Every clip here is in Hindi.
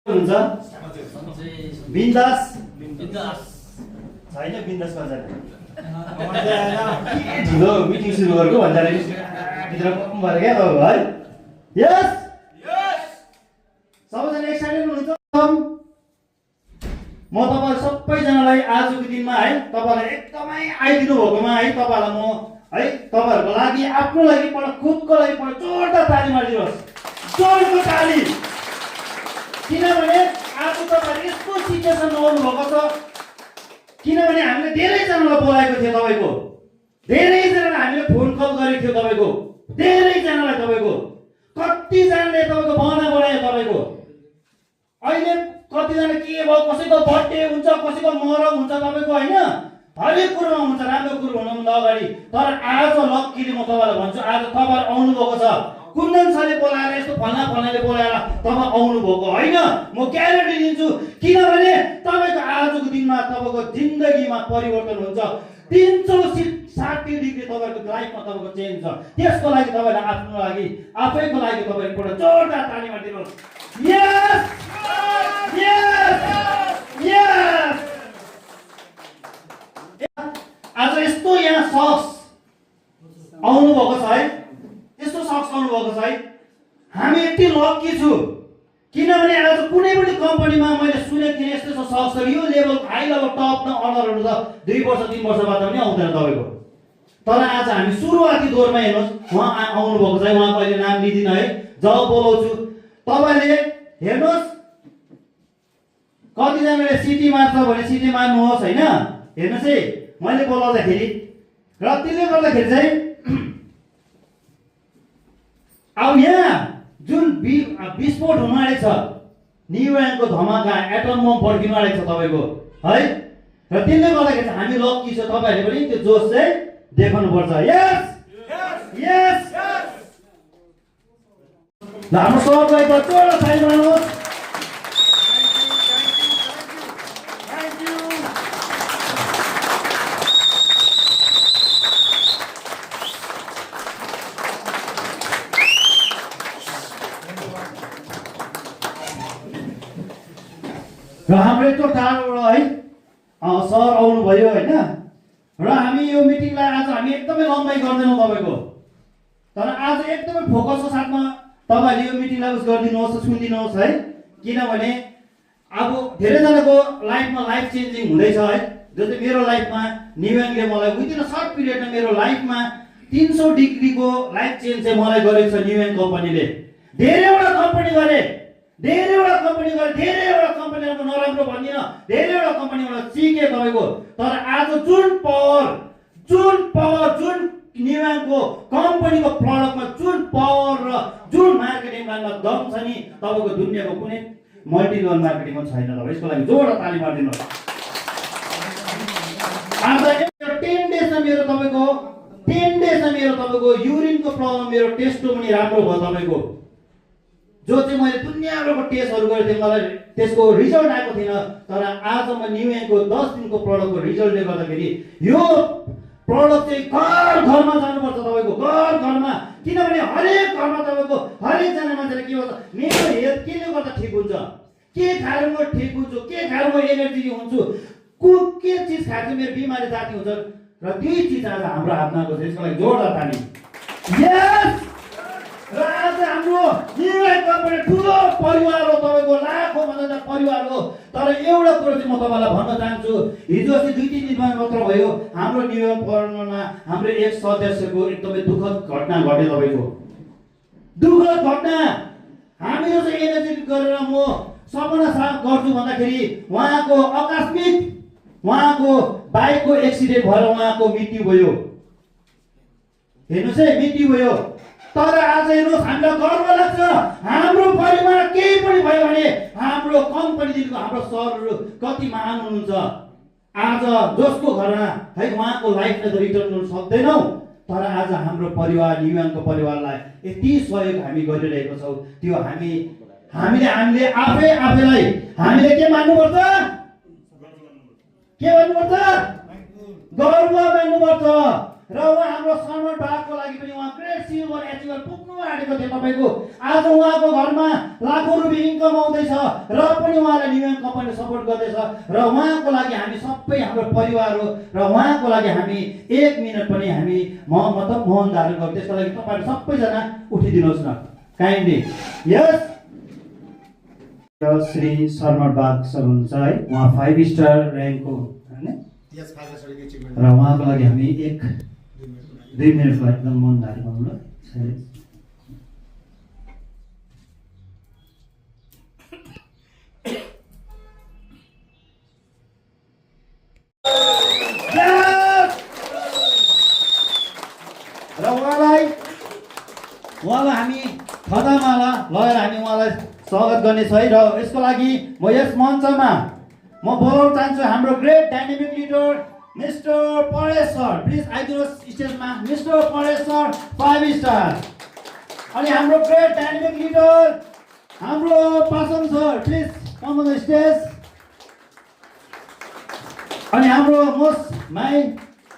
हुन्छ बिन्दास छैन बिन्दास भन्छ ढिलो मिटिङ सुरु गरेको भन्छ भित्र भएर क्या तपाईँ है यस सबैजना एक्साइटेड हुनुहुन्छ म तपाईँ सबैजनालाई आजको दिनमा है तपाईँलाई एकदमै आइदिनु भएकोमा है तपाईँलाई म है तपाईँहरूको लागि आफ्नो लागि खुदको लागि जोरदार ताली मारिदिनुहोस् जोरको ताली किनभने आज तपाईहरु यस्तो सिचुएसनमा आउनु भएको छ किनभने हामीले धेरैजनालाई बोलाएको थियो तपाईको धेरैजनालाई हामीले फोन कल गरेको थियो तपाईको धेरैजनालाई तपाईको कतिजनाले तपाईको बहाना बनायो तपाईको अहिले कतिजना के भयो कसैको बर्थडे हुन्छ कसैको मरौ हुन्छ तपाईको हैन हरेक कुरोमा हुन्छ राम्रो कुरो हुनुभन्दा अगाडि तर आज लक्कीले म तपाईलाई भन्छु आज तपाईहरु आउनु भएको छ कुन्दन सरले बोलाएर यस्तो फल्नाले बोलाएर तपाईँ आउनु भएको होइन म ग्यारेन्टी दिन्छु किनभने तपाईको आजको दिनमा तपाईको जिन्दगीमा परिवर्तन हुन्छ 360 डिग्री तपाईको लाइफमा तपाईको चेन्ज छ त्यसको लागि तपाईले आफ्नो लागि आफैको लागि तपाईँ एउटा जोरदार ताली मारिदिनुहोस् यस यस यस आज यस्तो यहाँ सक्स आउनु भएको छ है यस्तो सक्स आउनु भएको छ है हामी यति लक्की छु किनभने आज कुनै पनि कम्पनीमा मैले सुनेको थिएँ यस्तो सक्स यो लेभल हाई लेभल टप न अर्डरहरु त 2 वर्ष 3 वर्ष बाद पनि आउँदैन तपाईको तर आज हामी सुरुवाती दौरमा हेर्नुस् उहाँ आउनु भएको छ उहाँको अहिले नाम लिदिन है जब बोलाउँछु तपाईले हेर्नुस् कतिजनाले सिटी मार्छ भने सिटी मार्नुहोस् हैन हेर्नुस् है मैले बोलाउँदाखेरि र त्यसले गर्दाखेरि चाहिँ अब यहाँ जुन विस्फोट हुन आएको छ न्युयोर्कको धमाका एटम बम पड्किन आएको छ तपाईको है र त्यसले गर्दाखेरि हामी लक्की छ तपाईहरुले पनि त्यो जोश चाहिँ देखाउनु पर्छ यस यस ल हाम्रो सबैलाई बच्चोलाई साइन गर्नुहोस् र हाम्रो यत्रो टाढोबाट है सर आउनु भयो हैन र हामी यो मिटिङलाई आज हामी एकदमै लम्बाइ गर्दैनौँ तपाईको तर आज एकदमै फोकसको साथमा तपाईले यो मिटिङलाई उस गरिदिनुहोस् सुनिदिनुहोस् है किनभने अब धेरैजनाको लाइफमा लाइफ चेन्जिङ हुँदैछ है जस्तै मेरो लाइफमा न्युयोर्कले मलाई विदिन सर्ट पिरियडमा मेरो लाइफमा 300 डिग्रीको लाइफ चेन्ज चाहिँ मलाई गरेको छ न्युयोर्क कम्पनीले धेरैवटा कम्पनी गरे धेरैवटा कम्पनीहरु म नराम्रो भन्दिन धेरैवटा कम्पनीबाट सिके तपाईको तर आज जुन न्युयोर्कको कम्पनीको प्रोडक्टमा जुन पावर र जुन मार्केटिङ प्लानमा दम छ नि तपाईको दुनियाँको कुनै मल्टी लेभल मार्केटिङमा छैन तपाईँ यसको लागि जोरदार ताली मारिदिनुहोस् आज 10 डेजमा मेरो तपाईको युरिनको प्रब्लम मेरो टेस्टो पनि राम्रो भयो तपाईको जो चाहिँ मैले दुनियाँभरको टेस्टहरु गरेँ थिएँ मलाई त्यसको रिजल्ट आएको थिएन तर आज म न्युयोर्कको 10 दिनको प्रोडक्टको रिजल्टले गर्दाखेरि यो प्रोडक्ट चाहिँ घरमा जानुपर्छ तपाईको घरमा किनभने हरेक घरमा तपाईको हरेक जना मान्छेले के भन्छ मेरो हेल्थ केले गर्दा ठीक हुन्छ के खाएर म ठीक हुन्छु के खाएर म एनर्जी हुन्छु के चीज खाएर मेरो बिमारी जाति हुन्छ र त्यही चीज आज हाम्रो हातमा आएको छ यसको लागि जोरदार ताली यस र आज हाम्रो न्युयोर्क कम्पनी ठुलो परिवार हो तपाईको लाखौं भन्दा परिवार हो तर एउटा कुरा चाहिँ म तपाईलाई भन्न चाहन्छु हिजो अस्ति 2-3 दिनमा मात्र भयो हाम्रो न्युयोर्क फर्ममा हाम्रो एक सदस्यको एकदमै दुःखद घटना घट्यो तपाईको दुःखद घटना हामी यो चाहिँ एनर्जी गरेर म सपना साथ गर्छु भन्दाखेरि उहाँको आकस्मिक उहाँको बाइकको एक्सिडेन्ट भएर उहाँको मृत्यु भयो हेर्नुस् है मृत्यु भयो तर आज हेर्नुहोस् हामीलाई गर्व लाग्छ हाम्रो परिवार केही पनि भयो भने हाम्रो कम्पनीदेखिको हाम्रो सरहरू कति महान हुनुहुन्छ आज जसको घरमा है उहाँको लाइफलाई त रिटर्न गर्न सक्दैनौँ तर आज हाम्रो परिवार न्युयोर्कको परिवारलाई यति सहयोग हामी गरिरहेको छौँ त्यो हामीले आफैलाई हामीले के मान्नुपर्छ गर्व मान्नुपर्छ र उहाँ हाम्रो सर्मन भागको लागि पनि उहाँ ग्रेट सिल्भर एचिभर पुग्नु आँटेको थियो तपाईको। आज उहाँको घरमा लाखौं रुपियाँ इन्कम आउँदैछ र पनि उहाँलाई न्युयोर्क कम्पनीले सपोर्ट गर्दैछ र उहाँको लागि हामी सबै हाम्रो परिवार हो र उहाँको लागि हामी 1 मिनेट पनि हामी मतलब मौन धारण गर्छौँ। त्यसको लागि तपाईहरु सबैजना उठिदिनुहोस् न काइन्डली। यस श्री शर्मा बाग सर हुनुहुन्छ है, उहाँ 5 स्टार र्याङ्कको हैन। यस 5 स्टार अचिभमेन्ट र उहाँको लागि हामी 1-2 मिनेटको एकदम मौन धारण गरौँ ल। र उहाँलाई हामी खदामाला लगेर हामी उहाँलाई स्वागत गर्नेछ है। र यसको लागि म यस मञ्चमा म बोलाउन चाहन्छु हाम्रो great dynamic leader mister Paresh sir. Please आइदिनुहोस् स्टेजमा। Mister Paresh sir 5 star. अनि हाम्रो ग्रेट डाइनामिक लिडर हाम्रो Pasam sir please come on the stage. अनि हाम्रो मोस्ट माई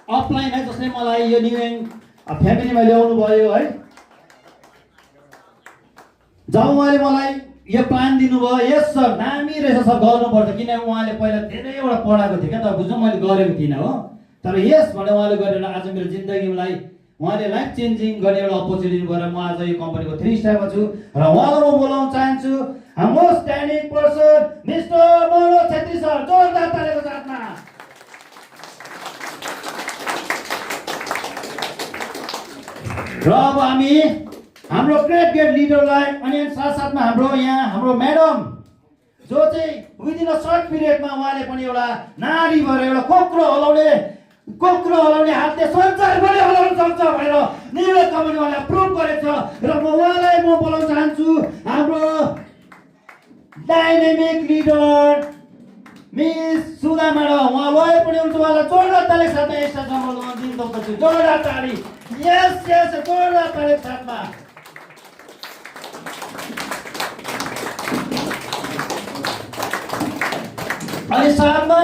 अपलाइन है जसले मलाई यो न्युयोर्क फ्यामिलीमा ल्याउनु भयो है। जब उहाँले मलाई यो प्लान दिनुभयो, यस सर दामी रहेछ सर गर्नुपर्छ, किनभने उहाँले पहिला धेरैवटा पढाएको थियो क्या त, बुझ्नु मैले गरेको थिइनँ हो। तर यस भने उहाँले गरेर आज मेरो जिन्दगीलाई उहाँले लाइफ चेन्जिङ गर्ने एउटा अपर्च्युनिटी गरेर म आज यो कम्पनीको 3 स्टारमा छु। र उहाँलाई म बोलाउन चाहन्छु हाम्रो standing person mister Manoj Chhetri sir. जोरदार तालीको साथमा। र अब हामी हाम्रो ग्रेट लिडरलाई अनि साथसाथमा हाम्रो यहाँ हाम्रो म्याडम जो चाहिँ विदिन अ सर्ट पिरियडमा उहाँले पनि एउटा नारी भएर एउटा कोक्रो हलाउने हातले संसारभरि हलाउन सक्छ भनेर न्युयोर्क कम्पनीवाला प्रुभ गरेछ। र म उहाँलाई बोलाउन चाहन्छु हाम्रो डाइनामिक लिडर मिस सुधा म्याडम। उहाँ लयर पनि हुनुहुन्छ, उहाँलाई जोरदार तालीको साथमा यस्ता जमलमा दिन सक्छु। जोरदार ताली। यस जोरदार तालीको साथमा। अनि साथमा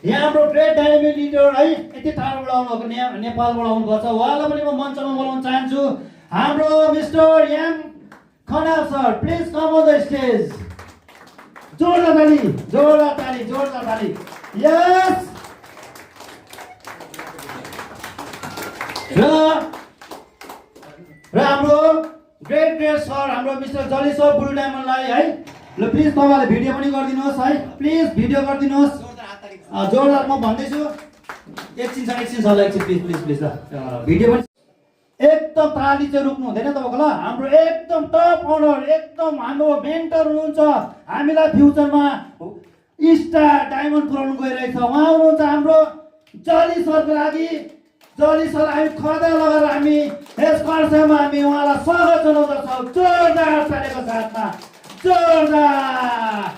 यहाँ हाम्रो ग्रेट डाइनामिक लिडर है, यति टाढोबाट आउनुभएको नेपालबाट आउनुपर्छ, उहाँलाई पनि म मञ्चमा बोलाउन चाहन्छु हाम्रो mister M Khanal sir. Please come on the stage. जोरदार ताली। यस। र हाम्रो ग्रेट सर हाम्रो मिस्टर जली सर ब्लु डायमन्डलाई है, ल प्लिज तपाईहरुले भिडियो पनि गरिदिनुहोस् है, प्लिज भिडियो गरिदिनुहोस्। जोरदार म भन्दैछु एकछिन सरलाई एकछिन प्लिज ल भिडियो पनि एकदम ताली चाहिँ रुक्नु हुँदैन तपाईको ल। हाम्रो एकदम टप ओनर एकदम हाम्रो मेन्टर हुनुहुन्छ, हामीलाई फ्युचरमा स्टार डायमन्ड पुराउनु गइरहेछ उहाँ हुनुहुन्छ हाम्रो जली सरको लागि। जली सर हामी खदा लगाएर हामी यस कर्समा हामी उहाँलाई स्वागत जनाउँदछौँ जोरदार तालीको साथमा। जोरदार।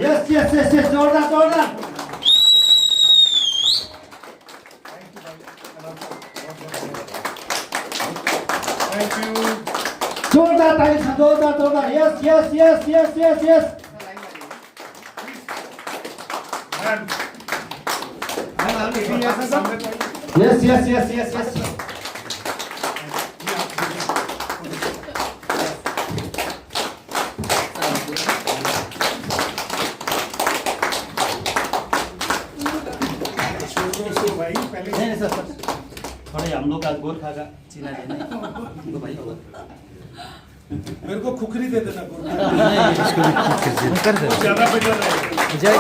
यस जोरदार। जोरदार ताली छ। जोरदार। यस। Yes. नहीं सर थोड़े हम लोग का गोरखा का चीना लेना है भाई मेरे को खुखरी दे देना कर दे ज्यादा बेटर रहेगा। जय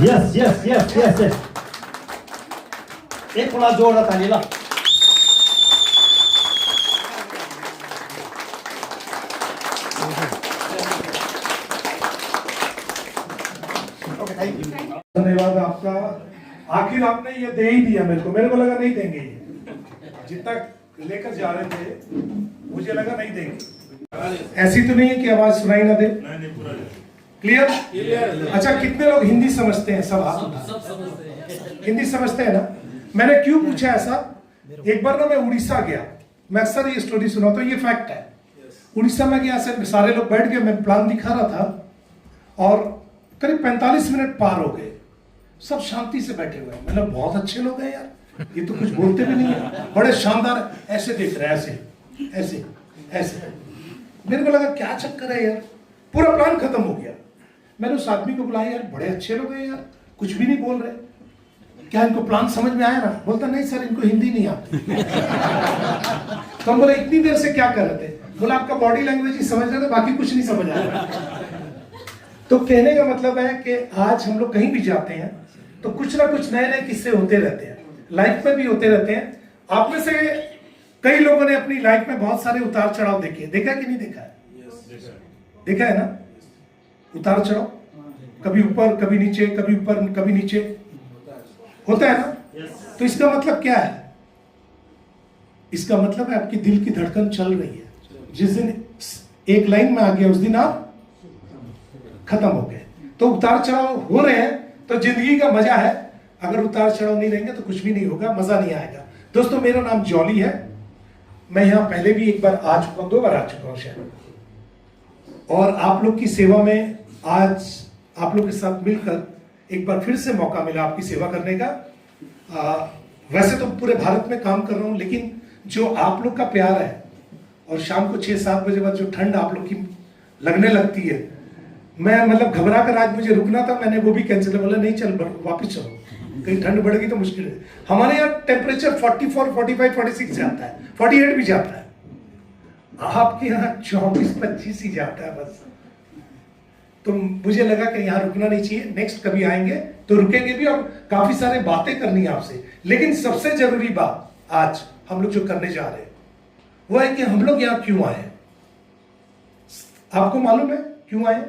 Yes. एक पुला जोरदार ताली ल। धन्यवाद आपका। आखिर आपने ये दे ही दिया मेरे को लगा नहीं देंगे ये, जितना लेकर जा रहे थे मुझे लगा नहीं देंगे। ऐसी तो नहीं है कि आवाज सुनाई ना दे। नहीं पूरा क्लियर। अच्छा कितने लोग हिंदी समझते हैं? सब हिंदी समझते हैं ना? मैंने क्यों पूछा ऐसा, एक बार ना मैं उड़ीसा गया, मैं अक्सर ये स्टोरी सुनाता हूँ, ये फैक्ट है। उड़ीसा में गया, ऐसे सारे लोग बैठ गए, मैं प्लान दिखा रहा था और करीब 45 मिनट पार हो गए, सब शांति से बैठे हुए हैं। मतलब बहुत अच्छे लोग हैं यार, ये तो कुछ बोलते भी नहीं है, बड़े शानदार, ऐसे देख रहे हैं, ऐसे ऐसे ऐसे। मेरे को लगा क्या चक्कर है यार, पूरा प्लान खत्म हो गया। मैंने उस आदमी को बुलाया, यार बड़े अच्छे लोग हैं यार, कुछ भी नहीं बोल रहे, क्या इनको प्लान समझ में आया ना? बोलता नहीं सर, इनको हिंदी नहीं आती। तो हम बोले इतनी देर से क्या कर रहे थे? बोला आपका बॉडी लैंग्वेज ही समझ रहे थे, बाकी कुछ नहीं समझ आ रहा। तो कहने का मतलब है कि आज हम लोग कहीं भी जाते हैं तो कुछ ना कुछ नए नए किस्से होते रहते हैं, लाइफ में भी होते रहते हैं। आप में से कई लोगों ने अपनी लाइफ में बहुत सारे उतार चढ़ाव देखे, देखा कि नहीं देखा है? देखा है ना, उतार चढ़ाव, कभी ऊपर कभी नीचे, कभी ऊपर कभी नीचे होता है ना। तो इसका मतलब क्या है? इसका मतलब है आपकी दिल की धड़कन चल रही है। जिस दिन एक लाइन में आ गया उस दिन आप खत्म हो गए। तो उतार चढ़ाव हो रहे हैं तो जिंदगी का मजा है, अगर उतार चढ़ाव नहीं रहेंगे तो कुछ भी नहीं होगा, मजा नहीं आएगा। दोस्तों मेरा नाम जॉली है, मैं यहाँ पहले भी एक बार आ चुका हूँ, 2 बार आ चुका हूँ शायद, और आप लोग की सेवा में आज आप लोग के साथ मिलकर एक बार फिर से मौका मिला आपकी सेवा करने का। वैसे तो पूरे भारत में काम कर रहा हूँ, लेकिन जो आप लोग का प्यार है और शाम को 6-7 बजे बाद जो ठंड आप लोग की लगने लगती है, मैं मतलब घबरा कर, आज मुझे रुकना था, मैंने वो भी कैंसिल, बोला नहीं चल वापस चलो, कहीं ठंड बढ़ेगी तो मुश्किल है। हमारे यहाँ टेम्परेचर 44, 45, 46 जाता है, 48 भी जाता है, आपके यहाँ 24-25 ही जाता है बस। तो मुझे लगा कि यहाँ रुकना नहीं चाहिए, नेक्स्ट कभी आएंगे तो रुकेंगे भी और काफी सारे बातें करनी है आपसे। लेकिन सबसे जरूरी बात आज हम लोग जो करने जा रहे हैं वो है कि हम लोग यहाँ क्यों आए। आपको मालूम है क्यों आए?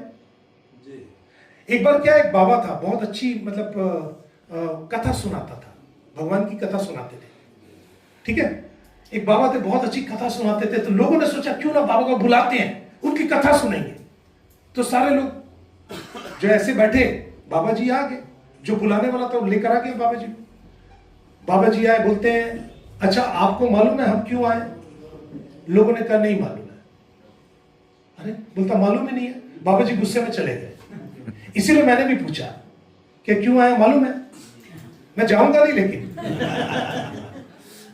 एक बार क्या, एक बाबा था, बहुत अच्छी मतलब कथा सुनाता था, भगवान की कथा सुनाते थे, ठीक है। एक बाबा थे, बहुत अच्छी कथा सुनाते थे। तो लोगों ने सोचा क्यों ना बाबा को बुलाते हैं, उनकी कथा सुनेंगे। तो सारे लोग जो ऐसे बैठे, बाबा जी आ गए, जो बुलाने वाला था वो लेकर आ गए बाबा जी। बाबा जी आए, बोलते हैं अच्छा आपको मालूम है हम क्यों आए? लोगों ने कहा नहीं मालूम है। अरे बोलता मालूम ही नहीं है। बाबा जी गुस्से में चले गए। इसीलिए मैंने भी पूछा कि क्यों आया, मालूम है? मैं जाऊंगा नहीं, लेकिन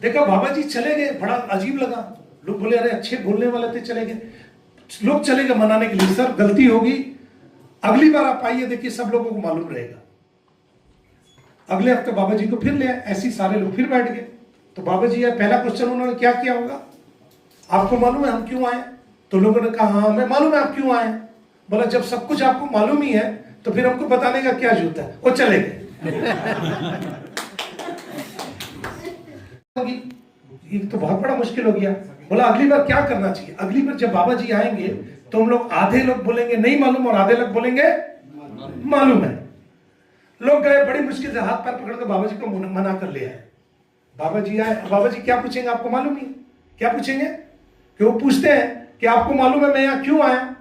देखा बाबा जी चले गए, बड़ा अजीब लगा। लोग बोले अरे अच्छे बोलने वाले थे, चले गए। लोग चले गए मनाने के लिए, सर गलती होगी, अगली बार आप आइए, देखिए सब लोगों को मालूम रहेगा। अगले हफ्ते बाबा जी को फिर ले आए, ऐसे सारे लोग फिर बैठ गए। तो बाबा जी आए, पहला क्वेश्चन उन्होंने क्या किया होगा, आपको मालूम है हम क्यों आए? तो लोगों ने कहा हाँ हमें मालूम है आप क्यों आए। बोला जब सब कुछ आपको मालूम ही है तो फिर हमको बताने का क्या जरूरत है। वो चले गए। ये तो बहुत बड़ा मुश्किल हो गया। बोला अगली बार क्या करना चाहिए? अगली बार जब बाबा जी आएंगे तो हम लोग, आधे लोग बोलेंगे नहीं मालूम और आधे लोग बोलेंगे मालूम है। लोग गए, बड़ी मुश्किल से हाथ पैर पकड़ कर बाबा जी को मना कर ले आए। बाबा जी आए, बाबा जी क्या पूछेंगे आपको मालूम नहीं? क्या पूछेंगे कि वो पूछते हैं कि आपको मालूम है मैं यहाँ क्यों आया?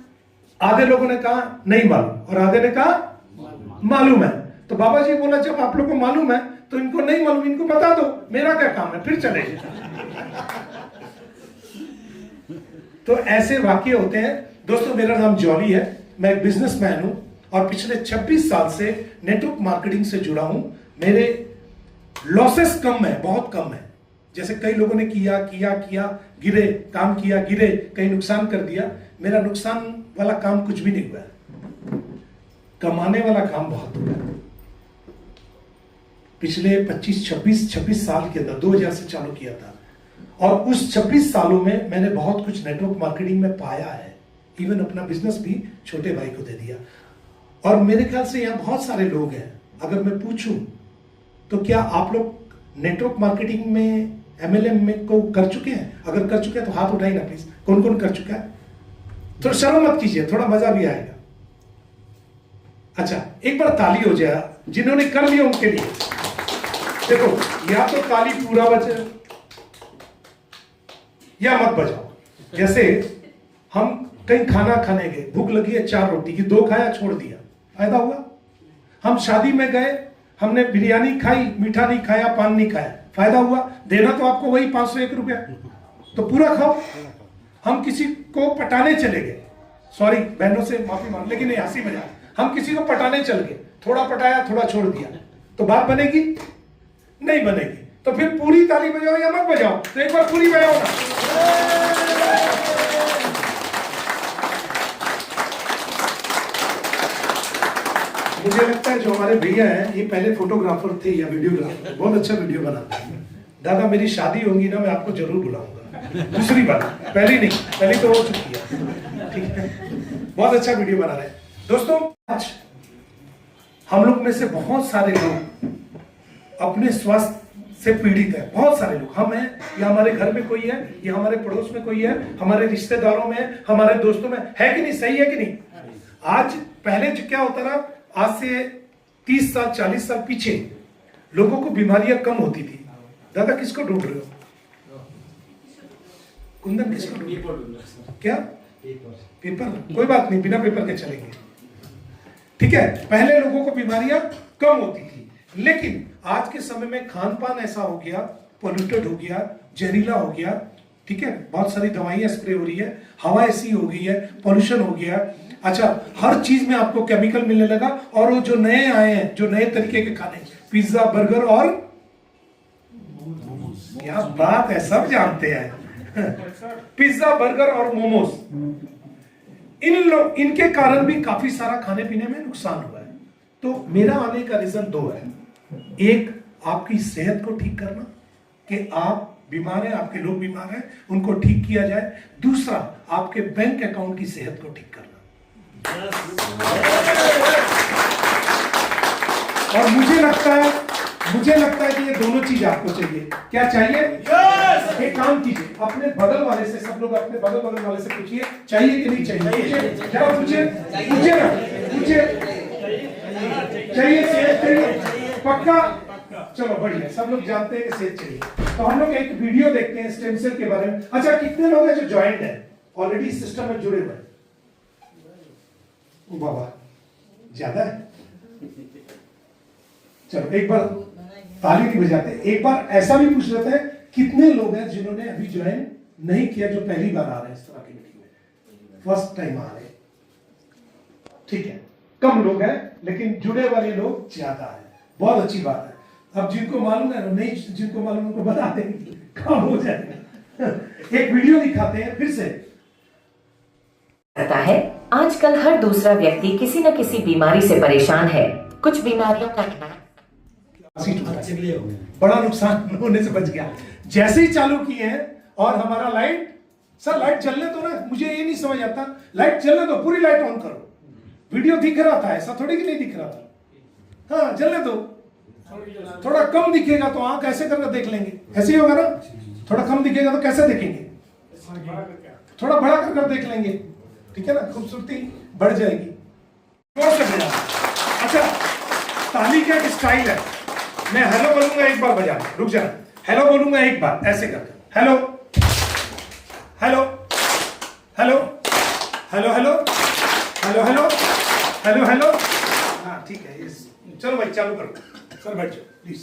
आधे लोगों ने कहा नहीं मालूम और आधे ने कहा मालूम है। तो बाबा जी बोला जब आप लोगों को मालूम है तो इनको नहीं मालूम, इनको बता दो, मेरा क्या काम है, फिर चले। तो ऐसे वाकये होते हैं। दोस्तों मेरा नाम जॉली है, मैं एक बिजनेसमैन हूं और पिछले 26 साल से नेटवर्क मार्केटिंग से जुड़ा हूं। मेरे लॉसेस कम है, बहुत कम है। जैसे कई लोगों ने किया गिरे, काम किया गिरे, कहीं नुकसान कर दिया। मेरा नुकसान वाला काम कुछ भी नहीं हुआ, कमाने वाला काम बहुत हुआ। पिछले 26 साल के अंदर 2000 से चालू किया था और उस 26 सालों में मैंने बहुत कुछ नेटवर्क मार्केटिंग में पाया है। इवन अपना बिजनेस भी छोटे भाई को दे दिया। और मेरे ख्याल से यहाँ बहुत सारे लोग हैं, अगर मैं पूछूं तो क्या आप लोग नेटवर्क मार्केटिंग में MLM में को कर चुके हैं? अगर कर चुके हैं तो हाथ उठाइए ना प्लीज, कौन कौन कर चुका है? थोड़ा शर्म मत कीजिए, थोड़ा मजा भी आएगा। अच्छा एक बार ताली हो जाए जिन्होंने कर लिया उनके लिए। देखो या तो ताली पूरा बजे या मत बजाओ। जैसे हम कहीं खाना खाने गए, भूख लगी है 4 रोटी की, 2 खाया छोड़ दिया, फायदा हुआ? हम शादी में गए, हमने बिरयानी खाई, मीठा नहीं खाया, पान नहीं खाया, फायदा हुआ? देना तो आपको वही 501 रुपया, तो पूरा खाओ। हम किसी को पटाने चले गए, सॉरी बहनों से माफी मांग, लेकिन ये हंसी मजाक, हम किसी को पटाने चल गए, थोड़ा पटाया थोड़ा छोड़ दिया, तो बात बनेगी? नहीं बनेगी। तो फिर पूरी ताली बजाओ या मत बजाओ? तो एक बार पूरी बजाओ ना। मुझे लगता है जो हमारे भैया हैं ये पहले फोटोग्राफर थे या वीडियोग्राफर, बहुत अच्छा वीडियो बनाते हैं। दादा मेरी शादी होगी ना, मैं आपको जरूर बुलाऊंगा, दूसरी बार, पहली नहीं, पहली तो हो चुकी है, ठीक है। बहुत अच्छा वीडियो बना रहे हैं। दोस्तों आज हम लोग में से बहुत सारे लोग अपने स्वास्थ्य से पीड़ित है, बहुत सारे लोग, हम हैं या हमारे घर में कोई है या हमारे पड़ोस में कोई है, हमारे रिश्तेदारों में, हमारे दोस्तों में, है कि नहीं? सही है कि नहीं? आज पहले जो क्या होता ना, आज से 30 साल 40 साल पीछे लोगों को बीमारियां कम होती थी। दादा किसको ढूंढ रहे हो? कुंदन किसको ढूंढ रहे हो? क्या पेपर? कोई बात नहीं, बिना पेपर के चलेंगे, ठीक है। पहले लोगों को बीमारियां कम होती थी, लेकिन आज के समय में खान पान ऐसा हो गया, पोल्यूटेड हो गया, जहरीला हो गया, ठीक है। बहुत सारी दवाइयां स्प्रे हो रही है, हवा ऐसी हो गई है, पोल्यूशन हो गया। अच्छा, हर चीज में आपको केमिकल मिलने लगा, और वो जो नए आए हैं, जो नए तरीके के खाने, पिज्जा बर्गर और क्या बात है, सब जानते हैं पिज्जा बर्गर और मोमोज, इनके कारण भी काफी सारा खाने पीने में नुकसान हुआ है। तो मेरा आने का रीजन दो है, एक आपकी सेहत को ठीक करना, कि आप बीमार हैं, आपके लोग बीमार हैं, उनको ठीक किया जाए। दूसरा, आपके बैंक अकाउंट की सेहत को ठीक करना। और मुझे लगता है कि ये दोनों चीज आपको चाहिए। क्या चाहिए? एक काम कीजिए, अपने बगल वाले से, सब लोग अपने बगल वाले से पूछिए, चाहिए कि नहीं चाहिए? क्या पूछिए ना, पूछिए, चाहिए? सेहत चाहिए? पक्का? चलो बढ़िया, सब लोग जानते हैं कि सेहत चाहिए। तो हम लोग एक वीडियो देखते हैं स्टेम सेल के बारे में। अच्छा, कितने लोग हैं जो ज्वाइंट है, ऑलरेडी सिस्टम में जुड़े हुए हैं? बाबा ज्यादा है। चलो एक बार ताली नहीं बजाते, एक बार ऐसा भी पूछ लेते हैं, कितने लोग हैं जिन्होंने अभी ज्वाइन नहीं किया, जो पहली बार आ रहे हैं इस तरह की मीटिंग में, फर्स्ट टाइम आ रहे हैं? ठीक है, कम लोग हैं, लेकिन जुड़े वाले लोग ज्यादा है, बहुत अच्छी बात है। अब जिनको मालूम है, नहीं जिनको मालूम उनको बता देंगे, काम हो जाएगा। एक वीडियो दिखाते हैं फिर से। पता है, आजकल हर दूसरा व्यक्ति किसी न किसी बीमारी से परेशान है। कुछ बीमारियों का बड़ा नुकसान होने से बच गया। जैसे ही चालू किए हैं और हमारा लाइट, सर लाइट चलने दो ना, मुझे ये नहीं समझ आता, लाइट चलने दो, पूरी लाइट ऑन करो। वीडियो दिख रहा था, ऐसा थोड़ी कि नहीं दिख रहा था। हाँ चलने दो, थोड़ा कम दिखेगा तो आंख ऐसे करके देख लेंगे, ऐसे ही होगा ना। थोड़ा कम दिखेगा तो कैसे देखेंगे? थोड़ा बड़ा करके देख लेंगे, ठीक है ना, खूबसूरती बढ़ जाएगी। अच्छा, ताली का एक स्टाइल है, मैं हेलो बोलूंगा एक बार बजा, रुक जा, हेलो बोलूंगा एक बार ऐसे करके, hello hello hello hello hello hello hello hello hello. हाँ ठीक है, चलो भाई चालू करो, सर बैठ जाओ प्लीज।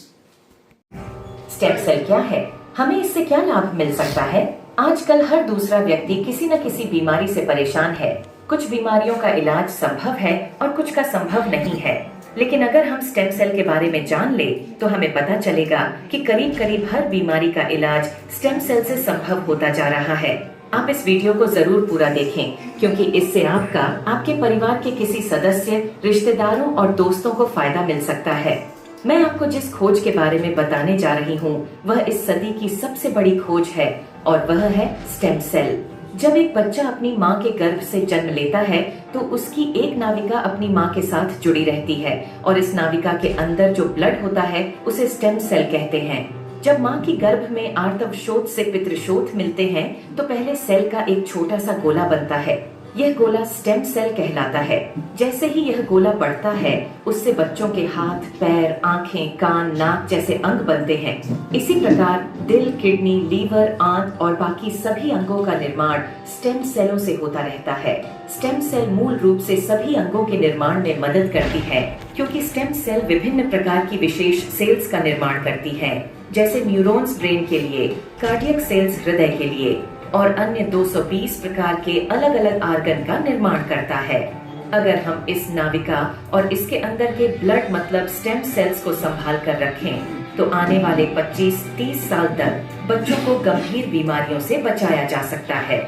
स्टेम सेल क्या है, हमें इससे क्या लाभ मिल सकता है? आजकल हर दूसरा व्यक्ति किसी न किसी बीमारी से परेशान है। कुछ बीमारियों का इलाज संभव है और कुछ का संभव नहीं है, लेकिन अगर हम स्टेम सेल के बारे में जान ले तो हमें पता चलेगा कि करीब करीब हर बीमारी का इलाज स्टेम सेल से संभव होता जा रहा है। आप इस वीडियो को जरूर पूरा देखें, क्योंकि इससे आपका, आपके परिवार के किसी सदस्य, रिश्तेदारों और दोस्तों को फायदा मिल सकता है। मैं आपको जिस खोज के बारे में बताने जा रही हूँ वह इस सदी की सबसे बड़ी खोज है, और वह है स्टेम सेल। जब एक बच्चा अपनी माँ के गर्भ से जन्म लेता है तो उसकी एक नाविका अपनी माँ के साथ जुड़ी रहती है, और इस नाविका के अंदर जो ब्लड होता है उसे स्टेम सेल कहते हैं। जब माँ की गर्भ में आर्तव शोथ से पितृशोथ मिलते हैं तो पहले सेल का एक छोटा सा गोला बनता है। यह गोला स्टेम सेल कहलाता है। जैसे ही यह गोला बढ़ता है, उससे बच्चों के हाथ, पैर, आंखें, कान, नाक जैसे अंग बनते हैं। इसी प्रकार दिल, किडनी, लीवर, आंत और बाकी सभी अंगों का निर्माण स्टेम सेलों से होता रहता है। स्टेम सेल मूल रूप से सभी अंगों के निर्माण में मदद करती है, क्योंकि स्टेम सेल विभिन्न प्रकार की विशेष सेल्स का निर्माण करती है, जैसे न्यूरॉन्स ब्रेन के लिए, कार्डियक सेल्स हृदय के लिए और अन्य 220 प्रकार के अलग अलग आर्गन का निर्माण करता है। अगर हम इस नाविका और इसके अंदर के ब्लड मतलब स्टेम सेल्स को संभाल कर रखें, तो आने वाले 25-30 साल तक बच्चों को गंभीर बीमारियों से बचाया जा सकता है।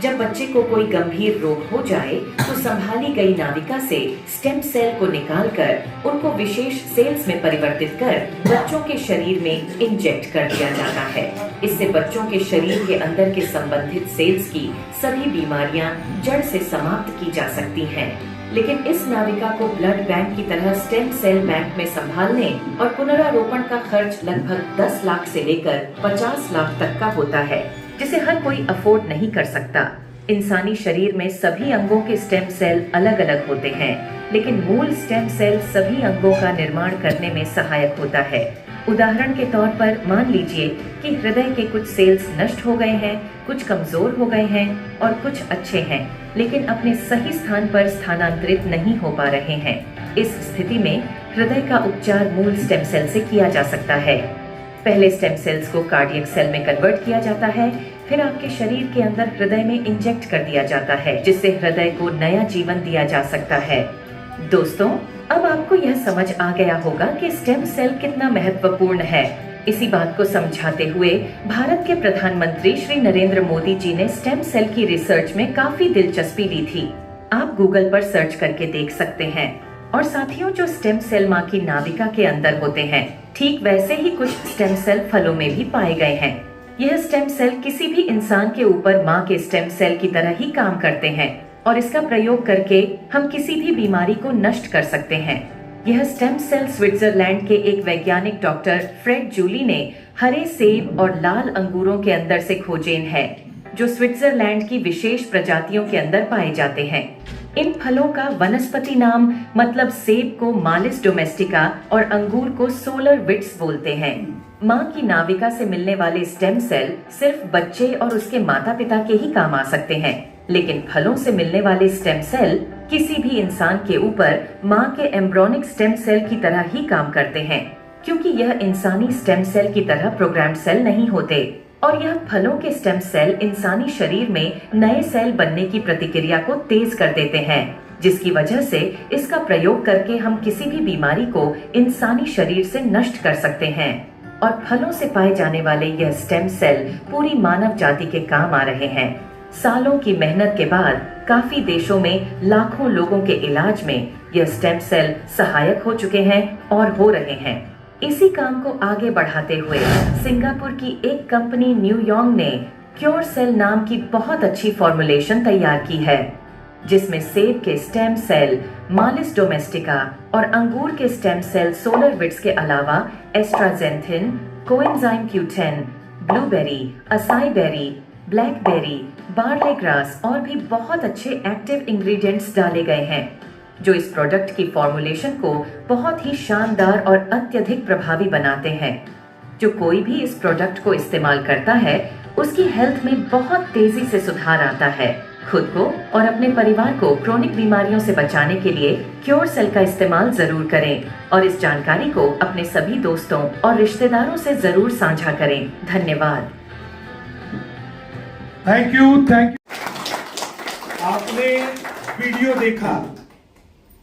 जब बच्चे को कोई गंभीर रोग हो जाए, तो संभाली गई नाविका से स्टेम सेल को निकालकर उनको विशेष सेल्स में परिवर्तित कर बच्चों के शरीर में इंजेक्ट कर दिया जाता है। इससे बच्चों के शरीर के अंदर के संबंधित सेल्स की सभी बीमारियां जड़ से समाप्त की जा सकती हैं। लेकिन इस नाविका को ब्लड बैंक की तरह स्टेम सेल बैंक में संभालने और पुनरारोपण का खर्च लगभग 10 लाख से लेकर 50 लाख तक का होता है, जिसे हर कोई अफोर्ड नहीं कर सकता। इंसानी शरीर में सभी अंगों के स्टेम सेल अलग अलग होते हैं, लेकिन मूल स्टेम सेल सभी अंगों का निर्माण करने में सहायक होता है। उदाहरण के तौर पर मान लीजिए कि हृदय के कुछ सेल्स नष्ट हो गए हैं, कुछ कमजोर हो गए हैं और कुछ अच्छे हैं, लेकिन अपने सही स्थान पर स्थानांतरित नहीं हो पा रहे हैं। इस स्थिति में हृदय का उपचार मूल स्टेम सेल से किया जा सकता है। पहले स्टेम सेल्स को कार्डियक सेल में कन्वर्ट किया जाता है, फिर आपके शरीर के अंदर हृदय में इंजेक्ट कर दिया जाता है, जिससे हृदय को नया जीवन दिया जा सकता है। दोस्तों, अब आपको यह समझ आ गया होगा कि स्टेम सेल कितना महत्वपूर्ण है। इसी बात को समझाते हुए भारत के प्रधानमंत्री श्री नरेंद्र मोदी जी ने स्टेम सेल की रिसर्च में काफी दिलचस्पी ली थी। आप गूगल पर सर्च करके देख सकते हैं। और साथियों, जो स्टेम सेल माँ की नाविका के अंदर होते हैं, ठीक वैसे ही कुछ स्टेम सेल फलों में भी पाए गए हैं। यह स्टेम सेल किसी भी इंसान के ऊपर माँ के स्टेम सेल की तरह ही काम करते हैं और इसका प्रयोग करके हम किसी भी बीमारी को नष्ट कर सकते हैं। यह स्टेम सेल स्विट्जरलैंड के एक वैज्ञानिक डॉक्टर फ्रेड जूली ने हरे सेब और लाल अंगूरों के अंदर से खोजेन है, जो स्विट्जरलैंड की विशेष प्रजातियों के अंदर पाए जाते हैं। इन फलों का वनस्पति नाम मतलब सेब को मालिस डोमेस्टिका और अंगूर को सोलर विट्स बोलते हैं। माँ की नाविका से मिलने वाले स्टेम सेल सिर्फ बच्चे और उसके माता पिता के ही काम आ सकते हैं, लेकिन फलों से मिलने वाले स्टेम सेल किसी भी इंसान के ऊपर माँ के एम्ब्रियोनिक स्टेम सेल की तरह ही काम करते हैं, क्योंकि यह इंसानी स्टेम सेल की तरह प्रोग्राम्ड सेल नहीं होते। और यह फलों के स्टेम सेल इंसानी शरीर में नए सेल बनने की प्रतिक्रिया को तेज कर देते हैं, जिसकी वजह से इसका प्रयोग करके हम किसी भी बीमारी को इंसानी शरीर से नष्ट कर सकते हैं। और फलों से पाए जाने वाले यह स्टेम सेल पूरी मानव जाति के काम आ रहे हैं। सालों की मेहनत के बाद काफी देशों में लाखों लोगों के इलाज में यह स्टेम सेल सहायक हो चुके हैं और हो रहे हैं। इसी काम को आगे बढ़ाते हुए सिंगापुर की एक कंपनी न्यूयॉन्ग ने क्योर सेल नाम की बहुत अच्छी फॉर्मुलेशन तैयार की है, जिसमें सेब के स्टेम सेल मालिस डोमेस्टिका और अंगूर के स्टेम सेल सोलर विट्स के अलावा astaxanthin, coenzyme Q10, blueberry, acai berry, blackberry, barley grass और भी बहुत अच्छे एक्टिव इंग्रेडिएंट्स डाले गए हैं, जो इस प्रोडक्ट की फॉर्मुलेशन को बहुत ही शानदार और अत्यधिक प्रभावी बनाते हैं। जो कोई भी इस प्रोडक्ट को इस्तेमाल करता है, उसकी हेल्थ में बहुत तेजी से सुधार आता है। खुद को और अपने परिवार को क्रोनिक बीमारियों से बचाने के लिए क्योर सेल का इस्तेमाल जरूर करें और इस जानकारी को अपने सभी दोस्तों और रिश्तेदारों से जरूर साझा करें। धन्यवाद। Thank you, thank you. आपने वीडियो देखा,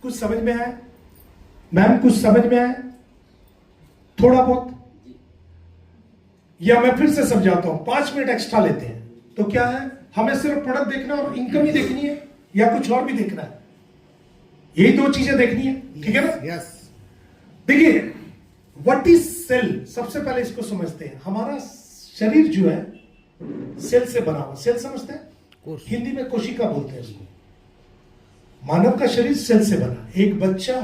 कुछ समझ में आया? मैम, कुछ समझ में आया? थोड़ा बहुत? या मैं फिर से समझाता हूं, 5 मिनट एक्स्ट्रा लेते हैं। तो क्या है, हमें सिर्फ प्रोडक्ट देखना और इनकम ही देखनी है या कुछ और भी देखना है? यही 2 चीजें देखनी है, ठीक है ना? यस। देखिए, व्हाट इज सेल, सबसे पहले इसको समझते हैं। हमारा शरीर जो है सेल से बना हुआ, सेल समझते हैं? हिंदी में कोशिका बोलते हैं इसको। मानव का शरीर सेल से बना। एक बच्चा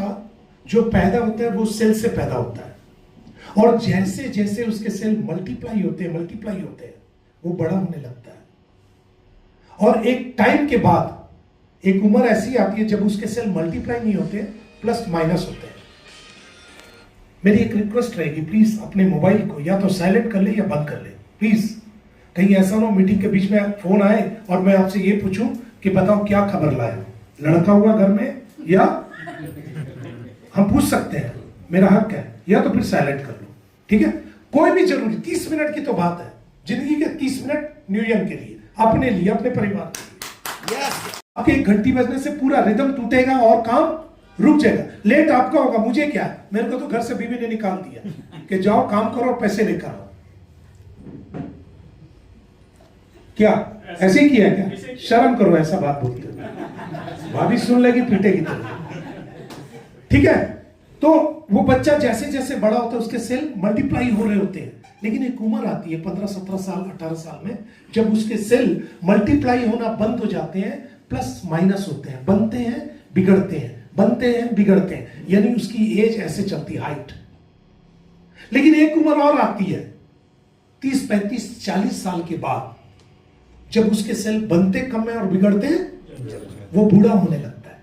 जो पैदा होता है वो सेल से पैदा होता है, और जैसे जैसे उसके सेल मल्टीप्लाई होते हैं वो बड़ा होने लगता है। और एक टाइम के बाद एक उम्र ऐसी आती है जब उसके सेल मल्टीप्लाई नहीं होते, प्लस माइनस होते हैं। मेरी एक रिक्वेस्ट रहेगी, प्लीज अपने मोबाइल को या तो साइलेंट कर ले या बंद कर ले प्लीज। कहीं ऐसा ना मीटिंग के बीच में फोन आए और मैं आपसे ये पूछूं कि बताओ क्या खबर लाए हो, लड़का हुआ घर में, या हम पूछ सकते हैं, मेरा हक है, या तो फिर साइलेंट कर लो, ठीक है। कोई भी जरूरी 30 मिनट की तो बात है, जिंदगी के 30 मिनट न्यू ईयर के लिए, अपने लिए, अपने परिवार के लिए। आपके एक घंटी बजने से पूरा रिदम टूटेगा और काम रुक जाएगा। लेट आपका होगा, मुझे क्या है, मेरे को तो घर से बीवी ने निकाल दिया कि जाओ काम करो और पैसे लेकर आओ। क्या ऐसे ही किया क्या? शर्म करो ऐसा बात बोलते हो, भाभी सुन लेगी पीटेगी तो, ठीक है। तो वो बच्चा जैसे जैसे बड़ा होता है उसके सेल मल्टीप्लाई हो रहे होते हैं, लेकिन एक उम्र आती है 15, 17 साल, 18 साल में, जब उसके सेल मल्टीप्लाई होना बंद हो जाते हैं, प्लस माइनस होते हैं, बनते हैं बिगड़ते हैं, बनते हैं बिगड़ते हैं, यानी उसकी एज ऐसे चलती है, हाइट। लेकिन एक उम्र और आती है 30, 35, 40 साल के बाद, जब उसके सेल बनते कम है और बिगड़ते हैं, वो बूढ़ा होने लगता है।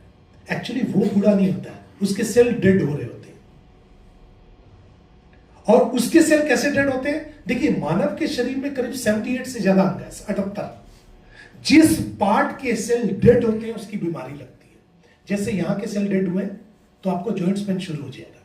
एक्चुअली वो बूढ़ा नहीं होता है, उसके सेल डेड हो रहे होते हैं। और उसके सेल कैसे डेड होते हैं? देखिए, मानव के शरीर में करीब 78 से ज्यादा अंग है, 78। जिस पार्ट के सेल डेड होते हैं उसकी बीमारी लगती है। जैसे यहां के सेल डेड हुए तो आपको जॉइंट्स पेन शुरू हो जाएगा,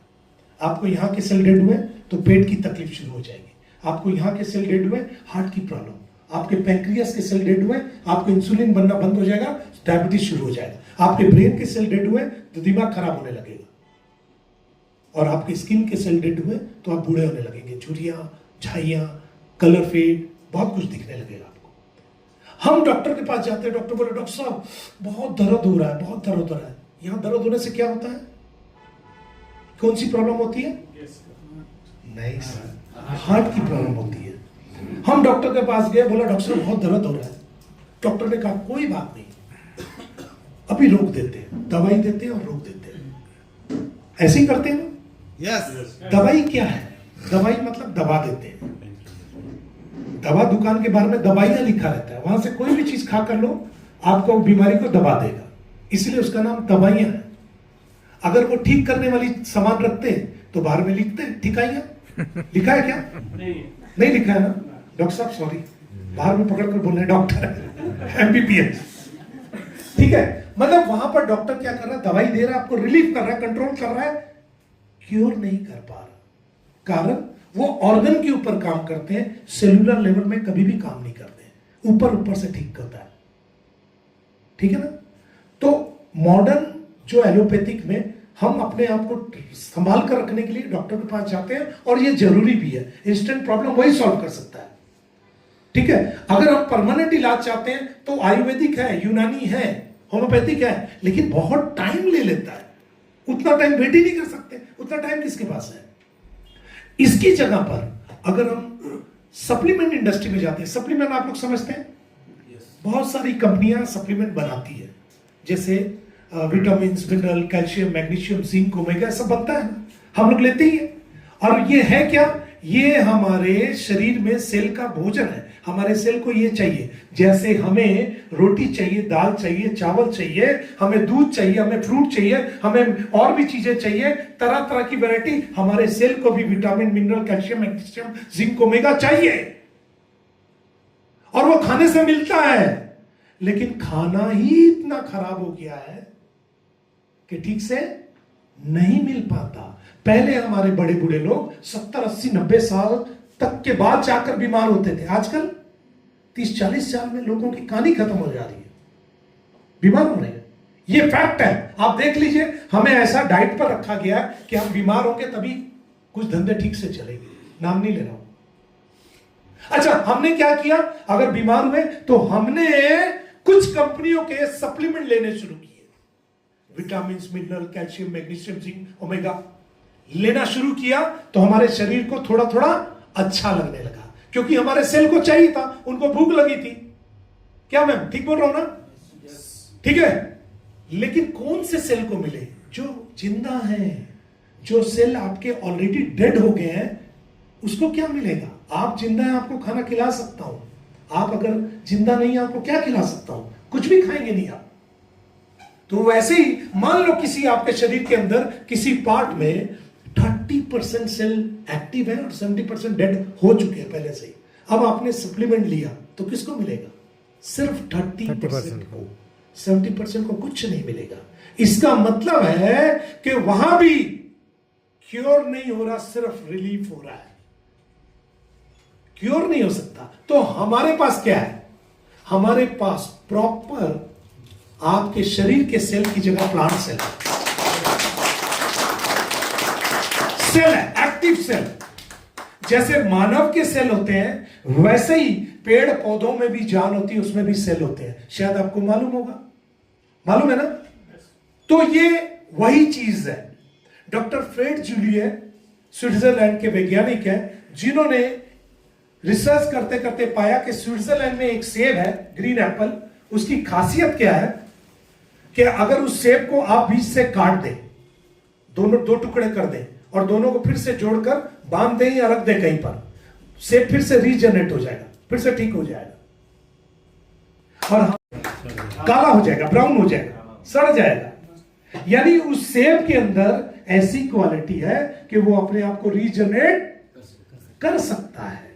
आपको यहां के सेल डेड हुए तो पेट की तकलीफ शुरू हो जाएगी, आपको यहां के सेल डेड हुए हार्ट की प्रॉब्लम, आपके पैंक्रियास के सेल डेड हुए आपको इंसुलिन बनना बंद हो जाएगा, डायबिटीज शुरू हो जाएगा, आपके ब्रेन के सेल डेड हुए तो दिमाग खराब होने लगेगा, और आपके स्किन के सेल डेड हुए तो आप बूढ़े होने लगेंगे, झुर्रियां, झाइयां, कलर फेड, बहुत कुछ दिखने लगेगा आपको। हम डॉक्टर के पास जाते हैं, डॉक्टर बोले डॉक्टर साहब बहुत दर्द हो रहा है, बहुत दर्द हो रहा है। यहां दर्द होने से क्या होता है? कौन सी प्रॉब्लम होती है? नहीं सर, हार्ट की प्रॉब्लम होती है। हम डॉक्टर के पास गए, बोला डॉक्टर साहब बहुत दर्द हो रहा है। डॉक्टर ने कहा कोई बात नहीं, अभी रोक देते हैं, दवाई देते हैं और रोक देते हैं। ऐसे ही करते हैं ना? यस। दवाई क्या है? दवाई मतलब दबा देते हैं। दवा दुकान के बारे में दवाइयां लिखा रहता है, वहां से कोई भी चीज खा कर लो, आपको बीमारी को दबा देगा, इसलिए उसका नाम दवाइयां है। अगर वो ठीक करने वाली सामान रखते हैं तो बाहर में लिखते हैं ठिकाइयां, लिखा है क्या? नहीं लिखा है ना? डॉक्टर साहब सॉरी, बाहर में पकड़ कर बोल रहे हैं डॉक्टर एमबीबीएस, ठीक है। मतलब वहां पर डॉक्टर क्या कर रहा है? दवाई दे रहा है, आपको रिलीफ कर रहा है, कंट्रोल कर रहा है, क्योर नहीं कर पा रहा। कारण वो ऑर्गन के ऊपर काम करते हैं, सेलुलर लेवल में कभी भी काम नहीं करते, ऊपर ऊपर से ठीक करता है, ठीक है ना। तो मॉडर्न जो एलोपैथिक में हम अपने आप को संभाल कर रखने के लिए डॉक्टर के पास जाते हैं, और ये जरूरी भी है, इंस्टेंट प्रॉब्लम वही सॉल्व कर सकता है, ठीक है। अगर हम परमानेंट इलाज चाहते हैं तो आयुर्वेदिक है, यूनानी है, होम्योपैथिक है, लेकिन बहुत टाइम ले लेता है, उतना टाइम वेट ही नहीं कर सकते, उतना टाइम किसके पास है। इसकी जगह पर अगर हम सप्लीमेंट इंडस्ट्री में जाते हैं, सप्लीमेंट आप लोग समझते हैं, बहुत सारी कंपनियां सप्लीमेंट बनाती है, जैसे vitamin, mineral, calcium, magnesium, zinc, omega, सब बनता है ना, हम लोग लेते ही है। और ये है क्या? ये हमारे शरीर में सेल का भोजन है, हमारे सेल को ये चाहिए। जैसे हमें रोटी चाहिए, दाल चाहिए, चावल चाहिए, हमें दूध चाहिए, हमें फ्रूट चाहिए, हमें और भी चीजें चाहिए, तरह तरह की वैरायटी, हमारे सेल को भी vitamin, mineral, calcium, magnesium, zinc, omega चाहिए, और वो खाने से मिलता है। लेकिन खाना ही इतना खराब हो गया है कि ठीक से नहीं मिल पाता। पहले हमारे बड़े बूढ़े लोग 70, 80, 90 साल तक के बाद जाकर बीमार होते थे, आजकल 30, 40 साल में लोगों की कहानी खत्म हो जा रही है, बीमार हो रहे हैं। ये फैक्ट है, आप देख लीजिए। हमें ऐसा डाइट पर रखा गया कि हम बीमार होंगे तभी कुछ धंधे ठीक से चलेंगे, नाम नहीं ले रहा हूं। अच्छा, हमने क्या किया? अगर बीमार हुए तो हमने कुछ कंपनियों के सप्लीमेंट लेने शुरू किए, vitamin, mineral, calcium, magnesium, zinc, omega लेना शुरू किया, तो हमारे शरीर को थोड़ा थोड़ा अच्छा लगने लगा, क्योंकि हमारे सेल को चाहिए था, उनको भूख लगी थी। क्या मैं ठीक बोल रहा हूं ना? ठीक है। लेकिन कौन से सेल को मिले? जो जिंदा है। जो सेल आपके ऑलरेडी डेड हो गए हैं उसको क्या मिलेगा? आप जिंदा हैं, आपको खाना खिला सकता हूं। आप अगर जिंदा नहीं है, आपको क्या खिला सकता हूं? कुछ भी खाएंगे नहीं आप, तो वैसे ही मान लो किसी आपके शरीर के अंदर किसी पार्ट में 30% सेल एक्टिव है और 70% डेड हो चुके हैं पहले से ही। अब आपने सप्लीमेंट लिया तो किसको मिलेगा? सिर्फ 30% को, 70% को कुछ नहीं मिलेगा। इसका मतलब है कि वहां भी क्योर नहीं हो रहा, सिर्फ रिलीफ हो रहा है, क्योर नहीं हो सकता। तो हमारे पास क्या है? हमारे पास प्रॉपर आपके शरीर के सेल की जगह प्लांट सेल है, सेल है, एक्टिव सेल। जैसे मानव के सेल होते हैं वैसे ही पेड़ पौधों में भी जान होती है, उसमें भी सेल होते हैं। शायद आपको मालूम होगा, मालूम है ना? तो ये वही चीज है। डॉक्टर फ्रेड जूलिए स्विट्जरलैंड के वैज्ञानिक हैं जिन्होंने रिसर्च करते करते पाया कि स्विट्जरलैंड में एक सेब है, ग्रीन एप्पल। उसकी खासियत क्या है कि अगर उस सेब को आप बीच से काट दें, दोनों दो टुकड़े कर दें और दोनों को फिर से जोड़कर बांध दें या रख दें कहीं पर, सेब फिर से रीजनरेट हो जाएगा, फिर से ठीक हो जाएगा और काला हो जाएगा, ब्राउन हो जाएगा, सड़ जाएगा। यानी उस सेब के अंदर ऐसी क्वालिटी है कि वो अपने आप को रीजनरेट कर सकता है।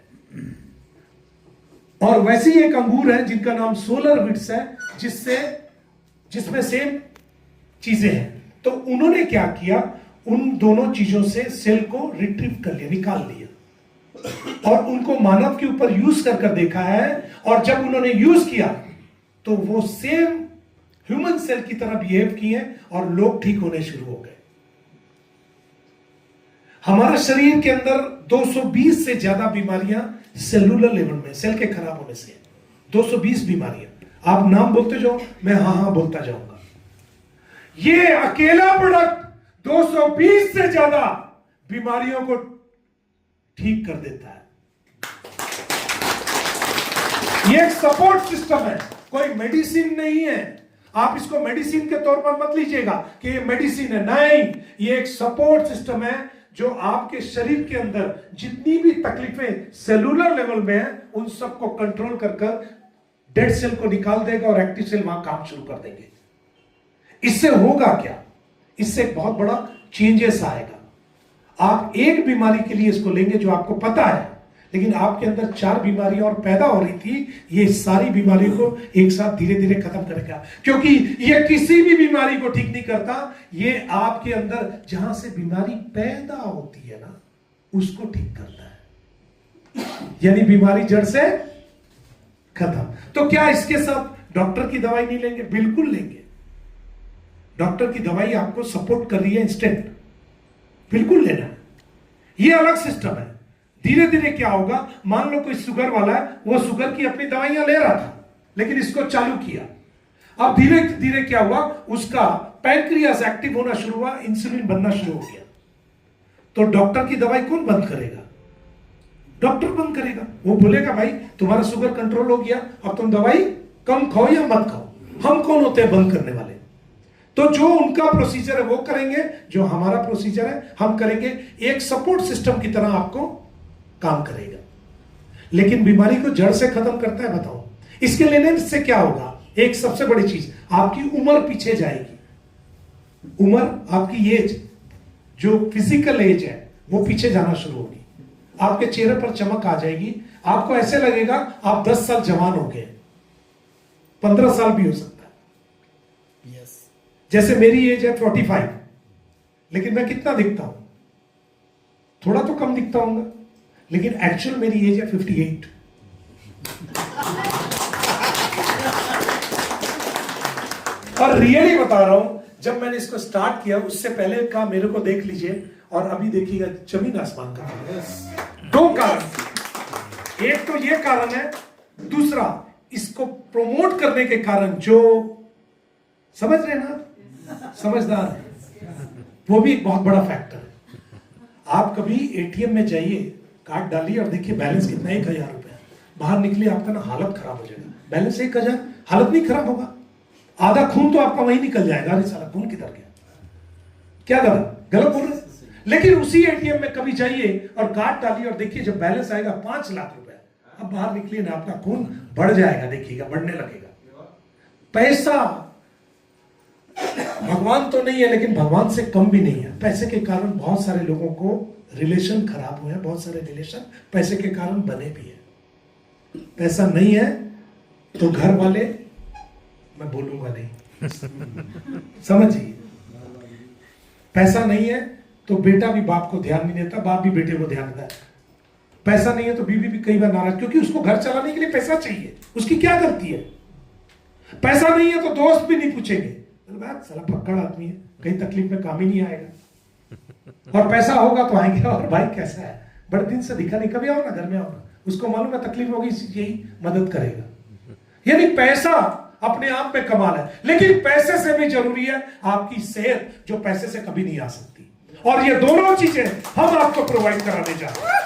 और वैसे ही एक अंगूर है जिनका नाम सोलर विट्स है, जिसमें सेम चीजें हैं। तो उन्होंने क्या किया, उन दोनों चीजों से सेल को रिट्रीव कर लिया, निकाल लिया और उनको मानव के ऊपर यूज कर देखा है। और जब उन्होंने यूज किया तो वो सेम ह्यूमन सेल की तरह बिहेव किए और लोग ठीक होने शुरू हो गए। हमारे शरीर के अंदर 220 से ज्यादा बीमारियां सेलुलर लेवल में, सेल के खराब होने से 220 बीमारियां। आप नाम बोलते जाओ, मैं हाँ बोलता जाऊंगा। ये अकेला प्रोडक्ट 220 से ज्यादा बीमारियों को ठीक कर देता है। ये एक सपोर्ट सिस्टम है, कोई मेडिसिन नहीं है। आप इसको मेडिसिन के तौर पर मत लीजिएगा कि ये मेडिसिन है, नहीं, ये एक सपोर्ट सिस्टम है जो आपके शरीर के अंदर जितनी भी तकलीफें सेलुलर लेवल में है उन सबको कंट्रोल कर डेड सेल को निकाल देगा और एक्टिव सेल वहां काम शुरू कर देंगे। इससे होगा क्या? इससे एक बहुत बड़ा चेंजेस आएगा। आप एक बीमारी के लिए इसको लेंगे जो आपको पता है, लेकिन आपके अंदर 4 बीमारियां और पैदा हो रही थी, ये सारी बीमारियों को एक साथ धीरे धीरे खत्म करेगा। क्योंकि ये किसी भी बीमारी को ठीक नहीं करता, ये आपके अंदर जहां से बीमारी पैदा होती है ना, उसको ठीक करता है। यानी बीमारी जड़ से खत्म। तो क्या इसके साथ डॉक्टर की दवाई नहीं लेंगे? बिल्कुल लेंगे। डॉक्टर की दवाई आपको सपोर्ट कर रही है इंस्टेंट, बिल्कुल लेना है। ये अलग सिस्टम है। धीरे धीरे क्या होगा, मान लो कोई शुगर वाला है, वो शुगर की अपनी दवाइयां ले रहा था, लेकिन इसको चालू किया। अब धीरे धीरे क्या हुआ, उसका पैंक्रियास एक्टिव होना शुरू हुआ, इंसुलिन बनना शुरू हो गया। तो डॉक्टर की दवाई कौन बंद करेगा? डॉक्टर बंद करेगा। वो बोलेगा भाई तुम्हारा शुगर कंट्रोल हो गया, अब तुम दवाई कम खाओ या मत खाओ। हम कौन होते हैं बंद करने वाले? तो जो उनका प्रोसीजर है वो करेंगे, जो हमारा प्रोसीजर है हम करेंगे। एक सपोर्ट सिस्टम की तरह आपको काम करेगा, लेकिन बीमारी को जड़ से खत्म करता है। बताओ इसके लेने से क्या होगा? एक सबसे बड़ी चीज, आपकी उम्र पीछे जाएगी। उम्र, आपकी एज, जो फिजिकल एज है वो पीछे जाना शुरू होगी। आपके चेहरे पर चमक आ जाएगी। आपको ऐसे लगेगा आप 10 साल जवान हो गए, 15 साल भी हो सकता है। यस, जैसे मेरी एज है 45, लेकिन मैं कितना दिखता हूं? थोड़ा तो कम दिखता हूं, लेकिन एक्चुअल मेरी एज है 58। और रियली बता रहा हूं, जब मैंने इसको स्टार्ट किया उससे पहले का मेरे को देख लीजिए और अभी देखिएगा, जमीन आसमान का। दो कारण, एक तो ये कारण है, दूसरा इसको प्रमोट करने के कारण, जो समझ रहे ना, समझदार है, वो भी एक बहुत बड़ा फैक्टर है। आप कभी एटीएम में जाइए, कार्ड डालिए और देखिए बैलेंस कितना, 1000 रुपया। बाहर निकले आपका ना हालत खराब हो जाएगा। बैलेंस 1000, हालत नहीं खराब होगा, आधा खून तो आपका वहीं निकल जाएगा। अरे साला खून किधर गया? क्या गलत बोल रहे? लेकिन उसी एटीएम में कभी जाइए और कार्ड डालिए और देखिए जब बैलेंस आएगा 5 लाख रुपए, अब बाहर निकलिए ना, आपका खून बढ़ जाएगा, देखिएगा बढ़ने लगेगा। पैसा भगवान तो नहीं है लेकिन भगवान से कम भी नहीं है। पैसे के कारण बहुत सारे लोगों को रिलेशन खराब हुए हैं, बहुत सारे रिलेशन पैसे के कारण बने भी हैं। पैसा नहीं है तो घर वाले, मैं बोलूंगा नहीं, समझिए, पैसा नहीं है तो बेटा भी बाप को ध्यान नहीं देता, बाप भी बेटे को ध्यान देता है। पैसा नहीं है तो बीवी भी कई बार नाराज, क्योंकि उसको घर चलाने के लिए पैसा चाहिए। उसकी क्या गलती है? पैसा नहीं है तो दोस्त भी नहीं पूछेंगे, साला पक्का आदमी है, कहीं तकलीफ में काम ही नहीं आएगा। और पैसा होगा तो आएंगे, और भाई कैसा है, बड़े दिन से दिखा नहीं, कभी आओ ना घर में, आओ ना, उसको मालूम है तकलीफ होगी, यही मदद करेगा। यानी पैसा अपने आप में कमाल है, लेकिन पैसे से भी जरूरी है आपकी सेहत, जो पैसे से कभी नहीं आ सकती। और ये दोनों चीजें हम आपको प्रोवाइड कराने जा रहे हैं।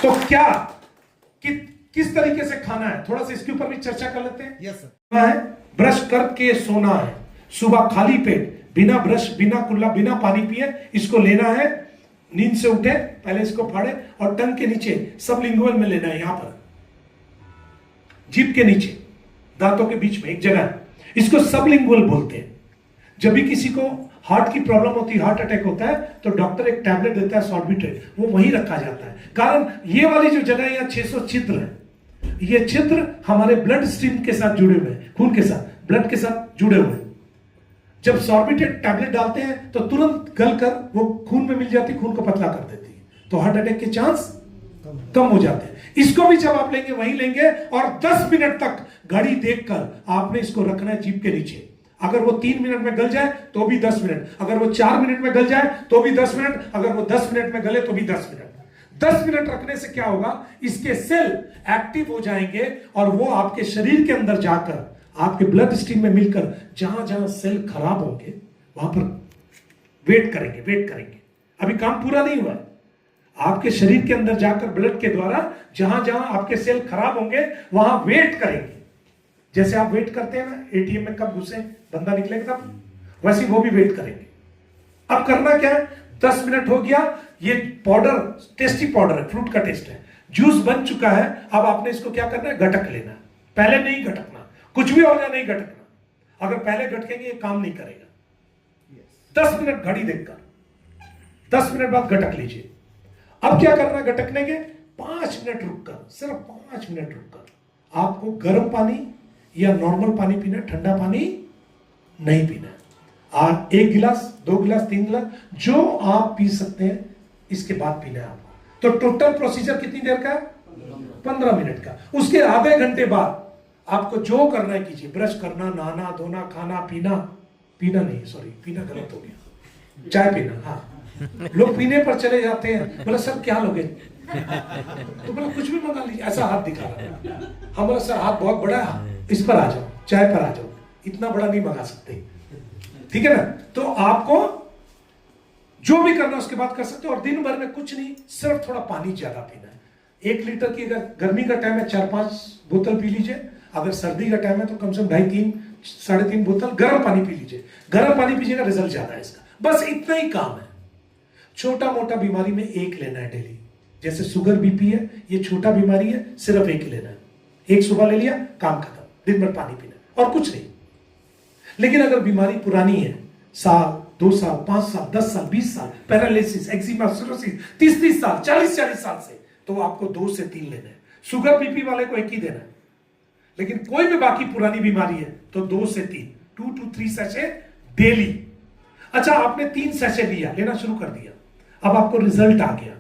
तो क्या किस तरीके से खाना है, थोड़ा सा इसके ऊपर भी चर्चा कर लेते हैं। Yes sir. है ब्रश करके सोना है, सुबह खाली पेट, बिना ब्रश, बिना कुल्ला, बिना पानी पिए इसको लेना है। नींद से उठे पहले इसको फाड़े और टंग के नीचे सबलिंगुअल में लेना है, यहां पर जीभ के नीचे दांतों के बीच में एक जगह है, इसको सबलिंगुअल बोलते हैं। जब भी किसी को हार्ट की प्रॉब्लम होती है, हार्ट अटैक होता है, तो डॉक्टर एक टैबलेट देता है सॉर्बिट्रेट, वो वहीं रखा जाता है। कारण ये वाली जो जगह है, 600 छिद्र है, ये छिद्र हमारे ब्लड स्ट्रीम के साथ जुड़े हुए हैं, खून के साथ, ब्लड के साथ जुड़े हुए हैं। जब सॉर्बिट्रेट टैबलेट डालते हैं तो तुरंत गलकर वो खून में मिल जाती, खून को पतला कर देती है, तो हार्ट अटैक के चांस कम हो जाते हैं। इसको भी जब आप लेंगे वहीं लेंगे, और 10 मिनट तक घड़ी देखकर आपने इसको रखना है जीभ के नीचे। अगर वो 3 मिनट में गल जाए तो भी 10 मिनट, अगर वो 4 मिनट में गल जाए तो भी 10 मिनट, अगर वो 10 मिनट में गले तो भी 10 मिनट। 10 मिनट रखने से क्या होगा, इसके सेल एक्टिव हो जाएंगे और वो आपके शरीर के अंदर जाकर आपके ब्लड स्ट्रीम में मिलकर जहां जहां सेल खराब होंगे वहां पर वेट करेंगे। अभी काम पूरा नहीं हुआ है। आपके शरीर के अंदर जाकर ब्लड के द्वारा जहां जहां आपके सेल खराब होंगे वहां वेट करेंगे। जैसे आप वेट करते हैं ना एटीएम में कब घुसे बंदा निकलेगा तब, वैसे वो भी वेट करेंगे। अब करना क्या है, 10 मिनट हो गया, ये पाउडर टेस्टी पाउडर है, फ्रूट का टेस्ट है, जूस बन चुका है। अब आपने इसको क्या करना है, गटक लेना है। पहले नहीं गटकना, कुछ भी हो जाए नहीं गटकना। अगर पहले गटकेंगे ये काम नहीं करेगा। 10 मिनट घड़ी देखकर 10 मिनट बाद गटक लीजिए। अब क्या करना है, गटकने के 5 मिनट रुककर, सिर्फ 5 मिनट रुककर आपको गर्म पानी या नॉर्मल पानी पीना, ठंडा पानी नहीं पीना है। 1 गिलास, 2 गिलास, 3 गिलास, जो आप पी सकते हैं इसके बाद पीना है आपको। तो टोटल प्रोसीजर कितनी देर का है, 15 मिनट का। उसके आधे घंटे बाद आपको जो करना है कीजिए, ब्रश करना, नहाना धोना, खाना पीना नहीं, सॉरी पीना गलत हो गया, चाय पीना। हाँ, लोग पीने पर चले जाते हैं, बोला सर क्या लोगे, तो बोला कुछ भी मंगा लीजिए, ऐसा हाथ दिखा रहा है। हम बोला सर हाथ बहुत बड़ा है, इस पर आ जाओ, चाय पर आ जाओ, इतना बड़ा नहीं मंगा सकते, ठीक है ना। तो आपको जो भी करना उसके बाद कर सकते हो। और दिन भर में कुछ नहीं, सिर्फ थोड़ा पानी ज्यादा पीना है। 1 लीटर की अगर गर्मी का टाइम है 4-5 बोतल पी लीजिए, अगर सर्दी का टाइम है तो कम से कम 2.5, 3.5 बोतल गर्म पानी पी लीजिए। गर्म पानी पीजिएगा, रिजल्ट ज्यादा है इसका। बस इतना ही काम है। छोटा मोटा बीमारी में 1 लेना है डेली, जैसे शुगर बीपी है, ये छोटा बीमारी है, सिर्फ 1 लेना है। 1 सुबह ले लिया, काम खत्म, दिन भर पानी पीना और कुछ नहीं। लेकिन अगर बीमारी पुरानी है, साल, 2 साल, 5 साल, 10 साल, 20 साल, पैरालिसिस, एक्जिमा, सिरोसिस, 30 साल, 40 साल से, तो आपको 2 से 3 लेना है। शुगर बीपी वाले को 1 ही देना है। लेकिन कोई भी बाकी पुरानी बीमारी है तो 2 से 3, 2 to 3 सैशे डेली। अच्छा, आपने 3 सैशे लिया, लेना शुरू कर दिया, अब आपको रिजल्ट आ गया।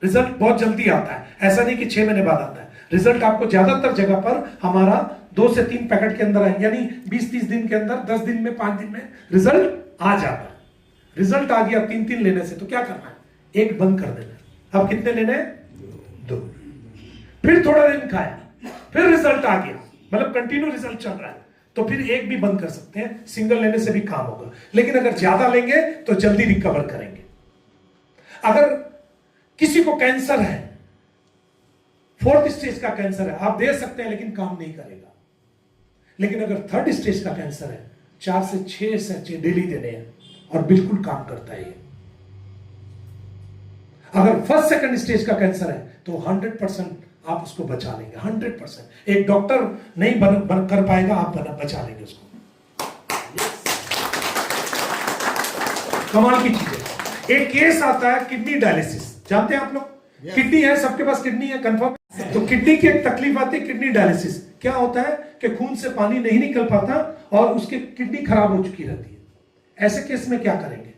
रिजल्ट बहुत जल्दी आता है, ऐसा नहीं कि 6 महीने बाद आता है। रिजल्ट आपको ज्यादातर जगह पर हमारा 2 से 3 पैकेट के अंदर है, यानी 20-30 दिन के अंदर, 10 दिन में, 5 दिन में रिजल्ट आ जाता है। रिजल्ट आ गया 3 लेने से, तो क्या करना है, 1 बंद कर देना है। अब कितने लेने हैं, 2। फिर थोड़ा दिन खाया, फिर रिजल्ट आ गया, मतलब कंटिन्यू रिजल्ट चल रहा है, तो फिर 1 भी बंद कर सकते हैं। सिंगल लेने से भी काम होगा। लेकिन अगर ज्यादा लेंगे तो जल्दी रिकवर करेंगे। अगर किसी को कैंसर है, 4th स्टेज का कैंसर है, आप दे सकते हैं लेकिन काम नहीं करेगा। लेकिन अगर 3rd स्टेज का कैंसर है, 4 से 6 सैचे डेली देने हैं और बिल्कुल काम करता है। अगर 1st 2nd स्टेज का कैंसर है तो 100% आप उसको बचा लेंगे 100%। एक डॉक्टर नहीं बन कर पाएगा, आप बचा लेंगे उसको। कमाल की चीज है। एक केस आता है किडनी डायलिसिस, जानते हैं आप लोग? किडनी है, सबके पास किडनी है, कंफर्म। तो किडनी की एक तकलीफ आती है, किडनी डायलिसिस। क्या होता है कि खून से पानी नहीं निकल पाता और उसकी किडनी खराब हो चुकी रहती है। ऐसे केस में क्या करेंगे?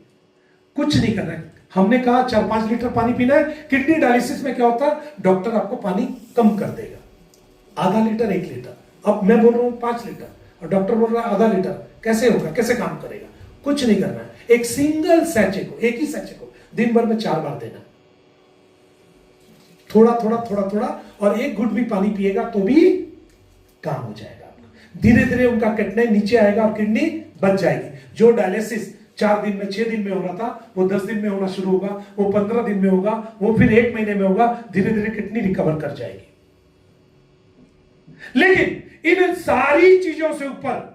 कुछ नहीं करना है। हमने कहा 4-5 लीटर पानी पीना है। किडनी डायलिसिस में क्या होता है, डॉक्टर आपको पानी कम कर देगा, आधा लीटर 1 लीटर। अब मैं बोल रहा हूं 5 लीटर और डॉक्टर बोल रहा है आधा लीटर। कैसे होगा, कैसे काम करेगा? कुछ नहीं करना है। एक सिंगल सैचे को, एक ही सैचे को दिन भर में 4 बार देना, थोड़ा थोड़ा थोड़ा थोड़ा, और 1 घुट भी पानी पिएगा तो भी काम हो जाएगा आपका। धीरे धीरे उनका किडनी नीचे आएगा और किडनी बच जाएगी। जो डायलिसिस 4 दिन में 6 दिन में हो रहा था, वो 10 दिन में होना शुरू होगा, वो 15 दिन में होगा, वो फिर 1 महीने में होगा। धीरे धीरे किडनी रिकवर कर जाएगी। लेकिन इन सारी चीजों से ऊपर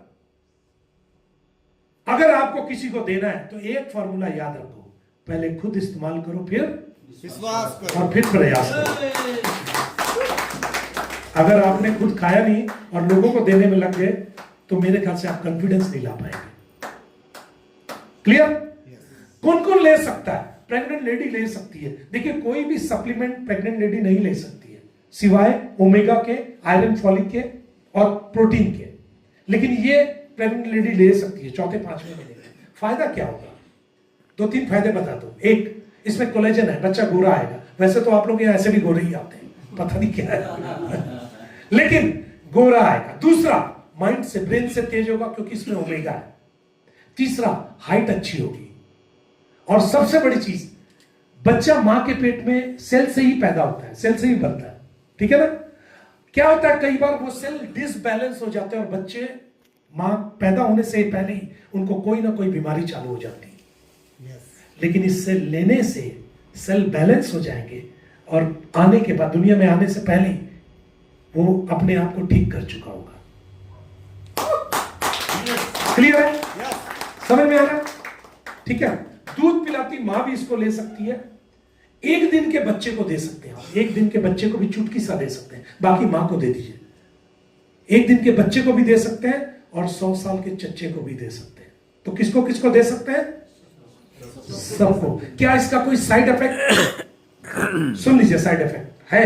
अगर आपको किसी को देना है तो एक फॉर्मूला याद रखो, पहले खुद इस्तेमाल करो, फिर विश्वास करो और फिर प्रयास करो। अगर आपने खुद खाया नहीं और लोगों को देने में लग गए तो मेरे ख्याल से आप कॉन्फिडेंस नहीं ला पाएंगे। क्लियर? कौन कौन ले सकता है? प्रेग्नेंट लेडी ले सकती है। देखिए, कोई भी सप्लीमेंट प्रेग्नेंट लेडी नहीं ले सकती है सिवाय ओमेगा के, आयरन, फॉलिक के और प्रोटीन के। लेकिन ये प्रेग्नेंट लेडी ले सकती है 4-5वें महीने में। फायदा क्या होगा? 2-3 फायदे बता दो। एक, इसमें कोलेजन है, बच्चा गोरा आएगा। वैसे तो आप लोग यहाँ ऐसे भी गोरे ही आते हैं, पता नहीं क्या है लेकिन गोरा आएगा। दूसरा, माइंड से, ब्रेन से तेज होगा क्योंकि इसमें ओमेगा है। तीसरा, हाइट अच्छी होगी। और सबसे बड़ी चीज, बच्चा मां के पेट में सेल से ही पैदा होता है, सेल से ही बनता है। ठीक है ना? क्या होता है, कई बार वो सेल डिसबैलेंस हो जाते हैं और बच्चे मां पैदा होने से पहले ही उनको कोई ना कोई बीमारी चालू हो जाती है। लेकिन इससे लेने से सेल बैलेंस हो जाएंगे और आने के बाद, दुनिया में आने से पहले ही वो अपने आप को ठीक कर चुका होगा। क्लियर है? समझ में आ रहा है? ठीक है। दूध पिलाती मां भी इसको ले सकती है। 1 दिन के बच्चे को दे सकते हैं, 1 दिन के बच्चे को भी चुटकी सा दे सकते हैं, बाकी मां को दे दीजिए। 1 दिन के बच्चे को भी दे सकते हैं और 100 साल के चच्चे को भी दे सकते हैं। तो किसको किसको दे सकते हैं? सबको। क्या इसका कोई साइड इफेक्ट? सुन लीजिए, साइड इफेक्ट है।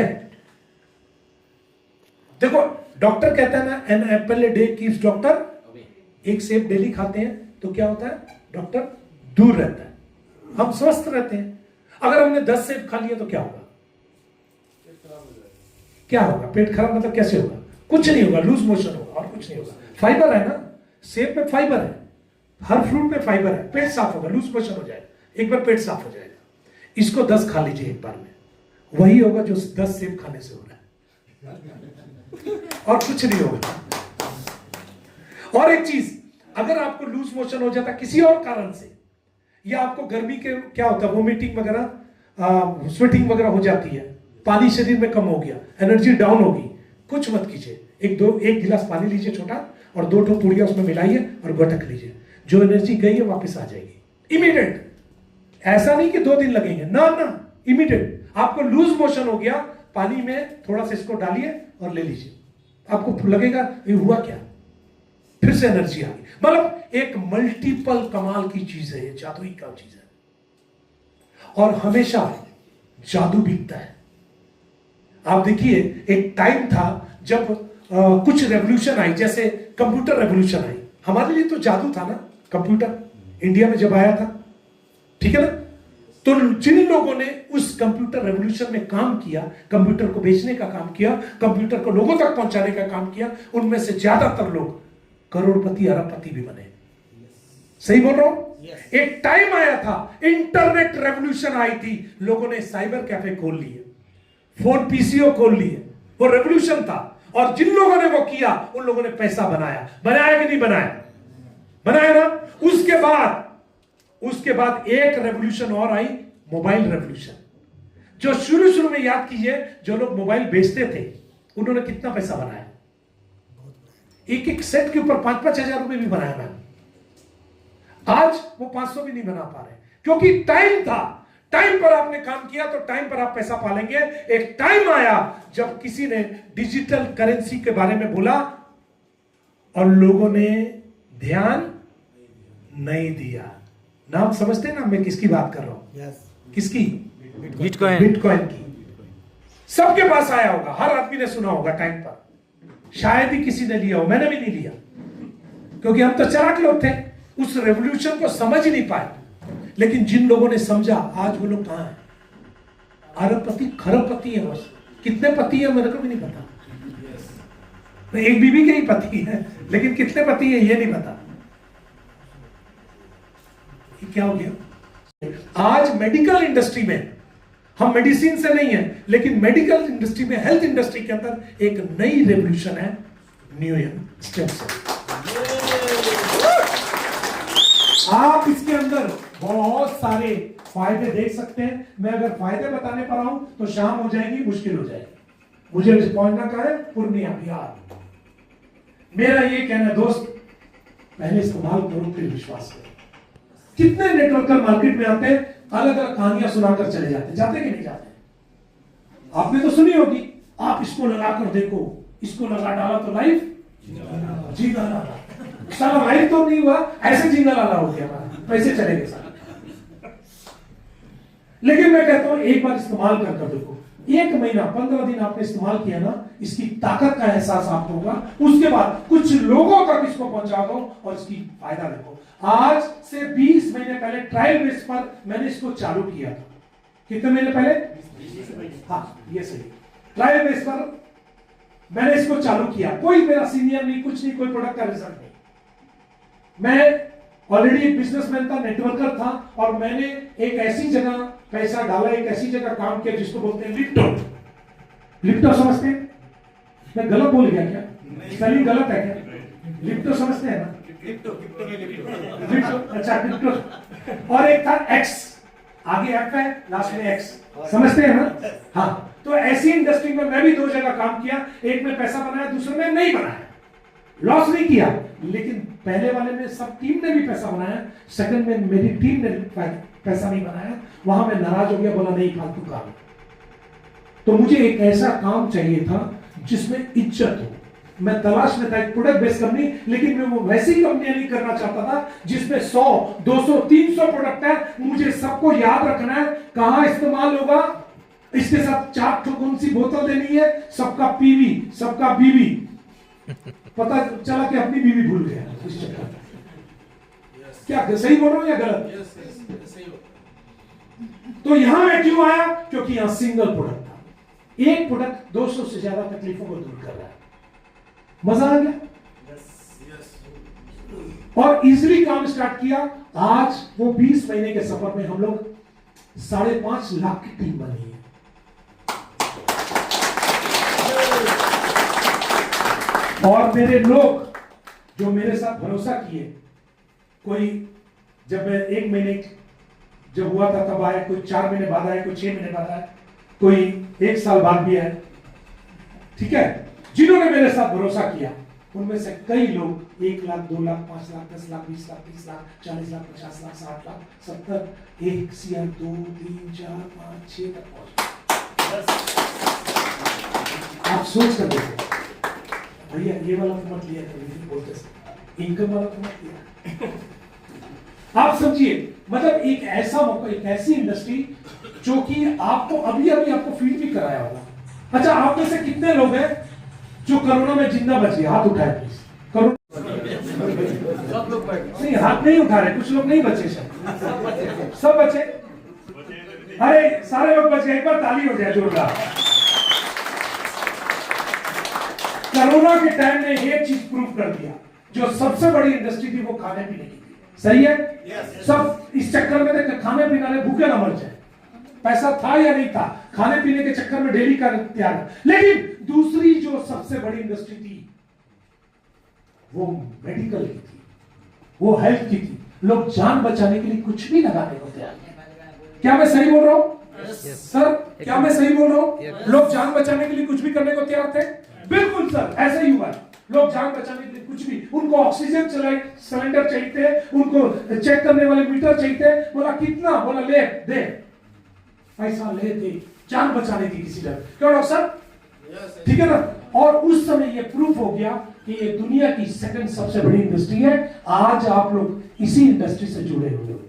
देखो, डॉक्टर कहता है ना, an apple a day keeps doctor. एक सेब डेली खाते हैं तो क्या होता है? डॉक्टर दूर रहता है, हम स्वस्थ रहते हैं। अगर हमने 10 सेब खा लिए तो क्या होगा? क्या होगा? पेट खराब। मतलब कैसे होगा? कुछ नहीं होगा, लूज मोशन होगा और कुछ नहीं होगा। फाइबर है ना, सेब में फाइबर है, हर फ्रूट में फाइबर है। पेट साफ होगा, लूज मोशन हो जाएगा, एक बार पेट साफ हो जाएगा। इसको 10 खा लीजिए एक बार में, वही होगा जो 10 सेब खाने से हो रहा है और कुछ नहीं होगा। और एक चीज, अगर आपको लूज मोशन हो जाता किसी और कारण से, या आपको गर्मी के क्या होता है, वोमिटिंग वगैरह, स्वेटिंग वगैरह हो जाती है, पानी शरीर में कम हो गया, एनर्जी डाउन होगी, कुछ मत कीजिए। एक गिलास पानी लीजिए छोटा और 2 ठो पूड़ियां उसमें मिलाइए और गटक लीजिए। जो एनर्जी गई है वापस आ जाएगी इमीडिएट। ऐसा नहीं कि 2 दिन लगेंगे, ना ना, इमीडिएट। आपको लूज मोशन हो गया, पानी में थोड़ा सा इसको डालिए और ले लीजिए, आपको लगेगा ये हुआ क्या, फिर से एनर्जी आ गई। मतलब एक मल्टीपल कमाल की चीज है ये, जादुई का चीज है और हमेशा जादू बिकता है। आप देखिए, एक टाइम था जब कुछ रेवोल्यूशन आई, जैसे कंप्यूटर रेवोल्यूशन आई, हमारे लिए तो जादू था ना कंप्यूटर, इंडिया में जब आया था। ठीक है ना? तो जिन लोगों ने उस कंप्यूटर रेवोल्यूशन में काम किया, कंप्यूटर को बेचने का काम किया, कंप्यूटर को लोगों तक पहुंचाने का काम किया, उनमें से ज्यादातर लोग करोड़पति, अरबपति भी बने। सही बोल रहा हूं? एक टाइम आया था, इंटरनेट रेवोल्यूशन आई थी, लोगों ने साइबर कैफे खोल लिए, फोन पीसीओ खोल लिए, वो रेवोल्यूशन था। और जिन लोगों ने वो किया, उन लोगों ने पैसा बनाया। बनाया कि नहीं बनाया? बनाया ना। उसके बाद एक रेवोल्यूशन और आई, मोबाइल रेवोल्यूशन, जो शुरू में याद कीजिए, जो लोग मोबाइल बेचते थे उन्होंने कितना पैसा बनाया। एक सेट के ऊपर 5-5 हजार रुपए भी बनाया मैंने। आज वो 500 भी नहीं बना पा रहे, क्योंकि टाइम था। टाइम पर आपने काम किया तो टाइम पर आप पैसा पालेंगे। एक टाइम आया जब किसी ने डिजिटल करेंसी के बारे में बोला और लोगों ने ध्यान नहीं दिया। नाम समझते हैं ना मैं किसकी बात कर रहा हूं? किसकी? बिटकॉइन की। सबके पास आया होगा, हर आदमी ने सुना होगा टाइम पर, शायद ही किसी ने लिया हो, मैंने भी नहीं लिया क्योंकि हम तो चालाक लोग थे, उस रेवोल्यूशन को समझ ही नहीं पाए। लेकिन जिन लोगों ने समझा आज वो लोग कहां हैं? अरबपति खरबपति है बस। कितने पति है मेरे को भी नहीं पता। एक बीवी के ही पति है लेकिन कितने पति है ये नहीं पता। ये क्या हो गया? आज मेडिकल इंडस्ट्री में, हम मेडिसिन से नहीं है लेकिन मेडिकल इंडस्ट्री में, हेल्थ इंडस्ट्री के अंदर एक नई रेवोल्यूशन है, न्यूयन स्टेम सेल। आप इसके अंदर बहुत सारे फायदे देख सकते हैं। मैं अगर फायदे बताने पर आऊं तो शाम हो जाएगी, मुश्किल हो जाएगी। मुझे पहुंचना कहां है? पूर्णिया, बिहार। मेरा ये कहना है दोस्त, पहले इस्तेमाल करो फिर विश्वास करो। कितने नेटवर्कर मार्केट में आते हैं, अलग अलग कहानियां सुनाकर चले जाते, जाते कि नहीं जाते? आपने तो सुनी होगी, आप इसको लगाकर देखो, इसको लगा डाला तो लाइफ जीना लाला। साला लाइफ तो नहीं हुआ, ऐसे जीना लाला हो गया, पैसे चले गए सारे। लेकिन मैं कहता हूं एक बार इस्तेमाल कर देखो, 1 महीना 15 दिन आपने इस्तेमाल किया ना, इसकी ताकत का एहसास आपको होगा। उसके बाद कुछ लोगों तक इसको पहुंचा दो और इसकी फायदा देखो। आज से 20 महीने पहले ट्रायल बेस पर मैंने इसको चालू किया था। कितने महीने पहले? हाँ ये सही, ट्रायल बेस पर मैंने इसको चालू किया। कोई मेरा सीनियर नहीं, कुछ नहीं, कोई प्रोडक्ट का रिजल्ट नहीं। मैं ऑलरेडी एक बिजनेसमैन था, नेटवर्कर था, और मैंने एक ऐसी जगह पैसा डाला, एक ऐसी जगह काम किया जिसको बोलते हैं लिफ्टो। लिफ्टो समझते हैं? मैं गलत बोल गया क्या? स्पेलिंग गलत है क्या? लिफ्टो समझते हैं ना? लिफ्टो, अच्छा लिफ्टो। और एक था एक्स, आगे एफ है, लास्ट में एक्स, समझते हैं ना? हाँ, तो ऐसी इंडस्ट्री में मैं भी 2 जगह काम किया। एक में पैसा बनाया, दूसरे में नहीं बनाया, लॉस नहीं किया। लेकिन पहले वाले में सब टीम ने भी पैसा बनाया, सेकंड में मेरी टीम ने पैसा नहीं बनाया। वहां मैं नाराज हो गया, बोला नहीं फालतू काम। तो मुझे एक ऐसा काम चाहिए था जिसमें इज्जत हो। मैं तलाश में था एक प्रोडक्ट बेस कंपनी, लेकिन मैं वो वैसी कंपनी नहीं करना चाहता था जिसमें 100, 200, 300 प्रोडक्ट है। मुझे सबको याद रखना है, कहां इस्तेमाल होगा, इसके साथ 4 ठो कौन सी बोतल देनी है, सबका पीवी, सबका बीवी। पता चला कि अपनी बीवी भूल गया इस चक्कर में। क्या सही बोल रहा हूं या गलत? तो यहां मैं क्यों आया? क्योंकि यहां सिंगल प्रोडक्ट था। एक प्रोडक्ट 200 से ज्यादा तकलीफों को दूर कर रहा है। मजा आ गया और इजीली काम स्टार्ट किया। आज वो 20 महीने के सफर में हम लोग 5.5 लाख की टीम बनी है। और मेरे लोग जो मेरे साथ भरोसा किए, कोई जब मैं 1 महीने जब हुआ था तब आए, कोई 4 महीने बाद आए, कोई 6 महीने बाद आए, कोई 1 साल बाद भी आए। ठीक है, जिन्होंने मेरे साथ भरोसा किया उनमें से कई लोग 1 लाख, 2 लाख, 5 लाख, 10 लाख, 20 लाख, 30 लाख, 40 लाख, 50 लाख, 60 लाख, 70, 1 CR 2, 3, 4, 5, 6 तक पहुंचे। आप सोच कर देखो भैया, ये वाला तो मत लिया बोलते, इनकम वाला तो मत लिया। आप समझिए, मतलब एक ऐसा मौका, एक ऐसी इंडस्ट्री जो कि आपको अभी आपको फील भी कराया होगा। अच्छा, आप में से कितने लोग हैं जो कोरोना में जिंदा बच गए? हाथ उठाए प्लीज। नहीं, हाथ नहीं उठा रहे, कुछ लोग नहीं बचे, सब बचे। अरे सारे लोग बच गए, एक बार ताली हो जाए जोरदार। कोरोना के टाइम ने एक चीज प्रूव कर दिया, जो सबसे बड़ी इंडस्ट्री थी वो खाने पीने की थी। सही है? सब इस चक्कर में थे खाने पीने वाले भूखे ना मर जाए। पैसा था या नहीं था, खाने पीने के चक्कर में डेली का त्याग। लेकिन दूसरी जो सबसे बड़ी इंडस्ट्री थी वो मेडिकल की थी, वो हेल्थ की थी। लोग जान बचाने के लिए कुछ भी लगाने को तैयार थे। क्या मैं सही बोल रहा हूं सर? क्या मैं सही बोल रहा हूं? लोग जान बचाने के लिए कुछ भी करने को तैयार थे। बिल्कुल सर, ऐसा ही हुआ। लोग जान बचाने के लिए कुछ भी, उनको ऑक्सीजन सिलेंडर चाहिए, उनको चेक करने वाले मीटर चाहिए। बोला कितना? बोला ले दे। पैसा लेते, जान बचाने की किसी जगह, क्यों डॉक्टर साहब? ठीक है ना? और उस समय ये प्रूफ हो गया कि ये दुनिया की सेकंड सबसे बड़ी इंडस्ट्री है। आज आप लोग इसी इंडस्ट्री से जुड़े हुए हो।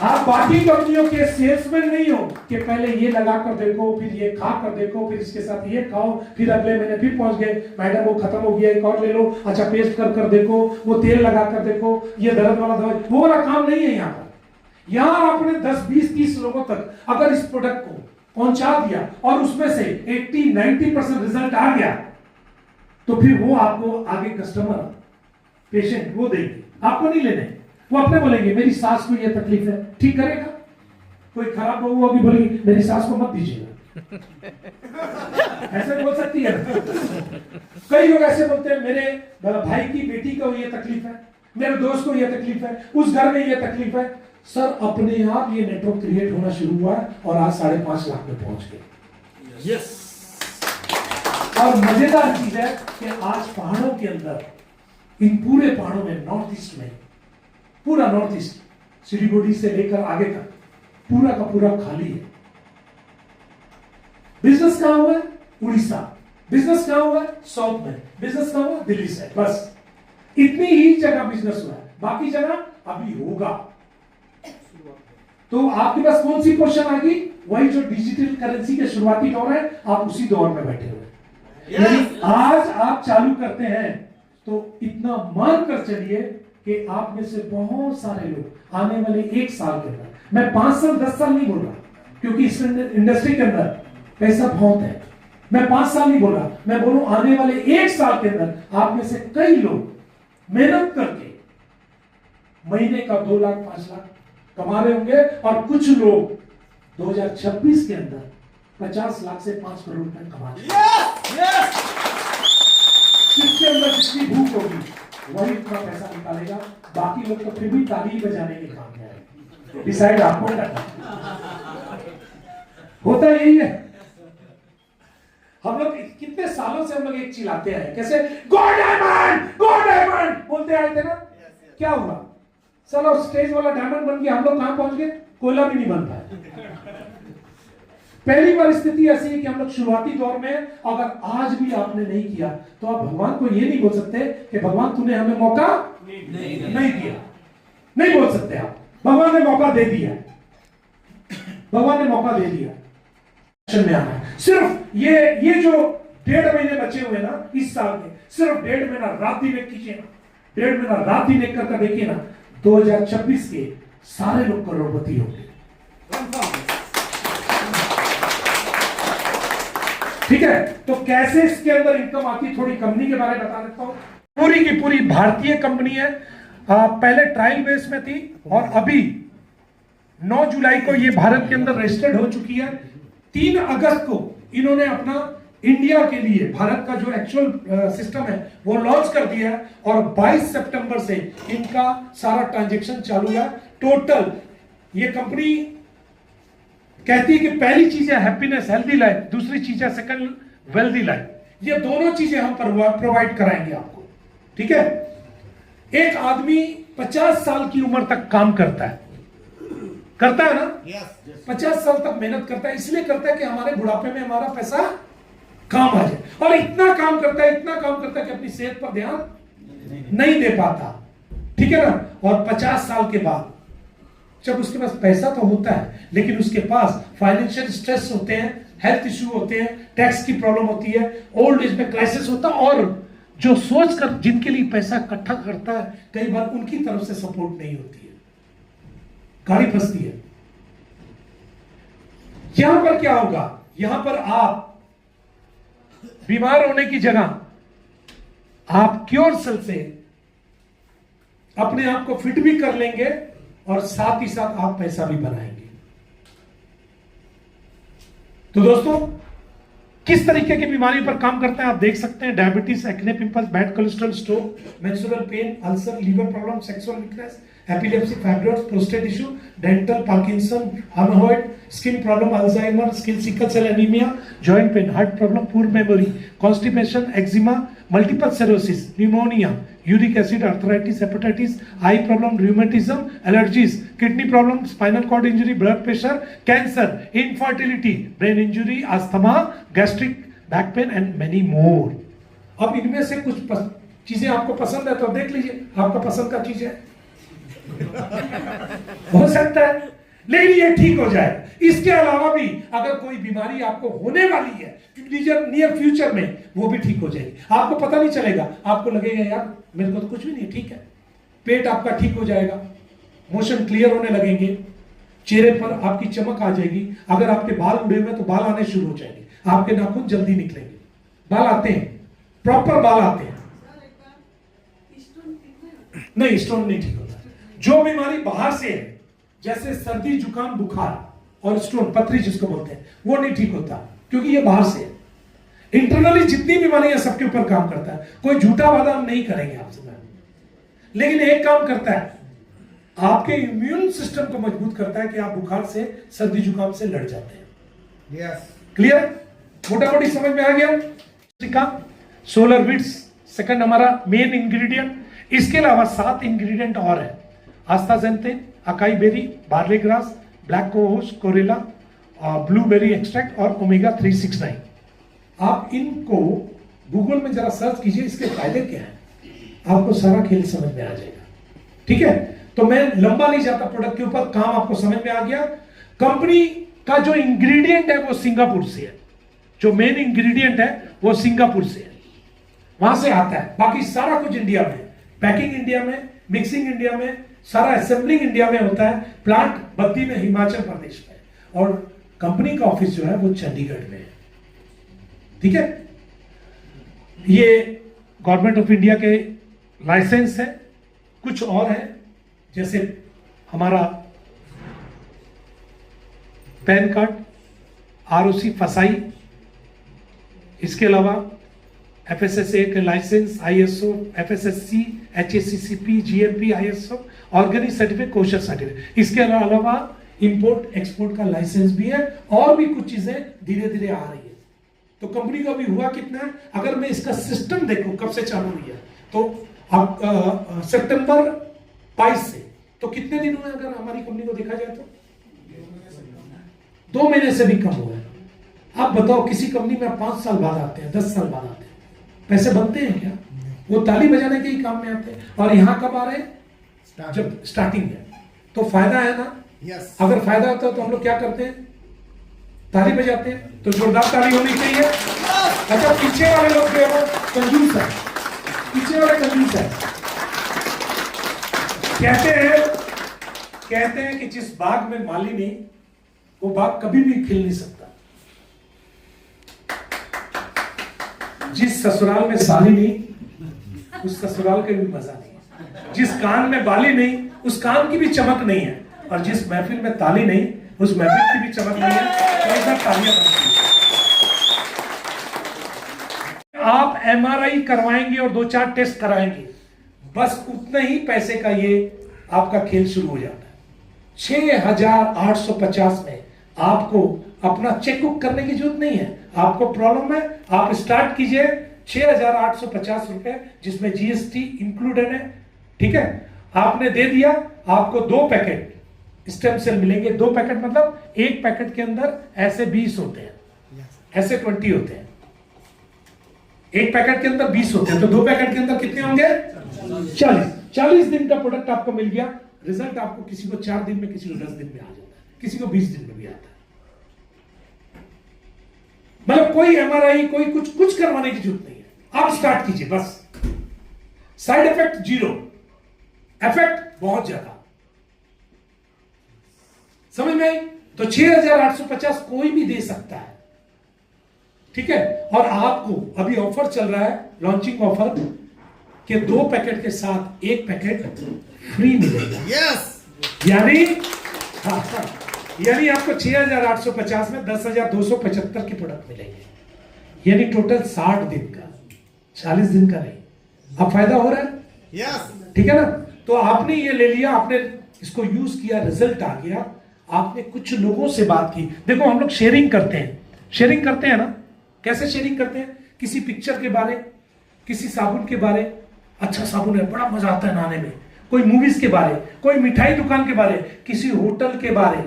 आप बाकी कंपनियों के सेल्समैन नहीं हो कि पहले ये लगा कर देखो, फिर ये खा कर देखो, फिर इसके साथ ये खाओ, फिर अगले महीने फिर पहुंच गए, मैडम वो खत्म हो गया, एक और ले लो, अच्छा पेस्ट कर कर देखो, वो तेल लगा कर देखो, ये दर्द वाला दवाई, वो वाला काम नहीं है यहाँ पर। यहाँ आपने 10, 20, 30 लोगों तक अगर इस प्रोडक्ट को पहुंचा दिया और उसमें से 80-90% रिजल्ट आ गया, तो फिर वो आपको आगे कस्टमर, पेशेंट वो देंगे, आपको नहीं लेने। वो अपने बोलेंगे मेरी सास को ये तकलीफ है, ठीक करेगा। कोई खराब बहू होगी, बोलेगी मेरी सास को मत दीजिएगा, ऐसे बोल सकती है। कई लोग ऐसे बोलते हैं मेरे भाई की बेटी को ये तकलीफ है, मेरे दोस्त को ये तकलीफ है, उस घर में ये तकलीफ है। सर अपने आप ये नेटवर्क क्रिएट होना शुरू हुआ और आज 5.5 लाख में पहुंच गए। यस। और मजेदार चीज है कि आज पहाड़ों के अंदर, इन पूरे पहाड़ों में, नॉर्थ ईस्ट में, पूरा नॉर्थ ईस्ट सिलीगुड़ी से लेकर आगे तक पूरा का पूरा खाली है। बिजनेस कहां हुआ है? उड़ीसा। बिजनेस कहां हुआ है? साउथ में। बिजनेस कहां हुआ? दिल्ली से। बस इतनी ही जगह बिजनेस हुआ है, बाकी जगह अभी होगा। तो आपके पास कौन सी पोर्शन आ गई? वही जो डिजिटल करेंसी के शुरुआती दौर है, आप उसी दौर में बैठे हुए। यानी आज आप चालू करते हैं तो इतना मान कर चलिए कि आप में से बहुत सारे लोग आने वाले 1 साल के अंदर, मैं 5 साल 10 साल नहीं बोल रहा, क्योंकि इस इंडस्ट्री के अंदर पैसा बहुत है, मैं 5 साल नहीं बोल रहा, मैं बोलूं आने वाले 1 साल के अंदर आप में से कई लोग मेहनत करके महीने का 2 लाख 5 लाख कमा रहे होंगे, और कुछ लोग 2026 के अंदर 50 लाख से 5 करोड़ रुपए कमा रहे। जिसके अंदर जितनी भूख होगी वही इतना पैसा निकालेगा, बाकी लोग तो फिर भी ताली बजाने के काम में आएंगे। डिसाइड आपको करना होता यही है। हम लोग कितने सालों से हम लोग एक चिल्लाते हैं, कैसे गो डायमंड बोलते आए थे ना। क्या हुआ? चलो स्टेज वाला डायमंड बन गया, हम लोग कहां पहुंच गए? कोयला भी नहीं बन पाया। पहली बार स्थिति ऐसी है कि हम लोग शुरुआती दौर में, अगर आज भी आपने नहीं किया तो आप भगवान को ये नहीं बोल सकते कि भगवान तूने हमें मौका नहीं दिया। नहीं बोल सकते आप, भगवान ने मौका दे दिया, भगवान ने मौका दे दिया। में आना है सिर्फ ये जो 1.5 महीने बचे हुए ना इस साल के, सिर्फ 1.5 महीना रात दिन एक कीजिए ना, 1.5 महीना रात दिन एक करके देखिए ना, 2026 के सारे लोग करोड़पति होंगे। ठीक है, तो कैसे इसके अंदर इनकम आती, थोड़ी कंपनी के बारे में बता देता हूं। पूरी की पूरी भारतीय कंपनी है। पहले ट्रायल बेस में थी और अभी 9 जुलाई को ये भारत के अंदर रजिस्टर्ड हो चुकी है। 3 अगस्त को इन्होंने अपना इंडिया के लिए भारत का जो एक्चुअल सिस्टम है वो लॉन्च कर दिया है, और 22 सितंबर से इनका सारा ट्रांजैक्शन चालू है। टोटल ये कंपनी कहती है कि पहली चीज है हैप्पीनेस, हेल्दी लाइफ, दूसरी चीज है सेकंड वेल्दी लाइफ। ये दोनों चीजें हम प्रोवाइड कराएंगे आपको। ठीक है, एक आदमी 50 साल की उम्र तक काम करता है ना? 50 साल तक मेहनत करता है, इसलिए करता है कि हमारे बुढ़ापे में हमारा पैसा काम आ जाए, और इतना काम करता है कि अपनी सेहत पर ध्यान नहीं दे पाता। ठीक है ना? और 50 साल के बाद जब उसके पास पैसा तो होता है, लेकिन उसके पास फाइनेंशियल स्ट्रेस होते हैं, हेल्थ इश्यू होते हैं, टैक्स की प्रॉब्लम होती है, ओल्ड एज में क्राइसिस होता है, और जो सोच कर जिनके लिए पैसा इकट्ठा करता है कई बार उनकी तरफ से सपोर्ट नहीं होती है, गाड़ी फंसती है। यहां पर क्या होगा? यहां पर आप बीमार होने की जगह आप क्योर सेल से अपने आप को फिट भी कर लेंगे, और साथ ही साथ आप पैसा भी बनाएंगे। तो दोस्तों, किस तरीके की बीमारी पर काम करता है आप देख सकते हैं। Diabetes, acne, pimples, bad cholesterol, stroke, menstrual pain, ulcer, liver problem, sexual weakness, epilepsy, fibroids, prostate issue, dental, Parkinson, haemorrhoid, skin problem, Alzheimer, skin sickle cell anaemia, joint pain, heart problem, poor memory, constipation, eczema, multiple sclerosis, pneumonia, uric acid, arthritis, hepatitis, eye problem, rheumatism, allergies, kidney problem, spinal cord injury, blood pressure, cancer, infertility, brain injury, asthma, gastric, back pain and many more. अब इनमें से कुछ चीजें आपको पसंद है तो देख लीजिए, आपका पसंद का चीज है हो सकता है, लेकिन ये ठीक हो जाए। इसके अलावा भी अगर कोई बीमारी आपको होने वाली है नियर फ्यूचर में, वो भी ठीक हो जाएगी। आपको पता नहीं चलेगा, आपको लगेगा यार मेरे को तो कुछ भी नहीं, ठीक है। पेट आपका ठीक हो जाएगा, मोशन क्लियर होने लगेंगे, चेहरे पर आपकी चमक आ जाएगी। अगर आपके बाल उड़े हुए तो बाल आने शुरू हो जाएंगे, आपके नाखून जल्दी निकलेंगे। बाल आते हैं, प्रॉपर बाल आते हैं। नहीं, स्टोन नहीं ठीक होता। जो बीमारी बाहर से है, जैसे सर्दी, जुकाम, बुखार और स्टोन, पथरी जिसको बोलते हैं, वो नहीं ठीक होता क्योंकि ये बाहर से है। इंटरनली जितनी बीमारियां सबके ऊपर काम करता है, कोई झूठा वादा हम नहीं करेंगे आपसे, लेकिन एक काम करता है, आपके इम्यून सिस्टम को मजबूत करता है कि आप बुखार से, सर्दी जुकाम से लड़ जाते हैं। यस, क्लियर, मोटा मोटी समझ में आ गया। सोलर बीट्स सेकंड हमारा मेन इंग्रेडिएंट। इसके अलावा 7 इंग्रेडिएंट और है, astaxanthin, acai berry, barley grass, black cohosh, कोरेला, ब्लूबेरी एक्सट्रैक्ट और ओमेगा 369। आप इनको गूगल में जरा सर्च कीजिए, इसके फायदे क्या हैं, आपको सारा खेल समझ में आ जाएगा। ठीक है, तो मैं लंबा नहीं जाता प्रोडक्ट के ऊपर, काम आपको समझ में आ गया। कंपनी का जो इंग्रेडिएंट है वो सिंगापुर से है, जो मेन इंग्रेडिएंट है वो सिंगापुर से है, वहां से आता है। बाकी सारा कुछ इंडिया में, पैकिंग इंडिया में, मिक्सिंग इंडिया में, सारा असेंबलिंग इंडिया में होता है। प्लांट बद्दी में, हिमाचल प्रदेश में, और कंपनी का ऑफिस जो है वो चंडीगढ़ में है। ठीक है, ये गवर्नमेंट ऑफ इंडिया के लाइसेंस है। कुछ और है, जैसे हमारा पैन कार्ड, आरओसी, फसाई, इसके अलावा एफएसएसए के licence, ISO, FSSC, HACCP, GMP, ISO, organic certificate, kosher certificate. इसके अलावा इंपोर्ट एक्सपोर्ट का लाइसेंस भी है, और भी कुछ चीजें धीरे धीरे आ रही है। तो कंपनी का भी हुआ कितना है, अगर मैं इसका सिस्टम देखूं कब से चालू हुई है, तो आप सितंबर 22 से, तो कितने दिन हुए अगर हमारी कंपनी को देखा जाए तो 2 महीने से भी कम हुआ है। आप बताओ, किसी कंपनी में 5 साल बाद आते हैं, 10 साल बाद आते हैं, पैसे बनते हैं क्या? वो ताली बजाने के ही काम में आते हैं। और यहां कब आ रहे हैं? जब स्टार्टिंग है, तो फायदा है ना। यस, अगर फायदा होता है तो हम लोग क्या करते हैं? ताली बजाते हैं। तो जोरदार ताली होनी चाहिए। अच्छा, पीछे वाले लोग जो है वो कंजूस है, पीछे वाले कंजूस है। कहते हैं कि जिस बाग में माली नहीं, वो बाग कभी भी खिल नहीं सकता। जिस ससुराल में साली नहीं, उस ससुराल का भी मजा नहीं। जिस कान में बाली नहीं, उस कान की भी चमक नहीं है। और जिस महफिल में ताली नहीं, उस महफिल की भी चमक नहीं है। तो एक बार तालियां बनती हैं। आप एमआरआई करवाएंगे और 2-4 टेस्ट कराएंगे, बस उतने ही पैसे का ये आपका खेल शुरू हो जाता है। 6,850 में आपको अपना चेकबुक करने की जरूरत नहीं है। आपको प्रॉब्लम है, आप स्टार्ट कीजिए 6,850 रुपए, जिसमें जीएसटी इंक्लूडेड है। ठीक है, आपने दे दिया, आपको 2 पैकेट स्टेम सेल मिलेंगे। 2 पैकेट मतलब एक पैकेट के अंदर ऐसे 20 होते हैं, ऐसे 20 होते हैं। एक पैकेट के अंदर 20 होते हैं, तो 2 पैकेट के अंदर कितने होंगे? 40 दिन का प्रोडक्ट आपको मिल गया। रिजल्ट आपको किसी को 4 दिन में, किसी को 10 दिन में आ जाता है, किसी को 20 दिन में भी आता है। मतलब कोई एमआरआई, कोई कुछ करवाने की जरूरत नहीं है। आप स्टार्ट कीजिए बस। साइड इफेक्ट 0, इफेक्ट बहुत ज्यादा। समझ में आई? तो 6,850 कोई भी दे सकता है। ठीक है, और आपको अभी ऑफर चल रहा है, लॉन्चिंग ऑफर, कि 2 पैकेट के साथ 1 पैकेट फ्री मिलेगा। यस, यानी यानी आपको 6,850 में 10,275 के प्रोडक्ट मिलेंगे। यानी टोटल 60 दिन का, 40 दिन का नहीं। अब फायदा हो रहा है? यस, ठीक है ना। तो आपने ये ले लिया, आपने इसको यूज किया, रिजल्ट आ गया। आपने कुछ लोगों से बात की। देखो, हम लोग शेयरिंग करते हैं ना। कैसे शेयरिंग करते हैं? किसी पिक्चर के बारे, किसी साबुन के बारे, अच्छा साबुन है, बड़ा मजा आता है नहाने में, कोई मूवीज के बारे, कोई मिठाई दुकान के बारे, किसी होटल के बारे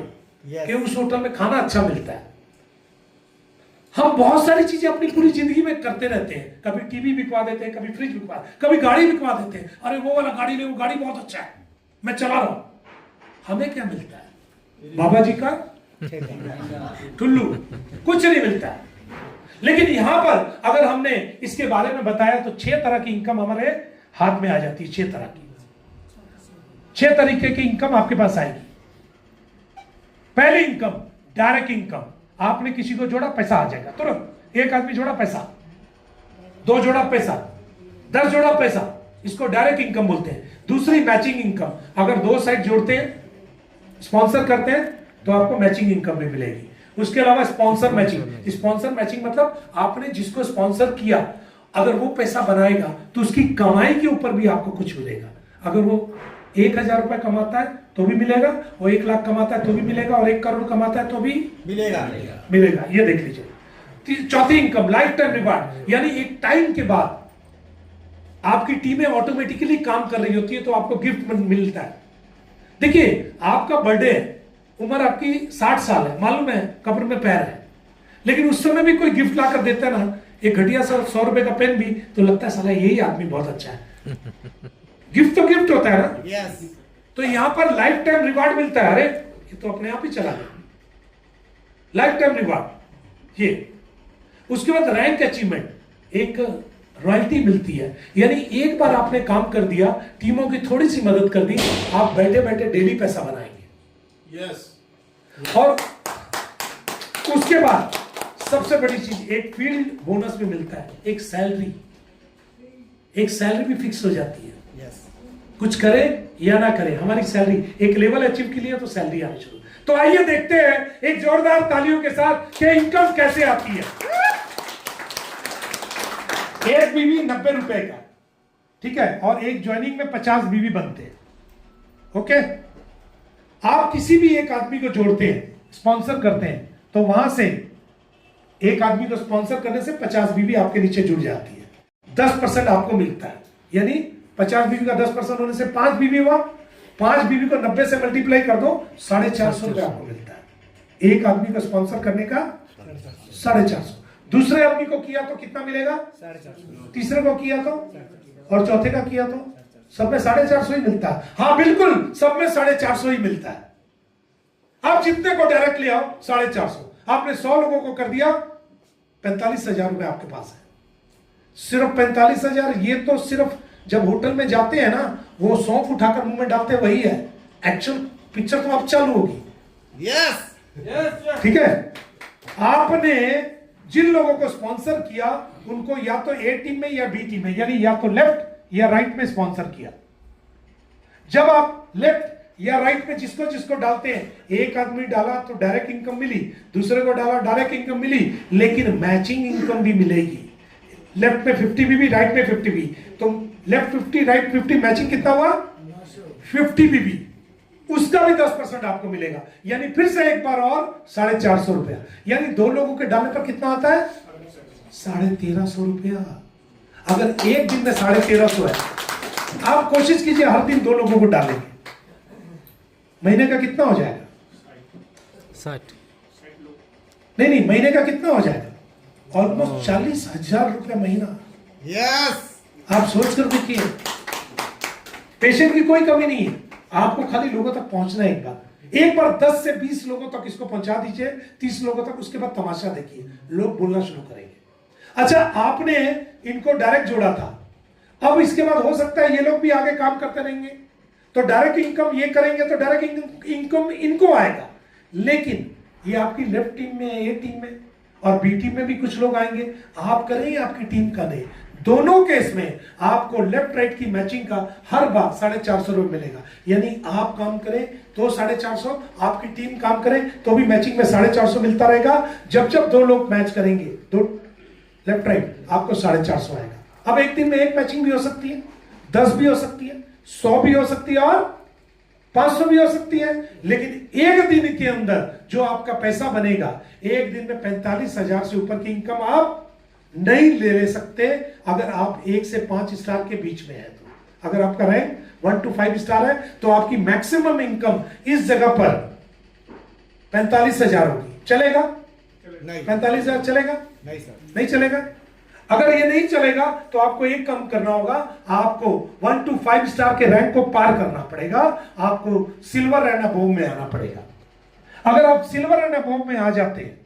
कि उस होटल में खाना अच्छा मिलता है। हम बहुत सारी चीजें अपनी पूरी जिंदगी में करते रहते हैं, कभी टीवी बिकवा देते हैं, कभी फ्रिज बिकवा, कभी गाड़ी बिकवा देते हैं, अरे वो वाला गाड़ी ले, वो गाड़ी बहुत अच्छा है, मैं चला रहा हूं। हमें क्या मिलता है? बाबा जी का टुल्लू, कुछ नहीं मिलता है। लेकिन यहां पर अगर हमने इसके बारे में बताया तो 6 तरह की इनकम हमारे हाथ में आ जाती है। 6 तरह की, 6 तरीके की इनकम आपके पास आएगी। पहली इनकम डायरेक्ट इनकम, आपने किसी को जोड़ा, पैसा आ जाएगा तुरंत। एक आदमी जोड़ा, पैसा, 2 जोड़ा, पैसा, 10 जोड़ा, पैसा, इसको डायरेक्ट इनकम बोलते हैं। दूसरी मैचिंग इनकम, अगर 2 साइड जोड़ते हैं, स्पॉन्सर करते हैं तो आपको मैचिंग इनकम भी मिलेगी। उसके अलावा स्पॉन्सर मैचिंग, स्पॉन्सर मैचिंग मतलब आपने जिसको स्पॉन्सर किया अगर वो पैसा बनाएगा तो उसकी कमाई के ऊपर भी आपको कुछ मिलेगा। अगर वो 1000 रुपए कमाता है तो भी मिलेगा, वो 1 लाख कमाता है तो भी मिलेगा, और 1 करोड़ कमाता है तो भी मिलेगा। ये देख लीजिए। चौथी इनकम लाइफ टाइम रिवार्ड, यानी एक टाइम के बाद आपकी टीमें ऑटोमेटिकली काम कर रही होती है तो आपको गिफ्ट मिलता है। देखिए आपका बर्थडे है, उम्र आपकी 60 साल है, मालूम है कब्र में पैर है, लेकिन उस समय भी कोई गिफ्ट लाकर देता है ना, एक घटिया सा 100 रुपए का पेन भी, तो लगता है साला यही आदमी बहुत अच्छा है। गिफ्ट तो गिफ्ट होता है ना। यस। तो यहां पर लाइफ टाइम रिवार्ड मिलता है। अरे ये तो अपने आप ही चला गया, लाइफ टाइम रिवार्ड ये। उसके बाद रैंक अचीवमेंट, एक रॉयल्टी मिलती है, यानी एक बार आपने काम कर दिया, टीमों की थोड़ी सी मदद कर दी, आप बैठे बैठे डेली पैसा बनाएंगे। यस। और उसके बाद सबसे बड़ी चीज, एक फील्ड बोनस भी मिलता है, एक सैलरी भी फिक्स हो जाती है। यस। कुछ करे या ना करे, हमारी सैलरी एक लेवल अचीव की लिए तो सैलरी आनी शुरू। तो आइए देखते हैं एक जोरदार तालियों के साथ कि इनकम कैसे आती है। एक बीवी 90 रुपए का, ठीक है, और एक ज्वाइनिंग में 50 बीवी बनते हैं। ओके, आप किसी भी एक आदमी को जोड़ते हैं, स्पॉन्सर करते हैं, तो वहां से एक आदमी को स्पॉन्सर करने से 50 बीवी आपके नीचे जुड़ जाती है। 10% आपको मिलता है, यानी 50 बीवी का 10% होने से 5 बीवी हुआ। 5 बीवी को 90 से मल्टीप्लाई कर दो, 450 रुपए आपको मिलता है। एक आदमी को स्पॉन्सर करने का 450। दूसरे आदमी को किया तो कितना मिलेगा? 450। तीसरे को किया तो, और चौथे का किया तो, सब में 450 ही मिलता है। हाँ बिल्कुल, सब में 450 ही मिलता है। आप जितने को डायरेक्ट ले आओ 450। आपने 100 लोगों को कर दिया, 45,000 रुपए आपके पास है। सिर्फ 45,000। ये तो सिर्फ जब होटल में जाते हैं ना, वो सौंफ उठाकर मुंह में डालते वही है। एक्चुअल पिक्चर तो अब चालू होगी। यस। ठीक है, आपने जिन लोगों को स्पॉन्सर किया उनको या तो ए टीम में या बी टीम में, यानी या तो लेफ्ट या राइट में स्पॉन्सर किया। जब आप लेफ्ट या राइट में जिसको जिसको डालते हैं, एक आदमी डाला तो डायरेक्ट इनकम मिली, दूसरे को डाला डायरेक्ट इनकम मिली, लेकिन मैचिंग इनकम भी मिलेगी। लेफ्ट में 50 बीबी, राइट में 50 बीबी, तो लेफ्ट 50 राइट 50, मैचिंग कितना हुआ? 50 बीबी। उसका भी 10% आपको मिलेगा, यानी फिर से एक बार और 450 रुपया, यानी 2 लोगों के डालने पर कितना आता है? 1350 रुपया। अगर एक दिन में 1350 है, आप कोशिश कीजिए हर दिन 2 लोगों को डालेंगे, महीने का कितना हो जाएगा? 60। नहीं, महीने का कितना हो जाएगा? ऑलमोस्ट 40,000 रुपया महीना। यस। आप सोच कर देखिए, पेशेंट की कोई कमी नहीं है, आपको खाली लोगों तक पहुंचना है। एक बार 10 से 20 लोगों तक इसको पहुंचा दीजिए, 30 लोगों तक, उसके बाद तमाशा देखिए, लोग बोलना शुरू करेंगे। अच्छा, आपने इनको डायरेक्ट जोड़ा था, अब इसके बाद हो सकता है ये लोग भी आगे काम करते रहेंगे, तो डायरेक्ट इनकम ये करेंगे तो डायरेक्ट इनकम इनको आएगा। लेकिन ये आपकी लेफ्ट टीम में, ए टीम में और बी टीम में भी कुछ लोग आएंगे, आप करें या आपकी टीम का नहीं, दोनों केस में आपको लेफ्ट राइट की मैचिंग का हर बार 450 रुपए मिलेगा। यानी आप काम करें तो 450, आपकी टीम काम करे तो भी मैचिंग में 450 मिलता रहेगा। जब जब 2 लोग मैच करेंगे, 2 लेफ्ट राइट, आपको 450 आएगा। अब एक दिन में एक मैचिंग भी हो सकती है, 10 भी हो सकती है, 100 भी हो सकती है और 500 भी हो सकती है, लेकिन एक दिन के अंदर जो आपका पैसा बनेगा, एक दिन में 45,000 से ऊपर की इनकम आप नहीं ले सकते अगर आप 1 से 5 स्टार के बीच में है तो। अगर आपका रैंक 1 to 5 स्टार है तो आपकी मैक्सिमम इनकम इस जगह पर 45,000 होगी। चलेगा? नहीं 45,000 चलेगा? नहीं सर नहीं चलेगा। अगर ये नहीं चलेगा तो आपको एक काम करना होगा, आपको 1 to 5 स्टार के रैंक को पार करना पड़ेगा, आपको सिल्वर एंड अबोव में आना पड़ेगा। अगर आप सिल्वर एंड अबोव में आ जाते हैं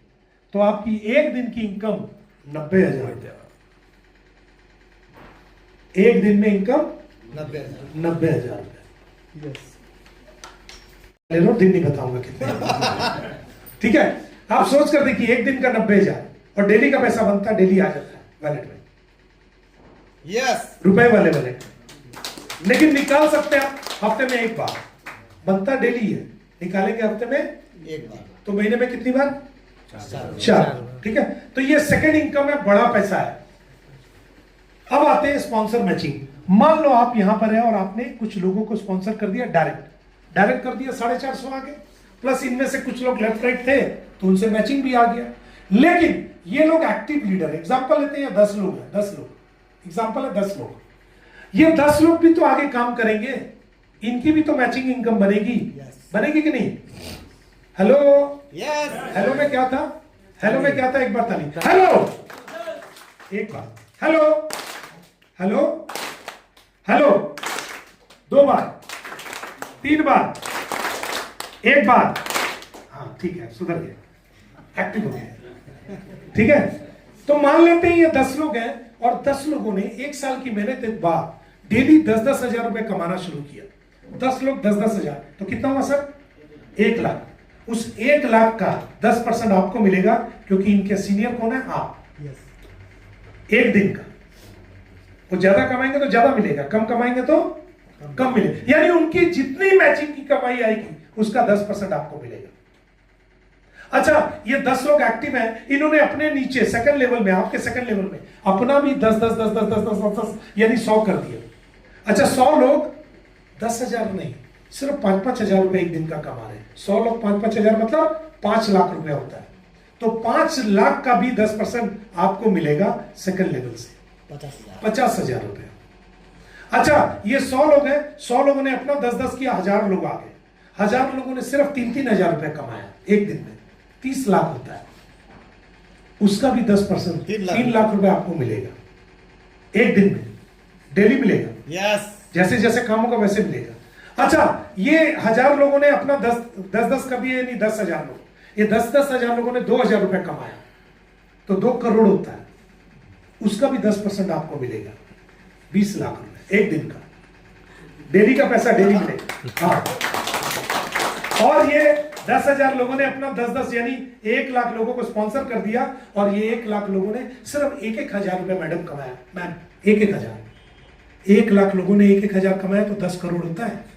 तो आपकी एक दिन की इनकम 90,000। एक दिन में इनकम 90,000 रुपए। ले लो, दिन नहीं बताऊंगा कितने। ठीक है, आप सोच कर देखिए, एक दिन का 90,000 और डेली का पैसा बनता है, डेली आ जाता है वैलेट में, यस रुपए वाले वैलेट में। लेकिन निकाल सकते हैं आप हफ्ते में एक बार, बनता डेली है, निकालेंगे हफ्ते में एक बार तो महीने में कितनी बार? 4 चार। ठीक है, तो ये सेकंड इनकम है, बड़ा पैसा है। अब आते हैं स्पॉन्सर मैचिंग। मान लो आप यहां पर है और आपने कुछ लोगों को स्पॉन्सर कर दिया, डायरेक्ट कर दिया 450 आगे, प्लस इनमें से कुछ लोग लेफ्ट राइट थे तो उनसे मैचिंग भी आ गया। लेकिन ये लोग एक्टिव लीडर, एग्जांपल लेते हैं 10 लोग हैं, 10 लोग एग्जांपल है, 10 लोग। ये 10 लोग भी तो आगे काम करेंगे, इनकी भी तो मैचिंग इनकम बनेगी। Yes. बनेगी कि नहीं? हेलो, यस हेलो में क्या था? हेलो में क्या था? एक बार ताली। हेलो, एक बार हेलो, हेलो, हेलो, 2 बार, 3 बार, 1 बार। हाँ ठीक है, सुधर गए, एक्टिव हो गए। ठीक है, तो मान लेते हैं ये 10 लोग हैं और 10 लोगों ने 1 साल की मेहनत के बाद डेली 10-10 हजार रुपए कमाना शुरू किया। 10 लोग 10-10 हजार, तो कितना हुआ सर? 1 लाख। उस 1 लाख का 10% आपको मिलेगा, क्योंकि इनके सीनियर कौन है? आप। एक दिन का वो ज्यादा कमाएंगे तो ज्यादा मिलेगा, कम कमाएंगे तो कम मिलेगा। यानी उनकी जितनी मैचिंग की कमाई आएगी उसका 10% आपको मिलेगा। अच्छा, ये 10 लोग एक्टिव हैं, इन्होंने अपने नीचे सेकंड लेवल में, आपके सेकंड लेवल में अपना भी 10 यानी 100 कर दिया। अच्छा, 100 लोग 10,000 नहीं, सिर्फ 5-5 हजार रुपए एक दिन का कमा रहे हैं। 100 लोग 5-5 हजार मतलब 5 लाख रुपए होता है। तो 5 लाख का भी 10% आपको मिलेगा सेकंड लेवल से, 50,000 रुपए। अच्छा, ये 100 लोग हैं, 100 लोगों ने अपना 10-10 किया, 1000 लोग आ गए। 1000 लोगों ने सिर्फ 3-3 हजार रुपए कमाया एक दिन में, 30 लाख होता है। उसका भी 10% 3 लाख रुपए आपको मिलेगा एक दिन में, डेली मिलेगा। यस जैसे जैसे काम होगा वैसे मिलेगा। अच्छा, ये 1000 लोगों ने अपना 10-10 कर दिए, यानी 10,000 लोग, ये 10-10 हजार लोगों ने 2,000 रुपए कमाया, तो 2 करोड़ होता है। उसका भी 10% आपको मिलेगा, 20 लाख रुपए एक दिन का, डेली का पैसा डेली मिलेगा। हाँ, और ये 10,000 लोगों ने अपना 10-10 यानी 1 लाख लोगों को स्पॉन्सर कर दिया, और ये 1 लाख लोगों ने सिर्फ 1-1 हजार रुपए मैडम कमाया। मैम 1-1 हजार, 1 लाख लोगों ने 1-1 हजार कमाया तो 10 करोड़ होता है।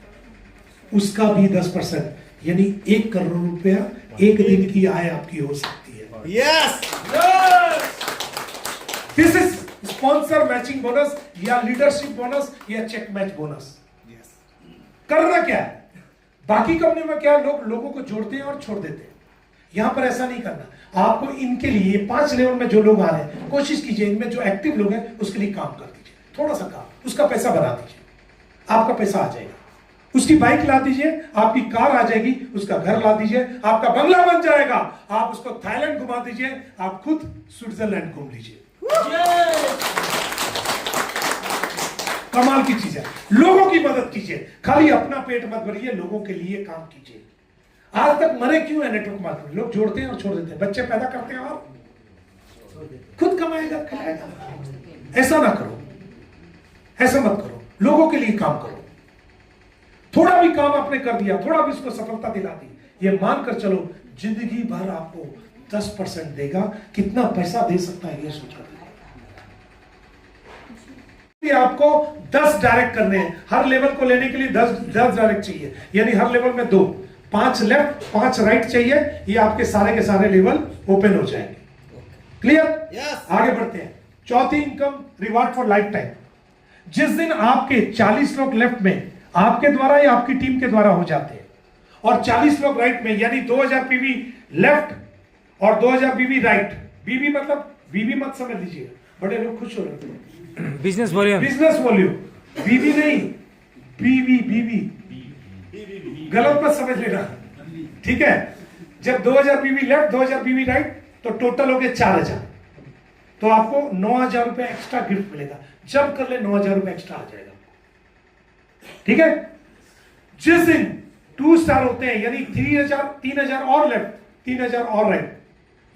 उसका भी 10% यानी 1 करोड़ रुपया एक दिन की आय आपकी हो सकती है। Yes this is sponsor matching bonus या लीडरशिप बोनस या चेक मैच बोनस। करना क्या है? बाकी कंपनी में क्या लोगों को जोड़ते हैं और छोड़ देते हैं, यहां पर ऐसा नहीं करना। आपको इनके लिए 5 लेवल में जो लोग आ रहे हैं, कोशिश कीजिए इनमें जो एक्टिव लोग हैं उसके लिए काम कर दीजिए, थोड़ा सा काम, उसका पैसा बढ़ा दीजिए, आपका पैसा आ जाएगा। उसकी बाइक ला दीजिए, आपकी कार आ जाएगी, उसका घर ला दीजिए, आपका बंगला बन जाएगा। आप उसको थाईलैंड घुमा दीजिए, आप खुद स्विट्जरलैंड घूम लीजिए। कमाल की चीज है। लोगों की मदद कीजिए, खाली अपना पेट मत भरिए, लोगों के लिए काम कीजिए। आज तक मरे क्यों है नेटवर्क मार्केटिंग? लोग जोड़ते हैं और छोड़ देते हैं, बच्चे पैदा करते हैं और खुद कमाएगा खिलाएगा। ऐसा ना करो, ऐसा मत करो, लोगों के लिए काम करो। थोड़ा भी काम आपने कर दिया, थोड़ा भी उसको सफलता दिला दी, ये मानकर चलो जिंदगी भर आपको 10% देगा। कितना पैसा दे सकता है ये सोचकर आपको 10 डायरेक्ट करने हैं। हर लेवल को लेने के लिए 10 डायरेक्ट चाहिए, यानी हर लेवल में 2, 5 लेफ्ट 5 राइट चाहिए। ये आपके सारे के सारे लेवल ओपन हो जाएंगे। क्लियर? Yes. आगे बढ़ते हैं। चौथी income, reward for life time. जिस दिन आपके 40 लोग लेफ्ट में आपके द्वारा या आपकी टीम के द्वारा हो जाते हैं और 40 लोग राइट में, यानी 2000 पीवी लेफ्ट और 2000 बीवी राइट। बीवी मतलब बीवी मत समझ लीजिएगा, बड़े लोग खुश हो रहे हैं। Business volume. बिजनेस वॉल्यूम बीवी नहीं, बीवी बीवी, गलत मत समझ लेना, ठीक है। जब 2000 बीवी लेफ्ट, 2000 बीवी राइट, तो टोटल हो गए 4000। तो आपको 9000 रुपए एक्स्ट्रा गिफ्ट मिलेगा। जब कर ले 9000 रुपए एक्स्ट्रा आ जाएगा, ठीक है। जिस दिन 2 स्टार होते हैं, यानी 3000 और लेफ्ट, 3000 और राइट,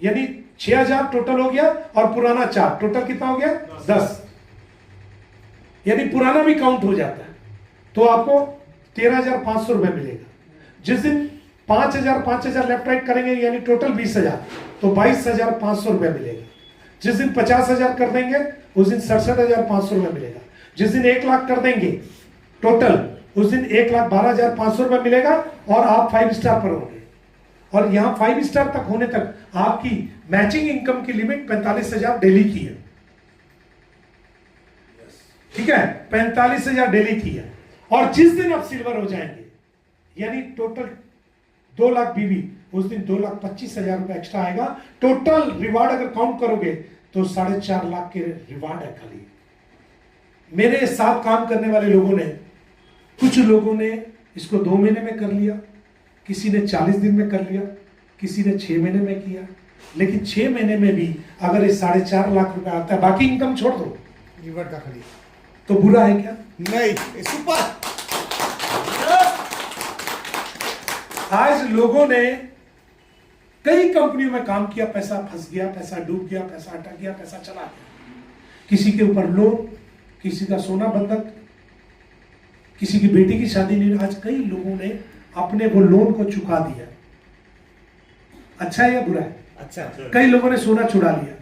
यानी 6000 टोटल हो गया, और पुराना 4, टोटल कितना हो गया 10, यानी पुराना भी काउंट हो जाता है। तो आपको 13500 रुपए मिलेगा। जिस दिन 5000 लेफ्ट राइट करेंगे, यानी टोटल 20000, तो 22500 रुपए मिलेगा। जिस दिन 50000 कर देंगे, उस दिन 67500 रुपए मिलेगा। जिस दिन 1 लाख कर देंगे टोटल, उस दिन 1,12,500 रुपए मिलेगा, और आप 5 स्टार पर होंगे। और यहां 5 स्टार तक होने तक आपकी मैचिंग इनकम की लिमिट 45,000 डेली की है, ठीक है, 45,000 डेली की है। और जिस दिन आप सिल्वर हो जाएंगे, यानी टोटल 2 लाख बीवी, उस दिन 2,25,000 रुपए एक्स्ट्रा आएगा। टोटल रिवार्ड अगर काउंट करोगे तो 4.5 लाख के रिवार्ड है खाली। मेरे साथ काम करने वाले लोगों ने, कुछ लोगों ने इसको 2 महीने में कर लिया, किसी ने 40 दिन में कर लिया, किसी ने 6 महीने में किया। लेकिन 6 महीने में भी अगर ये 4.5 लाख रुपए आता है, बाकी इनकम छोड़ दो, रिवर्ट का खाली तो बुरा है क्या? नहीं, सुपर। आज लोगों ने कई कंपनियों में काम किया, पैसा फंस गया, पैसा डूब गया, पैसा अटक गया, पैसा चला गया। किसी के ऊपर लोन, किसी का सोना बंधक, किसी की बेटी की शादी नहीं। आज कई लोगों ने अपने वो लोन को चुका दिया। अच्छा है या बुरा है? अच्छा। कई लोगों ने सोना छुड़ा लिया,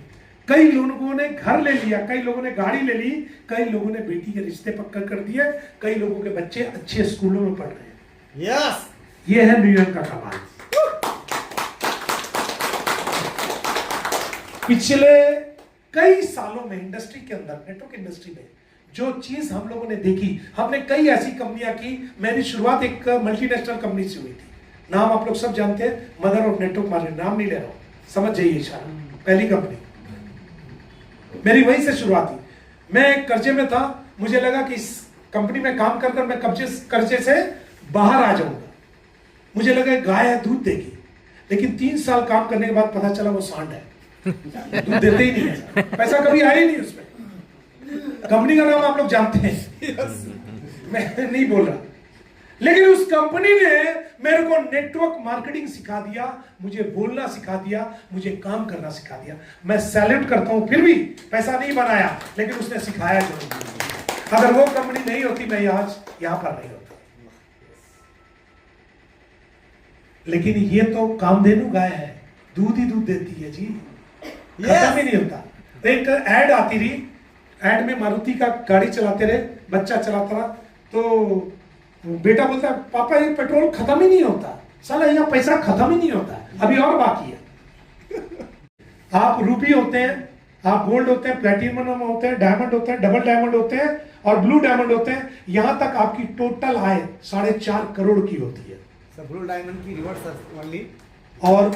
कई लोगों ने घर ले लिया, कई लोगों ने गाड़ी ले ली, कई लोगों ने बेटी के रिश्ते पक्का कर दिए, कई लोगों के बच्चे अच्छे स्कूलों में पढ़ रहे हैं। यस। ये है न्यूयॉर्क का कमाल। पिछले कई सालों में इंडस्ट्री के अंदर, नेटवर्क इंडस्ट्री में जो चीज हम लोगों ने देखी, हमने कई ऐसी कंपनियां की। मेरी शुरुआत एक मल्टीनेशनल कंपनी से हुई थी, नाम आप लोग सब जानते हैं, मदर ऑफ नेटवर्क मार्केटिंग, नाम नहीं ले रहा हूं, समझ जाइए इशारा। पहली कंपनी मेरी वहीं से शुरुआत हुई। मैं कर्जे में था, मुझे लगा कि इस कंपनी में काम कर मैं कर्जे से बाहर आ जाऊंगा। मुझे लगा गाय है, दूध देगी। लेकिन 3 साल काम करने के बाद पता चला वो सांड है, दूध देते ही नहीं है, पैसा कभी आया ही नहीं उसमें। कंपनी का नाम आप लोग जानते हैं, मैं नहीं बोल रहा। लेकिन उस कंपनी ने मेरे को नेटवर्क मार्केटिंग सिखा दिया, मुझे बोलना सिखा दिया, मुझे काम करना सिखा दिया। मैं सैल्यूट करता हूं। फिर भी पैसा नहीं बनाया, लेकिन उसने सिखाया जरूर। अगर वो कंपनी नहीं होती, मैं आज यहां पर नहीं होता। लेकिन ये तो कामधेनु गाय है, दूध ही दूध देती है जी, खत्म ही नहीं होता। एक एड आती रही, एड में मारुति का गाड़ी चलाते रहे, बच्चा चलाता रहा, तो बेटा बोलता है, पापा ये पेट्रोल खत्म ही नहीं होता, साला यहाँ पैसा खत्म ही नहीं होता, अभी और बाकी है। आप रूबी होते हैं, आप गोल्ड होते हैं, प्लेटिनम होते हैं, डायमंड होते हैं, डबल डायमंड होते हैं, और ब्लू डायमंड होते हैं। यहां तक आपकी टोटल आय 4.5 करोड़ की होती है। ब्लू डायमंड की रिवर्स ओनली, और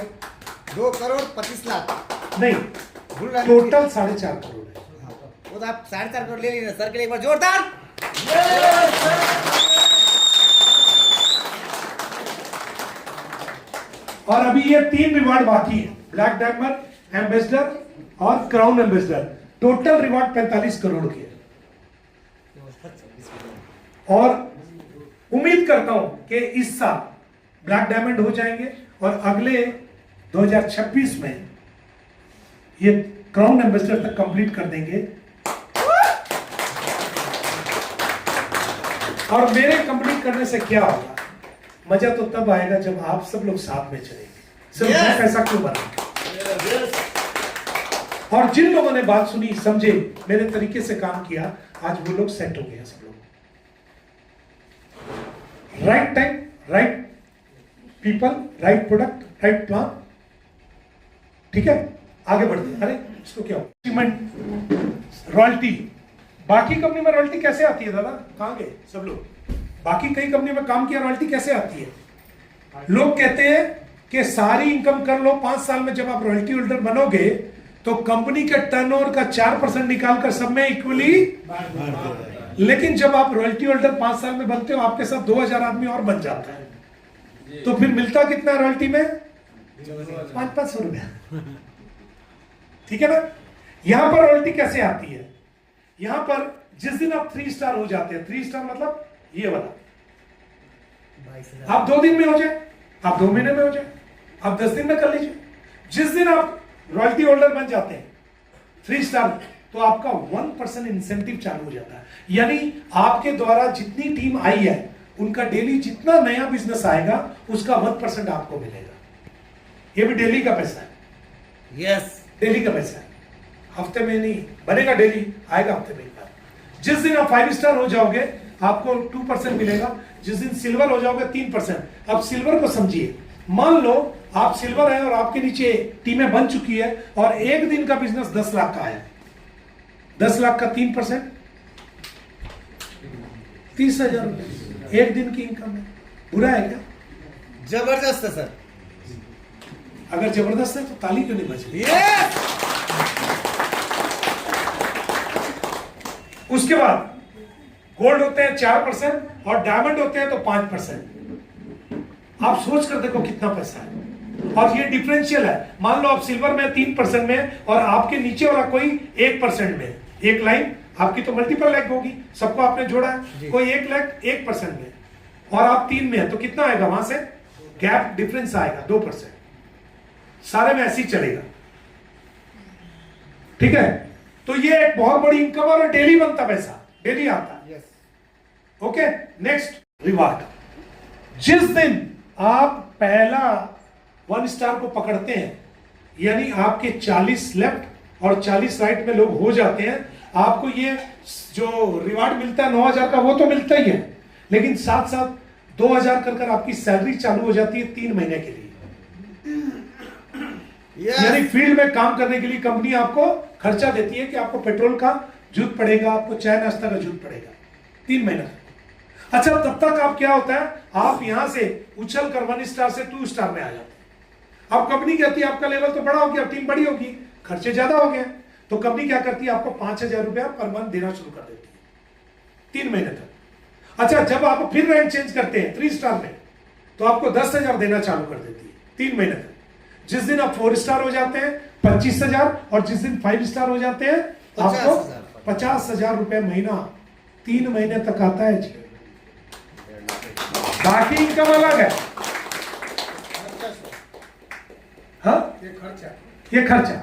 2 करोड़ 25 लाख नहीं, ब्लू डायमंड टोटल 4.5 करोड़ है। वो तो आप 4.5 करोड़ ले लीजिए। सर के लिए एक बार जोरदार। और अभी ये 3 रिवार्ड बाकी है, ब्लैक डायमंड, एम्बेसडर और crown ambassador. Total reward 45 crore के है। और उम्मीद करता हूं कि इस साल ब्लैक डायमंड हो जाएंगे, और अगले 2026 में ये क्राउन एम्बेसडर तक कंप्लीट कर देंगे। और मेरे कंप्लीट करने से क्या होगा? मजा तो तब आएगा जब आप सब लोग साथ में चलेंगे। सिर्फ मैं पैसा क्यों बना? और जिन लोगों ने बात सुनी, समझे, मेरे तरीके से काम किया, आज वो लोग सेट हो गए सब लोग। Right time, right people, right product, right plan, ठीक है, आगे बढ़ते हैं। अरे इसको क्या रॉयल्टी, बाकी कंपनी में रॉयल्टी कैसे आती है दादा? कहां गए सब लोग? बाकी कई कंपनी में काम किया, रॉयल्टी कैसे आती है? लोग कहते हैं कि सारी इनकम कर लो, 5 साल में जब आप रॉयल्टी होल्डर बनोगे तो कंपनी के टर्नओवर का 4% निकालकर सब में इक्वली लेकिन जब आप रॉयल्टी होल्डर 5 साल में बनते हो, आपके साथ 2000 आदमी और बन जाता है, तो फिर मिलता कितना रॉयल्टी में? 500 रुपया। ठीक है ना? यहां पर रॉयल्टी कैसे आती है? यहां पर जिस दिन आप 3 स्टार हो जाते हैं, 3 स्टार मतलब ये वाला, आप 2 दिन में हो जाए, आप 2 महीने में हो जाए, आप 10 दिन में कर लीजिए। जिस दिन आप रॉयल्टी होल्डर बन जाते हैं 3 स्टार, तो आपका 1% इंसेंटिव चालू हो जाता है। यानी आपके द्वारा जितनी टीम आई है, उनका डेली जितना नया बिजनेस आएगा, उसका 1% आपको मिलेगा। ये भी डेली का पैसा है। यस, डेली का पैसा है, हफ्ते में नहीं बनेगा, डेली आएगा हफ्ते में एक बार। जिस दिन आप 5 स्टार हो जाओगे, आपको 2% मिलेगा। जिस दिन सिल्वर हो जाओगे 3%। अब सिल्वर को समझिए, मान लो आप सिल्वर है और आपके नीचे टीमें बन चुकी है, और एक दिन का बिजनेस 10 लाख का है, 10 लाख का 3%, 30,000 रुपए एक दिन की इनकम है। बुरा है क्या? जबरदस्त है सर। अगर जबरदस्त है तो ताली क्यों नहीं बज रही? यस, उसके बाद गोल्ड होते हैं 4% और डायमंड होते हैं तो 5%। आप सोच कर देखो कितना पैसा है। और ये डिफरेंशियल है। मान लो आप सिल्वर में 3% में, और आपके नीचे वाला कोई 1% में, एक लाइन आपकी तो मल्टीपल लैग होगी, सबको आपने जोड़ा है, कोई 1 लाख 1% में, और आप 3 में है, तो कितना आएगा? वहां से गैप डिफरेंस आएगा 2%। सारे में ऐसे ही चलेगा। ठीक है? तो ये एक बहुत बड़ी इनकम और डेली बनता पैसा, डेली आता है। Yes, okay, next reward. जिस दिन आप पहला 1 स्टार को पकड़ते हैं, यानी आपके 40 लेफ्ट और 40 राइट में लोग हो जाते हैं, आपको ये जो रिवार्ड मिलता है 9,000 का, वो तो मिलता ही है, लेकिन साथ साथ 2,000 कर आपकी सैलरी चालू हो जाती है 3 महीने के लिए। यानी फील्ड में काम करने के लिए कंपनी आपको खर्चा देती है कि आपको पेट्रोल का जरूरत पड़ेगा, आपको चाय नाश्ता का जरूरत पड़ेगा 3 महीना। अच्छा, तब तक आप क्या होता है, आप यहां से उछल कर 1 स्टार से 2 स्टार में आ जाते हैं। अब कंपनी कहती है आपका लेवल तो बड़ा हो गया, टीम बड़ी होगी, खर्चे ज्यादा हो गए, तो कंपनी क्या करती है, आपको 5,000 रुपया पर मंथ देना शुरू कर देती है 3 महीने तक। अच्छा, जब आप फिर रैंक चेंज करते हैं 3 स्टार में, तो आपको 10,000 देना चालू कर देती है 3 महीने तक। जिस दिन आप 4 स्टार हो जाते हैं 25,000, और जिस दिन 5 स्टार हो जाते हैं आपको 50,000 रुपए महीना 3 महीने तक आता है जी। बाकी इनकम अलग है। हाँ, ये खर्चा।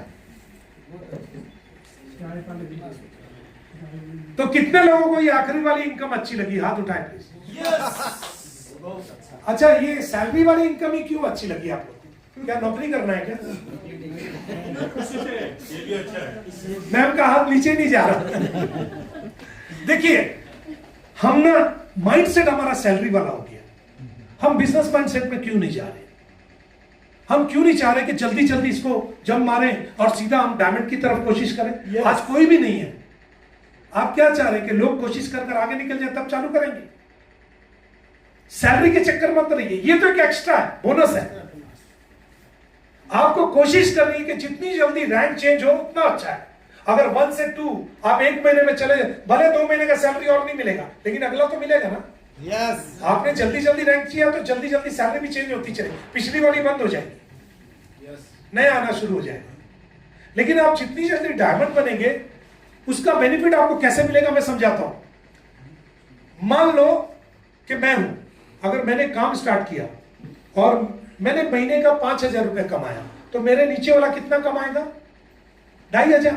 तो कितने लोगों को ये आखिरी वाली इनकम अच्छी लगी? हाथ उठाएं प्लीज। अच्छा, ये सैलरी वाली इनकम ही क्यों अच्छी लगी आपको? क्या नौकरी करना है क्या? मैम का हाथ नीचे नहीं जा रहा। देखिए, हम ना माइंडसेट हमारा सैलरी वाला हो गया। हम बिजनेस माइंडसेट में क्यों नहीं जा रहे? हम क्यों नहीं चाह रहे कि जल्दी जल्दी इसको जंप मारें और सीधा हम डायमंड की तरफ कोशिश करें? आज कोई भी नहीं है। आप क्या चाह रहे हैं कि लोग कोशिश कर आगे निकल जाए तब चालू करेंगे? सैलरी के चक्कर मत रहिए, ये तो एक एक्स्ट्रा है, बोनस है। आपको कोशिश करनी है कि जितनी जल्दी रैंक चेंज हो उतना अच्छा है। अगर 1 से 2 आप 1 महीने में चले, भले 2 महीने का सैलरी और नहीं मिलेगा, लेकिन अगला तो मिलेगा ना। यस, आपने जल्दी जल्दी रैंक किया तो जल्दी जल्दी सैलरी भी चेंज होती चलेगी, पिछली वाली बंद हो जाएगी, नया आना शुरू हो जाएगा। लेकिन आप जितनी जल्दी डायमंड बनेंगे, उसका बेनिफिट आपको कैसे मिलेगा मैं समझाता हूं। मान लो कि मैं हूं, अगर मैंने काम स्टार्ट किया और मैंने महीने का 5,000 रुपए कमाया, तो मेरे नीचे वाला कितना कमाएगा? 2,500,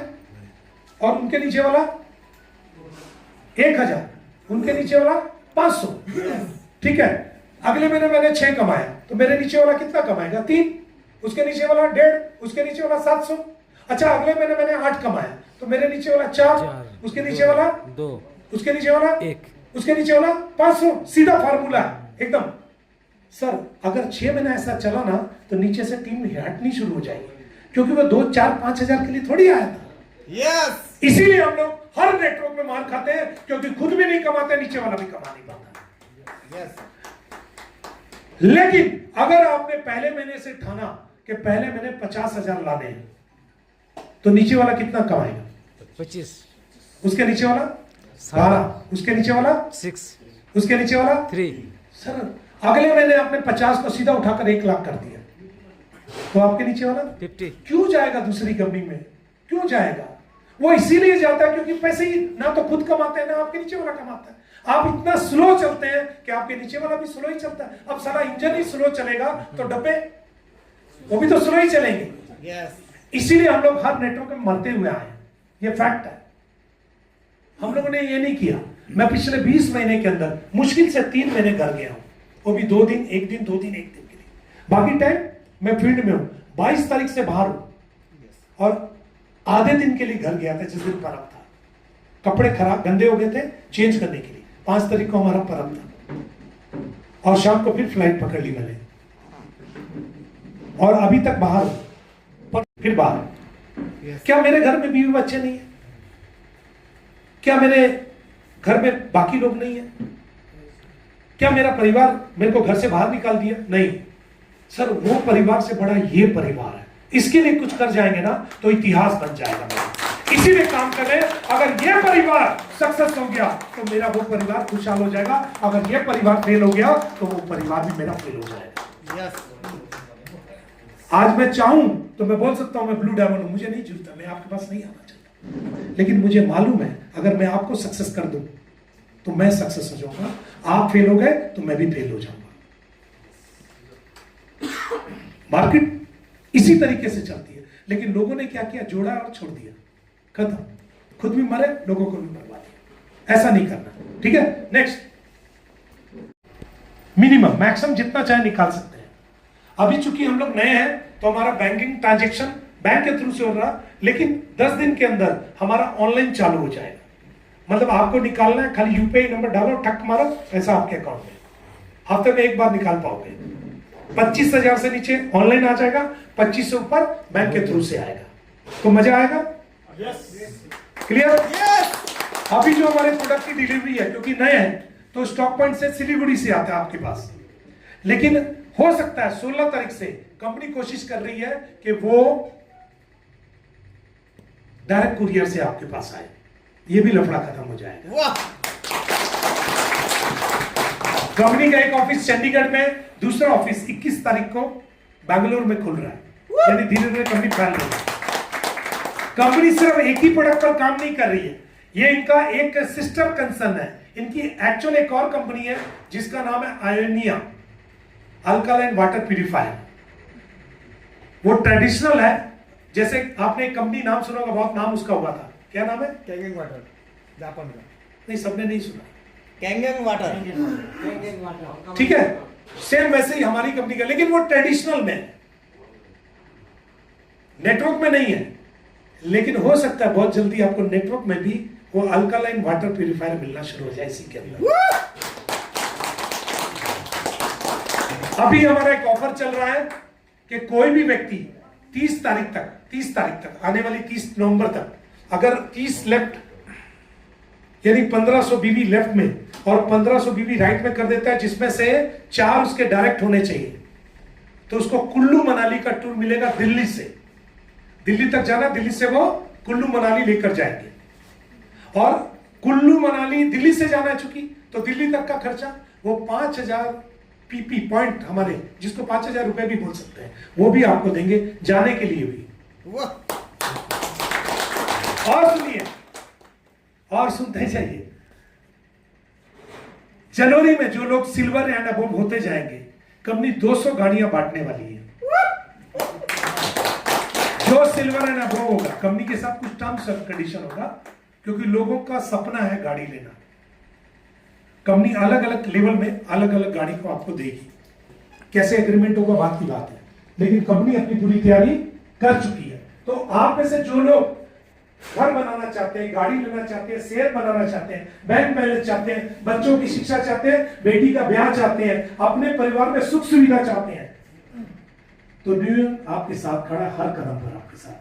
और उनके नीचे वाला 1,000, उनके नीचे वाला 500। ठीक है, अगले महीने मैंने 6 कमाया, तो मेरे नीचे वाला कितना कमाएगा? 3, उसके नीचे वाला 1.5, उसके नीचे वाला 700। अच्छा, अगले महीने मैंने 8 कमाया, तो मेरे नीचे वाला 4, उसके नीचे वाला 2, उसके नीचे वाला 1, उसके नीचे वाला 500। सीधा फार्मूला है एकदम। सर, अगर 6 महीना ऐसा चला ना, तो नीचे से टीम हटनी शुरू हो जाएगी, क्योंकि वो 2, 4, 5,000 के लिए थोड़ी आया था। यस, इसीलिए हम लोग हर नेटवर्क में मार खाते हैं, क्योंकि खुद भी नहीं कमाते, नीचे वाला भी कमा नहीं पाता। यस, लेकिन अगर आपने पहले महीने से ठाना कि पहले महीने 50,000 लाने हैं, तो नीचे वाला कितना कमाएगा? 25, उसके नीचे वाला 12, उसके नीचे वाला 6, उसके नीचे वाला 3, सर अगले महीने आपने 50 को सीधा उठाकर 1 लाख कर दिया, तो आपके नीचे वाला 50, क्यों जाएगा दूसरी कंपनी में? क्यों जाएगा? वो इसीलिए जाता है क्योंकि पैसे ही ना तो खुद कमाते हैं ना आपके नीचे वाला कमाता है। आप इतना स्लो चलते हैं कि आपके नीचे वाला भी स्लो ही चलता है। अब सारा इंजन ही स्लो चलेगा तो डब्बे वो भी तो स्लो ही चलेंगे। यस, इसीलिए हम लोग हर नेटवर्क में मरते हुए आए हैं, ये फैक्ट है। हम लोगों ने ये नहीं किया। मैं पिछले 20 महीने के अंदर मुश्किल से 3 महीने घर गया हूं, वो भी 2 दिन 1 दिन 2 दिन 1 दिन के लिए। बाकी टाइम मैं फील्ड में हूं। 22 तारीख से बाहर हूं और आधे दिन के लिए घर गया था जिस दिन पर्व था। कपड़े खराब गंदे हो गए थे, चेंज करने के लिए 5 तारीख को हमारा पर्व था और शाम को फिर फ्लाइट पकड़ ली मैंने और अभी तक बाहर हूं, पर फिर बाहर। क्या मेरे घर में बीवी बच्चे नहीं है? क्या मेरे घर में बाकी लोग नहीं है? क्या मेरा परिवार मेरे को घर से बाहर निकाल दिया? नहीं सर, वो परिवार से बड़ा ये परिवार है। इसके लिए कुछ कर जाएंगे ना तो इतिहास बन जाएगा मेरा। इसीलिए काम कर रहे हैं। अगर ये परिवार सक्सेस हो गया तो मेरा वो परिवार खुशहाल हो जाएगा। अगर ये परिवार फेल हो गया तो वो परिवार भी मेरा फेल हो जाएगा। यस, आज मैं चाहूं तो मैं बोल सकता हूं मैं ब्लू डायमंड हूं, मुझे नहीं जरूरत, मैं आपके पास नहीं आना चाहता, लेकिन मुझे मालूम है अगर मैं आपको सक्सेस कर दूं तो मैं सक्सेस हो जाऊंगा। आप फेल हो गए तो मैं भी फेल हो जाऊंगा। मार्केट इसी तरीके से चलती है, लेकिन लोगों ने क्या किया? जोड़ा और छोड़ दिया, खत्म। खुद भी मरे, लोगों को भी मरवा दिया। ऐसा नहीं करना, ठीक है? नेक्स्ट, मिनिमम मैक्सिमम जितना चाहे निकाल सकते हैं। अभी चूंकि हम लोग नए हैं तो हमारा बैंकिंग ट्रांजेक्शन बैंक के थ्रू से हो रहा, लेकिन 10 दिन के अंदर हमारा ऑनलाइन चालू हो जाएगा। मतलब आपको निकालना है, खाली यूपीआई नंबर डालो, ठक मारो, पैसा आपके अकाउंट में हफ्ते में 1 बार निकाल पाओगे। 25,000 से नीचे ऑनलाइन आ जाएगा, 25 से ऊपर बैंक के थ्रू से आएगा। तो मजा आएगा? क्लियर? अभी जो हमारे प्रोडक्ट की डिलीवरी है, क्योंकि नए हैं तो स्टॉक पॉइंट से सिलीगुड़ी से आता है आपके पास, लेकिन हो सकता है 16 तारीख से कंपनी कोशिश कर रही है कि वो डायरेक्ट कुरियर से आपके पास आए। ये भी लफड़ा खत्म हो जाएगा। वाह, कंपनी का एक ऑफिस चंडीगढ़ में, दूसरा ऑफिस 21 तारीख को बेंगलुरु में खुल रहा है। यानी धीरे धीरे कंपनी फैल रही है। कंपनी सिर्फ एक ही प्रोडक्ट पर काम नहीं कर रही है, ये इनका एक सिस्टर कंसर्न है। इनकी एक्चुअल एक और कंपनी है जिसका नाम है आयोनिया अल्कालाइन वाटर प्यूरिफायर। वो ट्रेडिशनल है, जैसे आपने एक कंपनी नाम सुना होगा, बहुत नाम उसका हुआ था, क्या नाम है? कैंगेंग वाटर, जापान का। नहीं, सबने नहीं सुना। कैंगेंग वाटर, ठीक है, सेम वैसे ही हमारी कंपनी का, लेकिन वो ट्रेडिशनल में, नेटवर्क में नहीं है। लेकिन हो सकता है बहुत जल्दी आपको नेटवर्क में भी वो अल्कालाइन वाटर प्यूरिफायर मिलना शुरू हो जाए इसी के अंदर। अभी हमारा एक ऑफर चल रहा है कि कोई भी व्यक्ति 30 तारीख तक आने वाली 30 नवंबर तक, अगर 30 लेफ्ट यानी 1500 बीवी लेफ्ट में और 1500 बीवी राइट में कर देता है, जिसमें से 4 उसके डायरेक्ट होने चाहिए, तो उसको कुल्लू मनाली का टूर मिलेगा। दिल्ली से, दिल्ली तक जाना, दिल्ली से वो कुल्लू मनाली लेकर जाएंगे। और कुल्लू मनाली दिल्ली से जाना है चूंकि, तो दिल्ली तक का खर्चा वो 5000 पीपी पॉइंट, हमारे जिसको 5000 रुपए भी बोल सकते हैं, वो भी आपको देंगे जाने के लिए भी। और सुनिए, और सुनते जाइए, जनवरी में जो लोग सिल्वर एंड अबव होते जाएंगे, कंपनी 200 गाड़ियां बांटने वाली है। जो सिल्वर एंड अबव होगा, कंपनी के साथ कुछ टर्म्स एंड कंडीशन होगा, क्योंकि लोगों का सपना है गाड़ी लेना। कंपनी अलग अलग लेवल में अलग अलग गाड़ी को आपको देगी। कैसे एग्रीमेंट होगा बात की बात है, लेकिन कंपनी अपनी पूरी तैयारी कर चुकी है। तो आप में से जो लोग घर बनाना चाहते हैं, गाड़ी लेना चाहते हैं, शेयर बनाना चाहते हैं, बैंक बैलेंस चाहते हैं, बच्चों की शिक्षा चाहते हैं, बेटी का ब्याह चाहते हैं, अपने परिवार में सुख सुविधा चाहते हैं, तो न्यूयॉर्क आपके साथ खड़ा, हर कदम पर आपके साथ।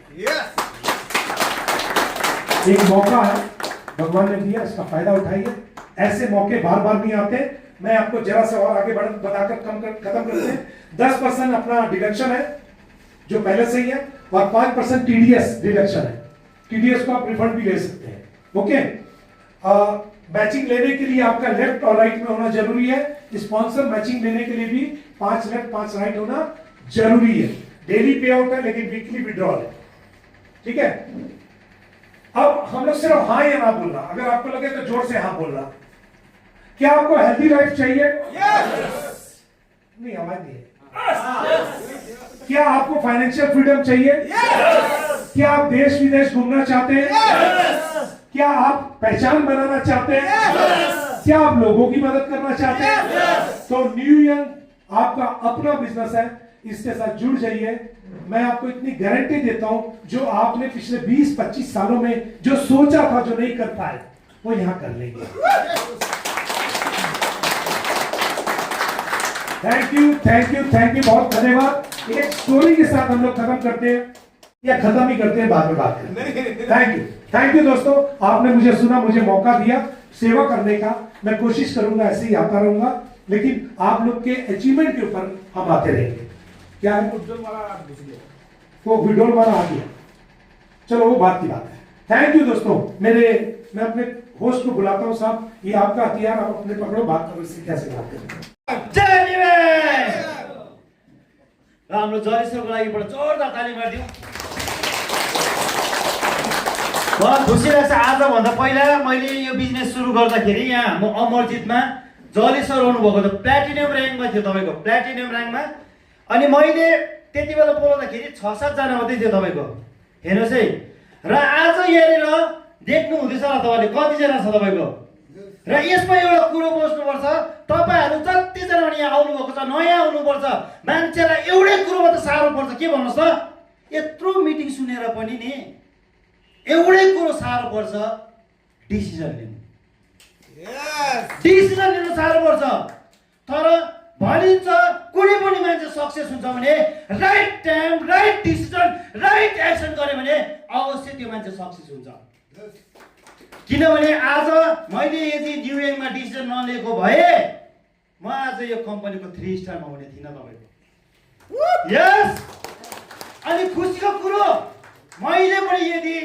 एक मौका है भगवान ने दिया, इसका फायदा उठाइए। ऐसे मौके बार बार नहीं आते। मैं आपको जरा सा और आगे बताकर खत्म करते हैं। 10% अपना डिडक्शन है जो पहले से ही है, और 5% टीडीएस डिडक्शन है। टीडीएस को आप रिफंड भी ले सकते हैं। ओके, मैचिंग लेने के लिए आपका लेफ्ट और राइट में होना जरूरी है। स्पॉन्सर मैचिंग लेने के लिए भी 5 लेफ्ट 5 राइट होना जरूरी है। डेली पे आउट है लेकिन वीकली विड्रॉल है, ठीक है। अब हम लोग सिर्फ हाँ या ना बोलना, अगर आपको लगे तो जोर से हाँ बोलना। क्या आपको हेल्थी लाइफ चाहिए? नहीं, आवाज नहीं है। क्या आपको फाइनेंशियल फ्रीडम चाहिए? क्या आप देश विदेश घूमना चाहते हैं? क्या आप पहचान बनाना चाहते हैं? क्या आप लोगों की मदद करना चाहते हैं? तो न्यू यंग आपका अपना बिजनेस है, इसके साथ जुड़ जाइए। मैं आपको इतनी गारंटी देता हूं, जो आपने पिछले 20-25 सालों में जो सोचा था, जो नहीं कर पाए, वो यहां कर लेंगे। Thank you, thank you, thank you, बहुत धन्यवाद। एक स्टोरी के साथ हम लोग खत्म करते हैं, या खत्म ही करते हैं, बाद में बात करेंगे। थैंक यू, थैंक यू दोस्तों, आपने मुझे सुना, मुझे मौका दिया सेवा करने का। मैं कोशिश करूंगा ऐसे ही आता रहूंगा, लेकिन आप लोग के अचीवमेंट के ऊपर हम आते रहेंगे। क्या है वो विड्रॉल वाला आ गया, चलो वो बात की बात है। थैंक यू दोस्तों। मैं अपने होस्ट को बुलाता हूं। साहब, ये आपका हथियार, आप अपने पकड़ो, बात करो इससे कैसे बात करें। जय निवेश। र हाम्रो जलेश्वरको लागि एउटा जोरदार ताली मारिदिउँ। मलाई खुसी लाग्छ, आजभन्दा पहिला मैले यो बिजनेस सुरु गर्दाखेरि यहाँ म अमरजितमा जलेश्वर आउनुभएको त प्ल्याटिनियम ऱ्याङ्कमा थियो, तपाईँको प्ल्याटिनियम ऱ्याङ्कमा। अनि मैले त्यति बेला बोलाउँदाखेरि 6-7 जना मात्रै थियो तपाईँको। हेर्नुहोस् है, र आज यहाँनिर देख्नु हुँदैछ होला तपाईँले कतिजना छ तपाईँको। र यसमा एउटा कुरो बुझ्नुपर्छ, तपाईँहरू जतिजना पनि यहाँ आउनुभएको छ, नयाँ आउनुपर्छ। मान्छेलाई एउटै कुरोमा त साह्रो पर्छ, के भन्नुहोस् त, यत्रो मिटिङ सुनेर पनि नि एउटै कुरो साह्रो पर्छ, डिसिजन लिनु। डिसिजन लिनु साह्रो पर्छ। तर भनिन्छ कुनै पनि मान्छे सक्सेस हुन्छ भने right time, right decision, right action गर्यो भने अवश्य त्यो मान्छे सक्सेस हुन्छ। किनभने आज मैले यदि न्यू यर्कमा डिसिजन नलिएको भए म आज यो कम्पनीको 3 स्टारमा हुने थिइनँ तपाईँको। यस, अनि खुसीको कुरो, मैले पनि यदि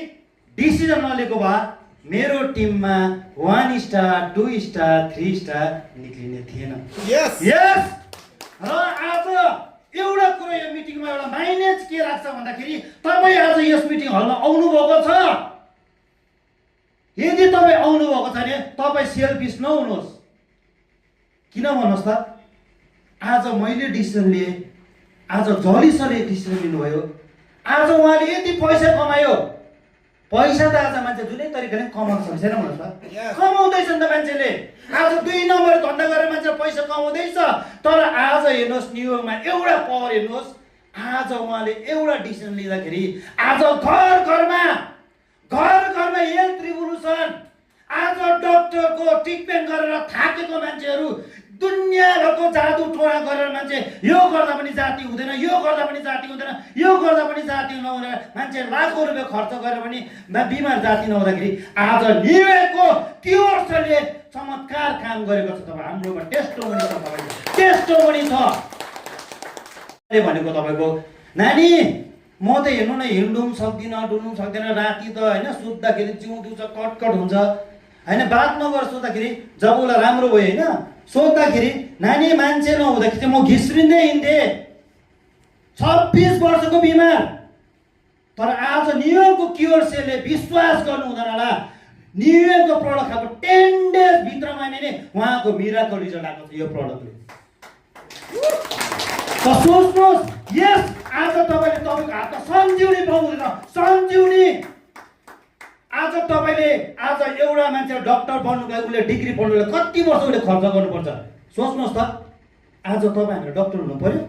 डिसिजन नलिएको भए मेरो टिममा 1 स्टार, 2 स्टार, 3 स्टार निक्लिने थिएन। Yes yes. र आज एउटा कुरो यो मिटिङमा एउटा माइनेज के लाग्छ भन्दाखेरि, तपाईँ आज यस मिटिङ हलमा आउनुभएको छ। यदि तपाईँ आउनुभएको छ भने तपाईँ सेल्फिस नहुनुहोस्। किन भन्नुहोस् त, आज मैले डिसिजन लिएँ, आज जलेश्वरले डिसिजन लिनुभयो, आज उहाँले यति पैसा कमायो। पैसा त आज मान्छे जुनै तरिकाले कमाउन सक्छ छैन भन्नुहोस् त, कमाउँदैछ नि त मान्छेले। आज 2 नम्बर धन्दा गरेर मान्छे पैसा कमाउँदैछ। तर आज हेर्नुहोस्, न्युयोर्कमा एउटा पावर हेर्नुहोस्, आज उहाँले एउटा डिसिजन लिँदाखेरि आज घर घरमा हेल्थ रिभोल्युसन, आज डक्टरको ट्रिटमेन्ट गरेर थाकेको मान्छेहरू, दुनियाँभरको जादु टोना गरेर मान्छे यो गर्दा पनि जाति हुँदैन, यो गर्दा पनि जाति हुँदैन, यो गर्दा पनि जाति नहुँदैन, मान्छे लाखौँ रुपियाँ खर्च गरेर पनि बिमार जाति नहुँदाखेरि आज न्युयोर्कको क्युर्सले चमत्कार काम गरेको छ। तपाईँ हाम्रोमा टेस्टोमनी छ, तपाईँको टेस्टोमनी छ। भनेको तपाईँको नानी, म त हेर्नु न, हिँड्नु पनि सक्दिनँ, डुल्नु पनि सक्दिनँ, राति त होइन सुत्दाखेरि जिउ दिउँछ, कटकट हुन्छ होइन, बात नगर सोद्धाखेरि। जब उसलाई राम्रो भयो होइन, सोद्धाखेरि नानी मान्छे नहुँदाखेरि चाहिँ म घिस्रिँदै हिँड्थेँ, 26 वर्षको बिमार। तर आज न्युयोर्कको क्युर्सले विश्वास गर्नु हुँदैन होला, न्युयोर्कको प्रडक्ट खाएको 10 डेज भित्रमा नै उहाँको मिराकल रिजल्ट आएको छ यो प्रडक्टले। त सोच्नुहोस्, यस आज तपाईँले तपाईँको हातमा सञ्जीवनी पाउँदैन, सञ्जीवनी। आज तपाईँले आज एउटा मान्छे डक्टर बन्नुको लागि उसले डिग्री पढ्नुको लागि कति वर्ष उसले खर्च गर्नुपर्छ सोच्नुहोस् त। आज तपाईँ हाम्रो डक्टर हुनु पर्यो,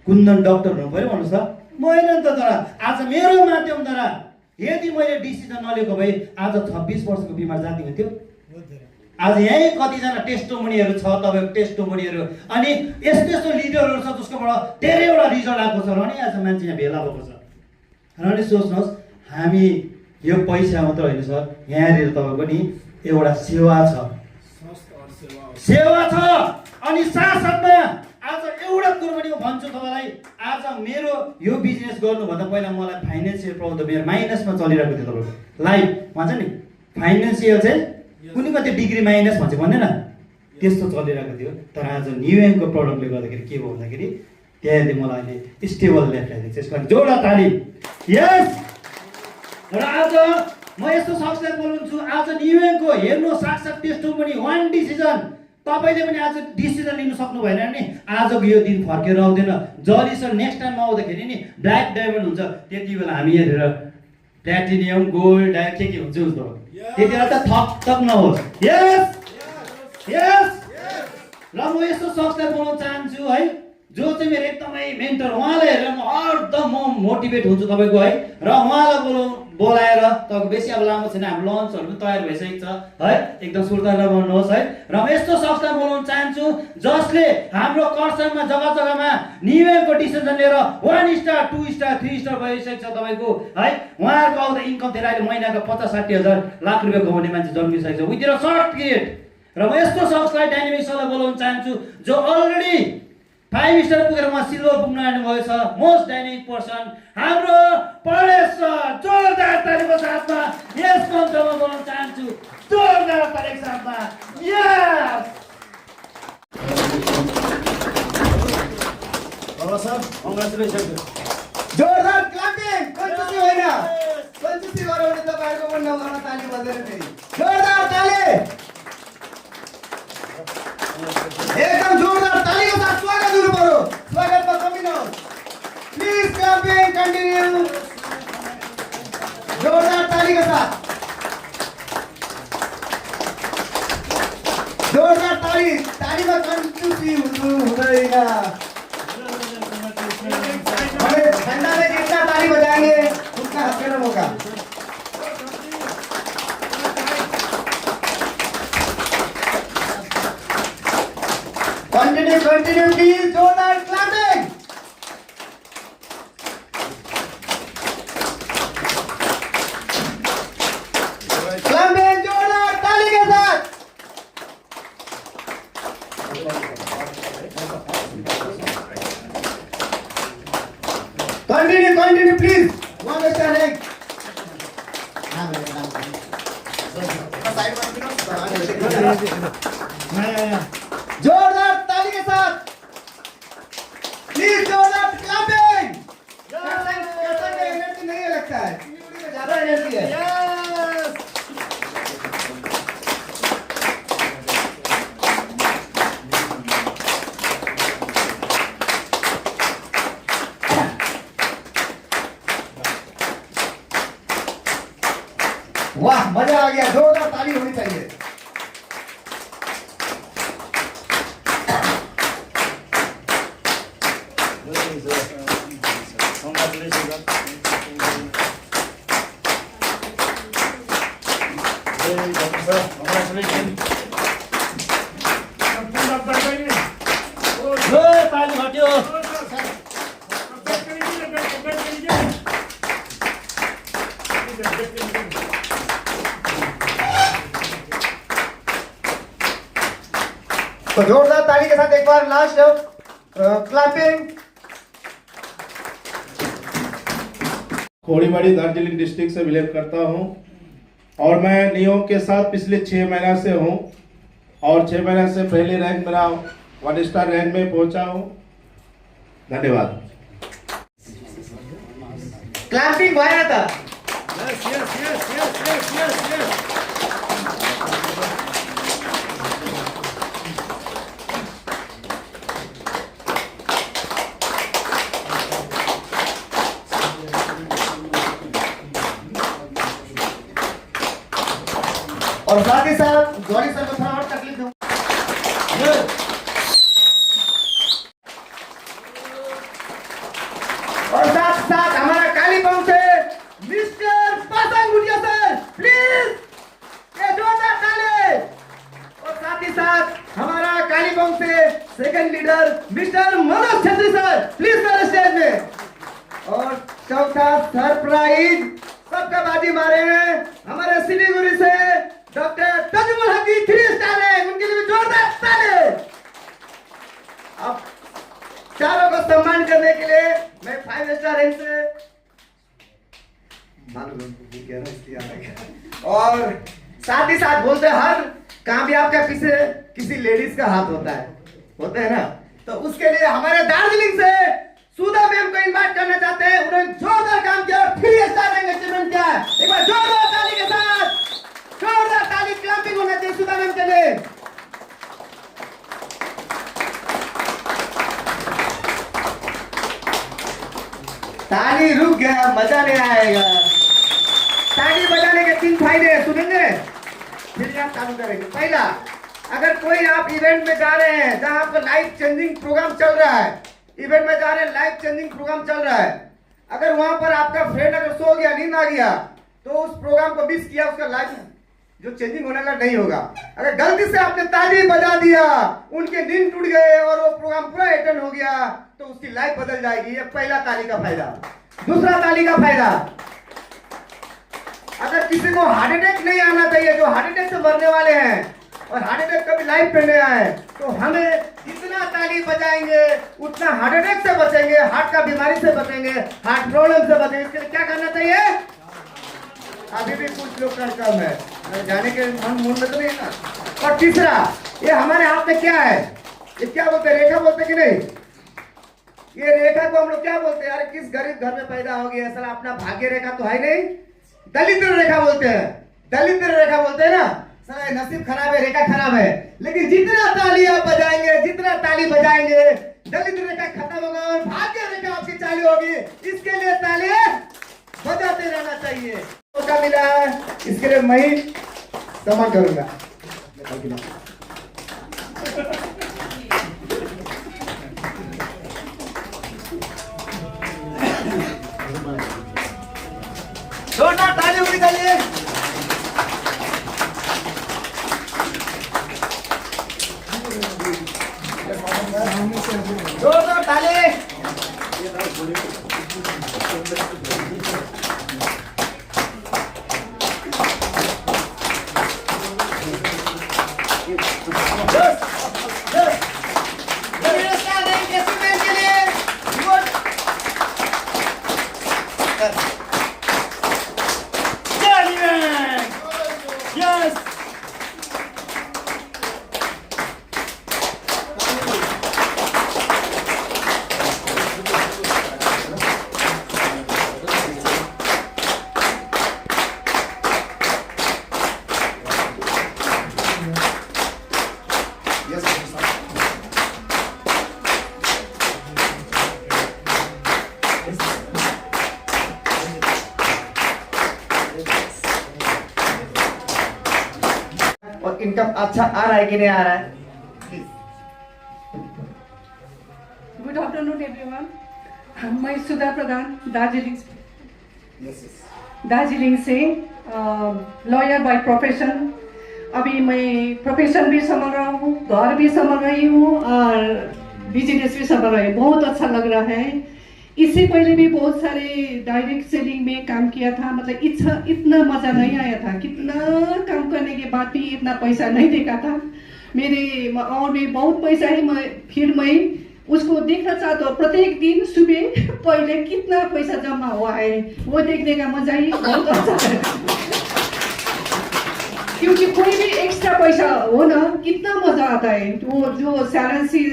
कुन्दन डक्टर हुनु पर्यो भन्नुहोस् त, होइन नि त। तर आज मेरो माध्यमद्वारा यदि मैले डिसिजन नलिएको भए आज 26 वर्षको बिमार जाति हुन्थ्यो। आज यहीँ कतिजना टेस्टोमनीहरू छ, तपाईँको टेस्टोमनीहरू, अनि यस्तो यस्तो लिडरहरू छ जसकोबाट धेरैवटा रिजल्ट आएको छ, र नि आज मान्छे यहाँ भेला भएको छ। र नि सोच्नुहोस्, हामी यो पैसा मात्र होइन सर, यहाँनिर तपाईँको नि एउटा सेवा छ, सेवा छ। अनि साथसाथमा आज एउटा कुरो पनि म भन्छु तपाईँलाई, आज मेरो यो बिजनेस गर्नुभन्दा पहिला मलाई फाइनेन्सियल प्रब्लम त मेरो माइनसमा चलिरहेको थियो। तपाईँको लाइफ भन्छ नि फाइनेन्सियल चाहिँ कुनै कति डिग्री माइनस भन्छ भन्दैन त्यस्तो चलिरहेको थियो। तर आज न्युयोर्कको प्रब्लमले गर्दाखेरि के भयो भन्दाखेरि त्यहाँले मलाई अहिले स्टेबल लेफ्ट ल्याइदिएको छ। यसको लागि जोडा ताली। यस। र आज म यस्तो शख्सलाई बोलाउँछु, आज न्युयोर्कको हेर्नु साक्षात् त्यस्तो पनि वान डिसिजन तपाईले पनि आज डिसिजन लिनु सक्नु भएन नि आजको यो दिन फर्केर आउँदैन। जति सर नेक्स्ट टाइम आउँदाखेरि नि ब्ल्याक डायमन्ड हुन्छ, त्यति बेला हामी हेरेर प्ल्याटिनियम गोल्ड डायमन्ड के हुन्छ उस्तो त्यति बेला त थक नहोस्। Yes yes. र म यस्तो शख्सलाई बोलाउन चाहन्छु है जो चाहिँ मेरो एकदमै मेन्टर, उहाँलाई हेरेर म हरदम म मोटिभेट हुन्छु तपाईको है। र उहाँलाई बोलाएर तपाईँको बेसी अब लामो छैन, हाम्रो लन्चहरू पनि तयार भइसकेको छ है, एकदम सुर्ता नगर्नुहोस् है। र म यस्तो शख्सलाई बोलाउन चाहन्छु जसले हाम्रो खरसाङमा जग्गा जग्गामा न्युयोर्कको डिसिजन लिएर 1 स्टार 2 स्टार 3 स्टार भइसकेको छ तपाईँको है। उहाँहरूको आउँदा इन्कम धेरै अहिले महिनाको 50-60 हजार लाख रुपियाँ कमाउने मान्छे जन्मिसकेको छ विदिन अ सर्ट पिरियड। र म यस्तो शख्सलाई डाइनामिक सरलाई बोलाउन चाहन्छु जो अलरेडी 5 स्टार पुगेर उहाँ सिल्भर पुग्न आउनुभएको छ, मोस्ट डाइनामिक पर्सन हाम्रो परेश सर। जोरदार तालीको साथमा यस मञ्चमा बोलाउन चाहन्छु, जोरदार तालीको साथमा। यस। Hello sir, congratulation. जोरदार क्ल्यापिङ। कन्जुसी होइन, कन्जुसी गऱ्यो भने तपाईँहरूको पनि नगर्न ताली बजाएर फेरि जोरदार ताली। एकदम जोरदार तालीको साथ स्वागत हुनु पर्यो, स्वागतमा कमी नहोस्। Please clapping continue. जोरदार तालीको साथ, जोरदार ताली। तालीमा कन्जुसी हुँदैन। हमें ठंडा में जितना ताली बजाएंगे उतना हल्का होगा। Continue continue please. जोरदार क्लैपिंग। क्लैपिंग जोरदार ताली के साथ। Continue please. 1 स्टार है। जोरदार ताली के साथ प्लीज। जोरदार क्लैपिंग। एनर्जी नहीं है लगता है, ज्यादा एनर्जी है। वाह मजा आ गया, जोरदार ताली होनी चाहिए। ताली हट्यो। तो जोरदार ताली के साथ एक बार last clapping. Khoribari Darjeeling district से बिलोंग करता हूं और मैं न्यूयॉर्क के साथ पिछले 6 महीना से हूं और 6 महीना से पहले रैंक मेरा 1 स्टार रैंक में पहुंचा हूं। धन्यवाद। क्लैपिंग भएन त। और साथ ही साथ गौरी सर को थोड़ा और तकलीफ दूं। और साथ साथ हमारा कालीपंग से मिस्टर पासांग गुड़िया सर प्लीज ये जोरदार ताली। और साथ ही साथ हमारा कालीपंग से second leader mister Manoj Chhetri sir please sir stage में। और चौथा सरप्राइज सबका बाजी मारे हैं हमारे सिलीगुड़ी से डॉक्टर तजुमुल हकी 3 स्टार है, उनके लिए भी जोरदार ताली। अब चारों को सम्मान करने के लिए मैं 5 स्टार रैंक से मालूम है क्या इसलिए आ गया। और साथ ही साथ बोलते हैं हर कामयाब के पीछे किसी लेडीज का हाथ होता है, होते हैं ना। तो उसके लिए हमारे दार्जिलिंग से सुधा मैम को इनवाइट करना चाहते हैं। उन्होंने जोरदार काम किया और 3 स्टार रैंक अचीवमेंट किया है। एक बार जोरदार ताली के साथ, जोरदार ताली क्लैपिंग होना चाहिए सुधा मैम के लिए। ताली रुक गया, मजा नहीं आएगा। ताली बजाने के 3 फायदे सुनेंगे, फिर आप चालू करेंगे। पहला, अगर कोई आप इवेंट में जा रहे हैं जहां आपका लाइफ चेंजिंग प्रोग्राम चल रहा है, इवेंट में जा रहे हैं, लाइफ चेंजिंग प्रोग्राम चल रहा है, अगर वहां पर आपका फ्रेंड अगर सो गया, नींद आ गया, तो उस प्रोग्राम को मिस किया, उसका लाइफ जो चेंजिंग होने का नहीं होगा। अगर गलती से आपने ताली बजा दिया, उनके नींद टूट गए और वो प्रोग्राम पूरा अटेंड हो गया, तो उसकी लाइफ बदल जाएगी। ये पहला ताली का फायदा। दूसरा ताली का फायदा, अगर किसी को हार्ट अटैक नहीं आना चाहिए, जो हार्ट अटैक से मरने वाले हैं और हार्ट अटैक कभी लाइफ में नहीं आए, तो हमें जितना ताली बजाएंगे उतना हार्ट अटैक से बचेंगे, हार्ट का बीमारी से बचेंगे, हार्ट प्रॉब्लम से बचेंगे। इसके लिए क्या करना चाहिए? अभी भी कुछ लोग का कम है, जाने के मन में तो नहीं ना। और तीसरा, ये हमारे हाथ में क्या है? ये क्या बोलते हैं? रेखा बोलते कि नहीं? ये रेखा को हम लोग क्या बोलते हैं? अरे किस गरीब घर में पैदा हो गया, साला अपना भाग्य रेखा तो है नहीं, दलिद्र रेखा बोलते हैं। दलिद्र रेखा बोलते हैं ना, साला नसीब खराब है, रेखा खराब है। लेकिन जितना ताली आप बजाएंगे, जितना ताली बजाएंगे, दलिद्र रेखा खत्म होगा और भाग्य रेखा आपकी चालू होगी। इसके लिए ताली बजाते रहना चाहिए। मौका मिला है, इसके लिए मैं ही समझ करूंगा। जोरदार ताली निकालिए। जोरदार ताली। Yes! और इनकम अच्छा आ रहा है कि नहीं आ रहा है? Good afternoon everyone. मैं सुधा प्रधान दार्जिलिंग से लॉयर बाय प्रोफेशन। अभी मैं प्रोफेशन भी संभाल रहा हूँ, घर भी संभाल रही हूँ और बिजनेस भी संभाल रही हूँ। बहुत अच्छा लग रहा है। इससे पहले भी बहुत सारे डायरेक्ट सेलिंग में काम किया था, मतलब इतना मज़ा नहीं आया था। कितना काम करने के बाद भी इतना पैसा नहीं देखा था मेरे, और भी बहुत पैसा है। मैं उसको देखना चाहता हूँ प्रत्येक दिन सुबह पहले कितना पैसा जमा हुआ है, वो देखने का मजा ही बहुत अच्छा है। क्योंकि कोई भी एक्स्ट्रा पैसा हो ना, कितना मजा आता है। वो जो सैलरी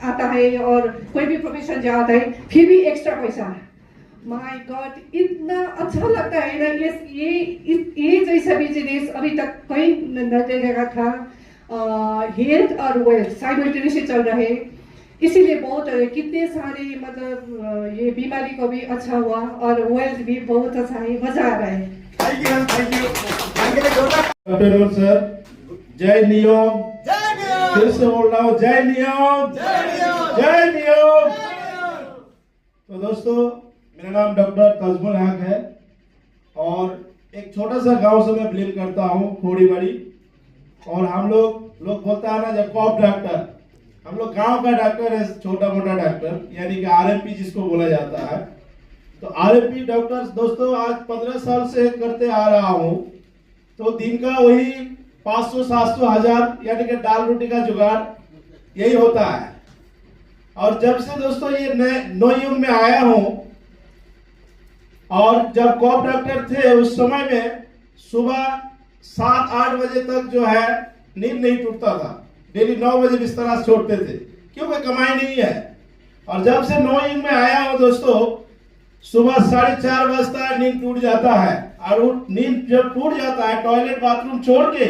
आता है और कोई भी प्रोफेशन जो आता है, फिर भी एक्स्ट्रा पैसा, माय गॉड इतना अच्छा लगता है ना। ये जैसा बिजनेस अभी तक कहीं न जगह था। हेल्थ और वेल्थ साइमल्टेनियसली चल रहा है, इसीलिए बहुत कितने सारे मतलब ये बीमारी को भी अच्छा हुआ और वेल्थ भी बहुत अच्छा है, मजा आ रहा है। Afternoon sir. जय नियम। फिर से बोल रहा हूँ, जय नियम, जय नियम। तो दोस्तों, मेरा नाम डॉक्टर तजमुल हक है और एक छोटा सा गांव से मैं बिलोंग करता हूँ, खोड़ीबाड़ी। और हम लोग बोलता है ना, जब कॉप डॉक्टर, हम लोग गांव का डॉक्टर है, छोटा मोटा डॉक्टर, यानी कि आरएमपी जिसको बोला जाता है। तो आरएमपी डॉक्टर दोस्तों आज 15 साल से करते आ रहा हूँ। तो दिन का वही 500, 700, 1000 यानी कि दाल रोटी का जुगाड़ यही होता है। और जब से दोस्तों ये नए युग में आया हूँ, और जब कॉप डॉक्टर थे उस समय में सुबह 7-8 बजे तक जो है नींद नहीं टूटता था। डेली 9 बजे बिस्तरा से छोड़ते थे, क्योंकि कमाई नहीं है। और जब से नोइंग में आया हूँ दोस्तों, सुबह 4:30 बजता है, नींद टूट जाता है। और वो नींद जब टूट जाता है, टॉयलेट बाथरूम छोड़ के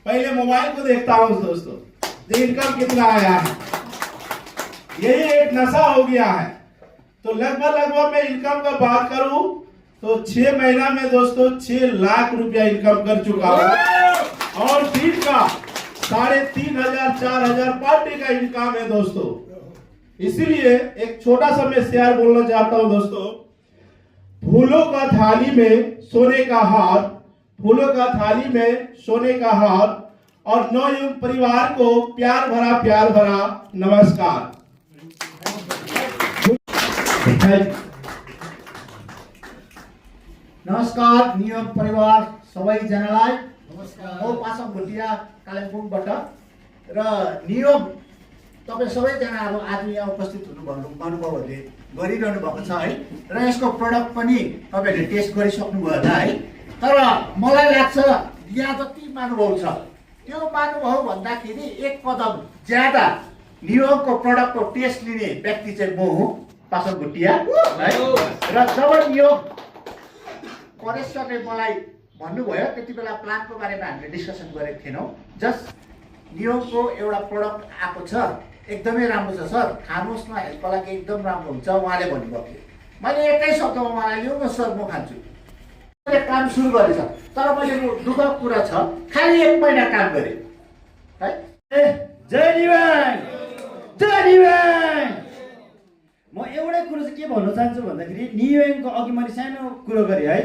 पहले मोबाइल को देखता हूँ दोस्तों, इनकम कितना आया है। यही एक नशा हो गया है। तो लगभग मैं इनकम का बात करूं तो 6 महीना में दोस्तों 6 लाख रुपया इनकम कर चुका हूं। और दिन का 3,500-4,000 पर डे का इनकम है दोस्तों। इसीलिए एक छोटा सा मैं शेयर बोलना चाहता हूं दोस्तों। फूलों का थाली में सोने का हार, फूलों का थाली में सोने का हार। और नवयुग परिवार को प्यार भरा नमस्कार। नमस्कार नियम परिवार सबैजनालाई। म पासङ भुटिया कालिम्पोङबाट र नियम तपाईँ सबैजना अब आज यहाँ उपस्थित अनुभवहरूले गरिरहनु भएको छ है। र यसको प्रडक्ट पनि तपाईँहरूले टेस्ट गरिसक्नु भयो होला है। तर मलाई लाग्छ यहाँ जति महानुभाव छ त्यो महानुभाव भन्दाखेरि एक कदम ज्यादा नियमको प्रडक्टको टेस्ट लिने व्यक्ति चाहिँ म हुँ, पासङ भुटिया है। र जब नियम परेश सरले मलाई भन्नुभयो त्यति बेला प्लानको बारेमा हामीले डिस्कसन गरेको थिएनौँ। जस्ट नियमको एउटा प्रडक्ट आएको छ, एकदमै राम्रो छ सर, खानुहोस् न, हेल्थको लागि एकदम राम्रो हुन्छ उहाँले भन्नुभएको थियो। मैले एकै शब्दमा मलाई लिउँ न सर म खान्छु। मैले काम सुरु गरेछ, तर मैले दुःखको कुरा छ खालि 1 महिना काम गरेँ है। जय निवाङ, जय निवाङ। म एउटै कुरो चाहिँ के भन्न चाहन्छु भन्दाखेरि निवाङको अघि मैले सानो कुरो गरेँ है।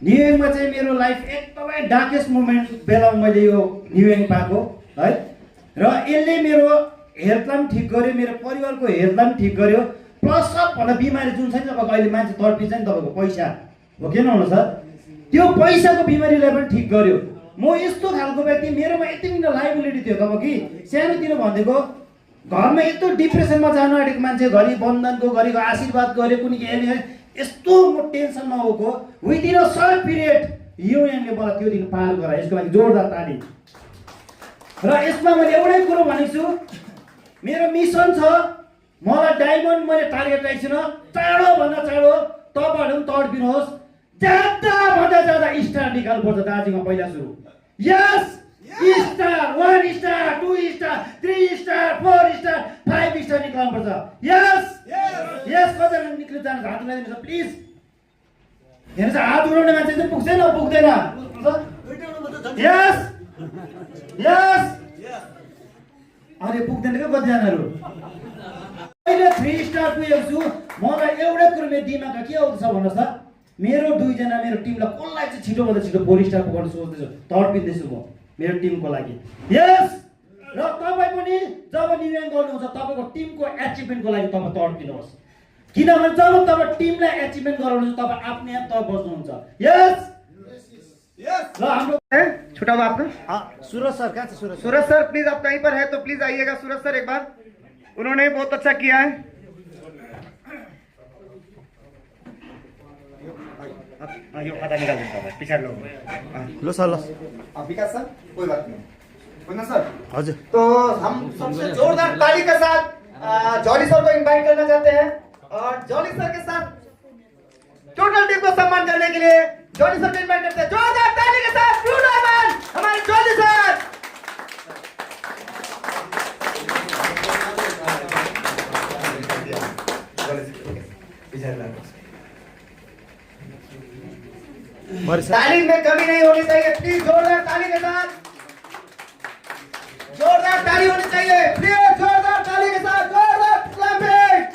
निवाङमा चाहिँ मेरो लाइफ एकदमै डार्केस्ट मोमेन्ट बेलामा मैले यो निवाङ पाएको है। र यसले मेरो हेल्थलाई पनि ठिक गर्यो, मेरो परिवारको हेल्थलाई पनि ठिक गर्यो। प्लस सबभन्दा बिमारी जुन छ नि तपाईँको अहिले मान्छे तडपिन्छ नि तपाईँको पैसा हो किन हुनु सर, त्यो पैसाको बिमारीलाई पनि ठिक गर्यो। म यस्तो खालको व्यक्ति, मेरोमा यति बिना लाइबिलिटी थियो तब कि सानोतिर भनिदिएको घरमा यस्तो डिप्रेसनमा जानु आँटेको मान्छे, घरि बन्धनको घरि आशीर्वाद गऱ्यो कुनै के यस्तो म टेन्सन नहोको विदिन अ सर्ट पिरियड यो यहाँले मलाई त्यो दिन पार गरायो। यसको लागि जोरदार ताली। र यसमा मैले एउटै कुरो भनेको छु, मेरो मिसन छ, मलाई डायमन्ड मैले टार्गेट राखेको छु। चाँडोभन्दा चाँडो तपाईँहरू पनि तडपिनुहोस्, ज्यादाभन्दा ज्यादा स्टार निकाल्नुपर्छ दार्जिलिङमा पहिला सुरु। यस star, 1 star, 2 star, 3 star, 4 star, 5 star निकाल्नुपर्छ। यस यस कतिजना निक्लिनु जानु हात उठाइदिनुहोस् प्लिज। हेर्नुहोस् हात उठाउने मान्छे चाहिँ पुग्दैन पुग्दैन। यस यस अरे पुग्दैन क्या कतिजनाहरू। अहिले 3 स्टार पुगेको छु। मलाई एउटै कुरो मेरो दिमागमा के आउँछ भन्नुहोस् त, मेरो 2 जना मेरो टिमलाई कसलाई चाहिँ छिटोभन्दा छिटो 4 स्टार पुगाउन सोच्दैछु, तडपिँदैछु म मेरो टिमको लागि। यस र तपाईँ पनि जब निवाङ गर्नुहुन्छ तपाईँको टिमको एचिभमेन्टको लागि तपाईँ तडपिनुहोस्, किनभने जब तपाईँ टिमलाई एचिभमेन्ट गराउनुहुन्छ तपाईँ आफ्नै आप तब बस्नुहुन्छ। यस र हाम्रो छुटा हुआ आपका? सूरज सर कहाँ छ? सूरज सर प्लीज आप कहीं पर है तो प्लीज आइएगा। सूरज सर एक बार, उन्होंने बहुत अच्छा किया है। यो खाता निकाल देता हूं पछाडि लोग लो सर लो। विकास सर कोई बात नहीं, पुनः सर हजुर। तो हम सबसे जोरदार ताली के साथ जॉली सर को इनवाइट करना चाहते हैं। और जॉली सर के साथ टोटल टीम को सम्मान करने के लिए जॉली सर को इनवाइट करते हैं। जोरदार ताली के साथ ब्लू डायमंड हमारे जॉली सर। ताली में कमी नहीं होनी चाहिए, प्लीज जोरदार ताली के साथ, जोरदार ताली होनी चाहिए प्लीज, जोरदार ताली के साथ, जोरदार क्लैपिंग।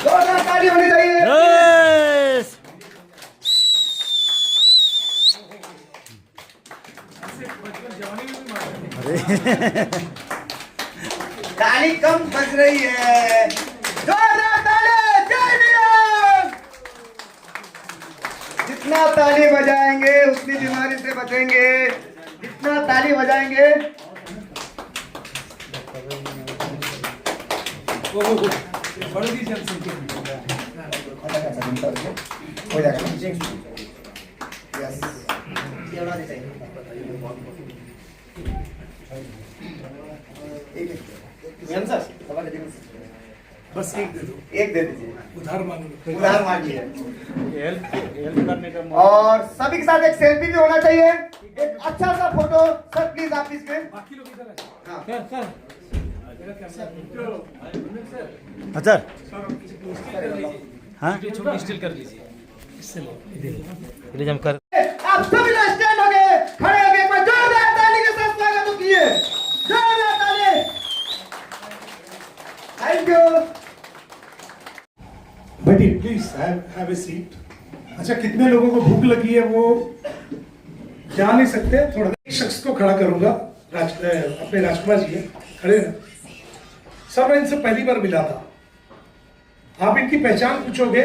जोरदार ताली होनी चाहिए। ताली कम बज रही है, जोरदार ताली। जय नियम। जितना ताली बजाएंगे उतनी बीमारी से बचेंगे, जितना ताली बजाएंगे। ऐसा दिन करके हो जाएगा ना। यस बस एक दे दो, एक दे दीजिए, उधार मांगो। उधार मांगिए। हेल्प करने का और सभी के साथ एक सेल्फी भी होना चाहिए, एक अच्छा सा फोटो। सर प्लीज आप इसके बाकी लोग इधर है। हाँ हजुर हाँ छोटी स्टिल कर लीजिए इससे लो हम कर आप सभी लोग स्टैंड हो गए, खड़े हो गए, एक बार जोरदार ताली के साथ स्वागत कीजिए, जोरदार ताली। Thank you. बैठिए प्लीज, हैव ए सीट। अच्छा, कितने लोगों को भूख लगी है वो जा नहीं सकते? थोड़ा एक शख्स को खड़ा करूंगा, अपने राजकुमार जी है, खड़े हैं। सर मैं इनसे पहली बार मिला था, आप इनकी पहचान पूछोगे,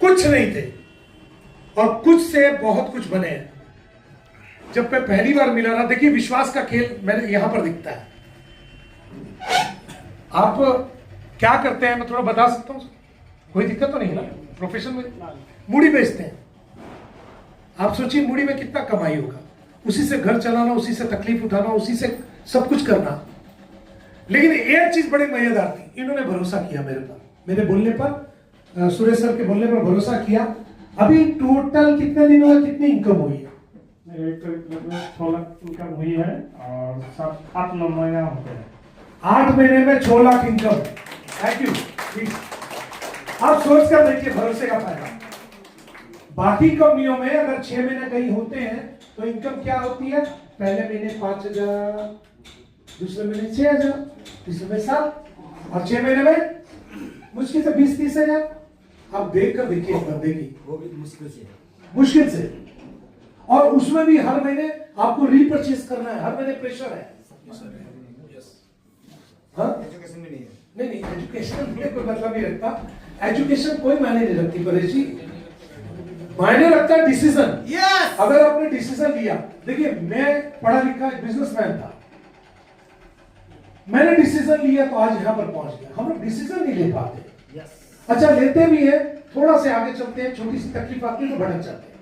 कुछ नहीं थे और कुछ से बहुत कुछ बने हैं। जब मैं पहली बार मिला ना, देखिए विश्वास का खेल मैंने यहां पर दिखता है। आप क्या करते हैं मैं थोड़ा बता सकता हूं? कोई दिक्कत तो नहीं है ना? प्रोफेशन में मूड़ी बेचते हैं। आप सोचिए मूड़ी में कितना कमाई होगा, उसी से घर चलाना, उसी से तकलीफ उठाना, उसी से सब कुछ करना। लेकिन एक चीज बड़ी मजेदार थी, इन्होंने भरोसा किया मेरे पर, मेरे बोलने पर, सुरेश सर के बोलने पर भरोसा किया। अभी टोटल कितने दिनों में कितनी इनकम हुई है? मेरे लगभग 6 लाख इनकम हुई है और 7-9 महीना हो गया। 8 महीने में 6 lakh income. Thank you. Please आप सोच कर देखिए भरोसे का फायदा। बाकी कंपनियों में अगर 6 महीने कहीं होते हैं तो इनकम क्या होती है? पहले महीने 5,000, दूसरे महीने 6,000, तीसरे में 7 और 6 महीने में मुश्किल से 20-30 हजार। आप देख कर देखिए बंदे की, वो भी मुश्किल से। और उसमें भी हर महीने आपको रीपरचेज करना है, हर महीने प्रेशर है। हाँ? एजुकेशन भी नहीं है। नहीं, एजुकेशन में कोई मतलब नहीं रखता, एजुकेशन कोई मायने नहीं रखती परेश जी। मायने रखता है डिसीजन। यस। अगर आपने डिसीजन लिया, देखिए मैं पढ़ा लिखा एक बिजनेसमैन था, मैंने डिसीजन लिया तो आज यहां पर पहुंच गया। हम लोग डिसीजन नहीं ले पाते। अच्छा लेते भी है, थोड़ा से आगे चलते हैं, छोटी सी तकलीफ आती है तो भटक जाते हैं,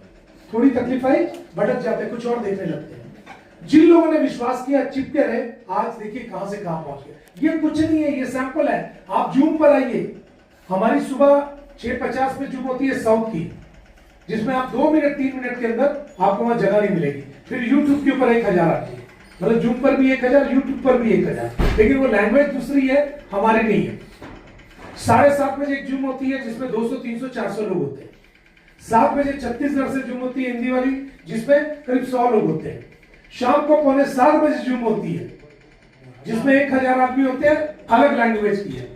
थोड़ी तकलीफ आई भटक जाते हैं, कुछ और देखने लगते हैं। जिन लोगों ने विश्वास किया, चिपके रहे, आज देखिए कहां से कहां पहुंच गए। ये कुछ नहीं है, ये सैंपल है। आप जूम पर आइए, हमारी सुबह 6:50 पे जूम होती है साउथ की, जिसमें आप 2 मिनट 3 मिनट के अंदर आपको वहां जगह नहीं मिलेगी। फिर यूट्यूब के ऊपर 1000 आती है, मतलब जूम पर भी 1000, यूट्यूब पर भी 1000, लेकिन वो लैंग्वेज दूसरी है, हमारी नहीं है। 7:30 बजे एक जूम होती है जिसमें 200, 300, 400 लोग होते हैं। 7 बजे छत्तीसगढ़ से जूम होती है हिंदी वाली, जिसमें करीब 100 लोग होते हैं। शाम को 7:15 बजे जूम होती है जिसमें 1000 आदमी होते हैं, अलग लैंग्वेज की है।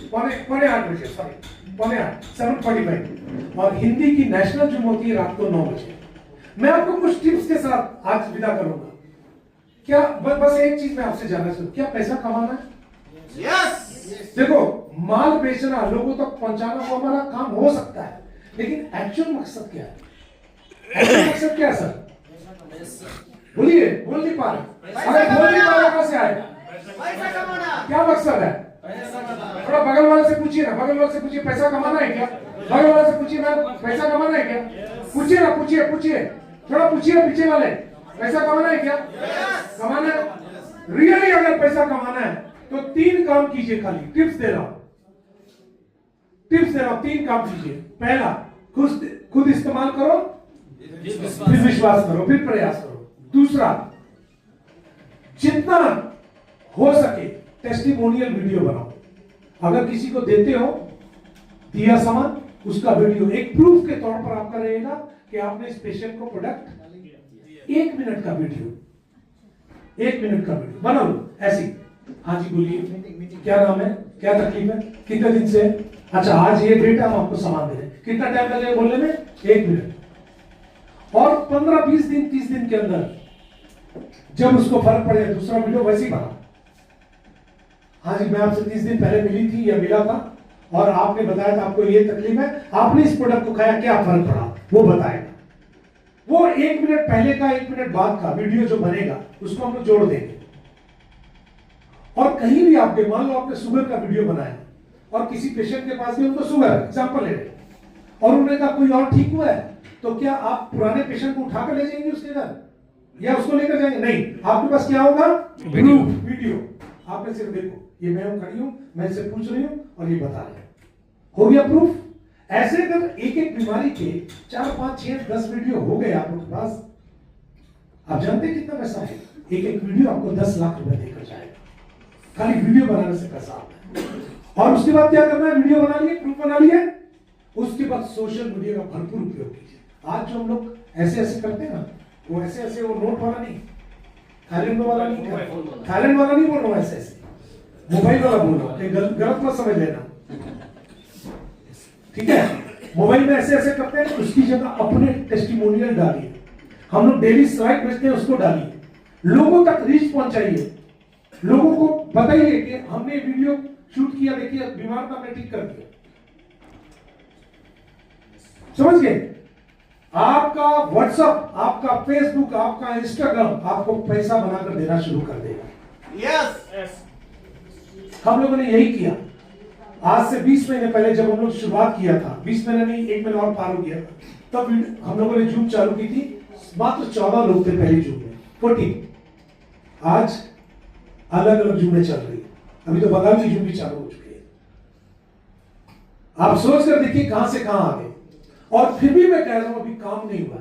7:45 बजे, सॉरी 7:45। और हिंदी की नेशनल जूम होती है रात को 9 बजे। मैं आपको कुछ टिप्स के साथ आज विदा करूंगा। क्या बस एक चीज मैं आपसे जानना चाहूँ, क्या पैसा कमाना है? यस। देखो, माल बेचना, लोगों तक पहुंचाना वो हमारा काम हो सकता है, लेकिन एक्चुअल मकसद क्या है? एक्चुअल मकसद क्या है सर? बोलिए, बोल नहीं पा रहे। अगर बोल नहीं पा रहे कहां से आएगा? पैसा कमाना। क्या मकसद है? थोड़ा बगल वाले से पूछिए ना, बगल वाले से पूछिए पैसा कमाना है क्या? बगल वाले से पूछिए मैम पैसा कमाना है क्या? पूछिए ना, पूछिए थोड़ा पूछिए पीछे वाले, पैसा कमाना है क्या? कमाना है। रियली अगर पैसा कमाना है तो 3 काम कीजिए, खाली टिप्स दे रहा हूं, 3 काम कीजिए। पहला, खुद इस्तेमाल करो, फिर विश्वास करो, फिर प्रयास करो। दूसरा, जितना हो सके टेस्टिमोनियल वीडियो बनाओ। अगर किसी को देते हो दिया सामान, उसका वीडियो एक प्रूफ के तौर पर आपका रहेगा कि आपने इस पेशेंट को प्रोडक्ट 1 मिनट का वीडियो बना लो ऐसी। हाँ जी बोलिए, क्या नाम है, क्या तकलीफ है, कितने दिन से? अच्छा आज ये डेट हम आपको सामान दे रहे हैं, कितना टाइम लगेगा बोलने में? 1 मिनट। और 15-20 दिन 30 दिन के अंदर जब उसको फर्क पड़े दूसरा वीडियो वैसे ही बना। हाँ जी, मैं आपसे 30 दिन पहले मिली थी या मिला था और आपने बताया था आपको ये तकलीफ है, आपने इस प्रोडक्ट को खाया, क्या फर्क पड़ा वो बताएगा। वो 1 मिनट पहले का 1 मिनट बाद का वीडियो जो बनेगा उसको हम लोग जोड़ देंगे। और कहीं भी आपके, मान लो आपने शुगर का वीडियो बनाया और किसी पेशेंट के पास गए, उनको शुगर है, एग्जाम्पल ले रहे, और उन्होंने कहा कोई और ठीक हुआ है, तो क्या आप पुराने पेशेंट को उठाकर ले जाएंगे उसके घर या उसको लेकर जाएंगे? नहीं, आपके पास क्या होगा? वीडियो। आपने सिर्फ देखो, ये मैं खड़ी हूं, मैं इसे पूछ रही हूं और ये बता रहे हैं, हो गया प्रूफ। ऐसे अगर एक एक बीमारी के 4, 5, 6, 10 वीडियो हो गए आप लोग के पास, आप जानते हैं कितना पैसा है? एक एक वीडियो आपको 10 लाख रुपए देकर जाएगा, खाली वीडियो बनाने से पैसा आता है। और उसके बाद क्या करना है? वीडियो बना लिए, प्रूफ बना लिए, उसके बाद सोशल मीडिया का भरपूर उपयोग कीजिए। आज जो हम लोग ऐसे ऐसे करते हैं ना, वो ऐसे ऐसे, वो नोट वाला नहीं, थाईलैंड वाला नहीं, थाईलैंड वाला नहीं बोल रहा हूँ, ऐसे ऐसे मोबाइल वाला बोल रहा हूँ, गलत मत समझ लेना, ठीक है? मोबाइल में ऐसे ऐसे करते हैं, उसकी जगह अपने टेस्टिमोनियल डालिए। हम लोग डेली स्लाइड भेजते हैं, उसको डालिए, लोगों तक रीच पहुंचाइए, लोगों को बताइए कि हमने वीडियो शूट किया, देखिए बीमार था, हमने ठीक कर दिया। समझ गए? आपका व्हाट्सएप, आपका फेसबुक, आपका इंस्टाग्राम आपको पैसा बनाकर देना शुरू कर देगा। यस, हम लोगों ने यही किया। आज से 20 महीने पहले जब हम लोग शुरुआत किया था, 20 महीने नहीं, 1 महीना और पार हो गया था, तब हम लोगों ने जूम चालू की थी, मात्र 14 लोग थे पहले जूम में, 14। आज अलग अलग जूमें चल रही है, अभी तो बंगाल की जूम भी चालू हो चुकी है। आप सोच कर देखिए कहां से कहां आ गए, और फिर भी मैं कह रहा हूं अभी काम नहीं हुआ।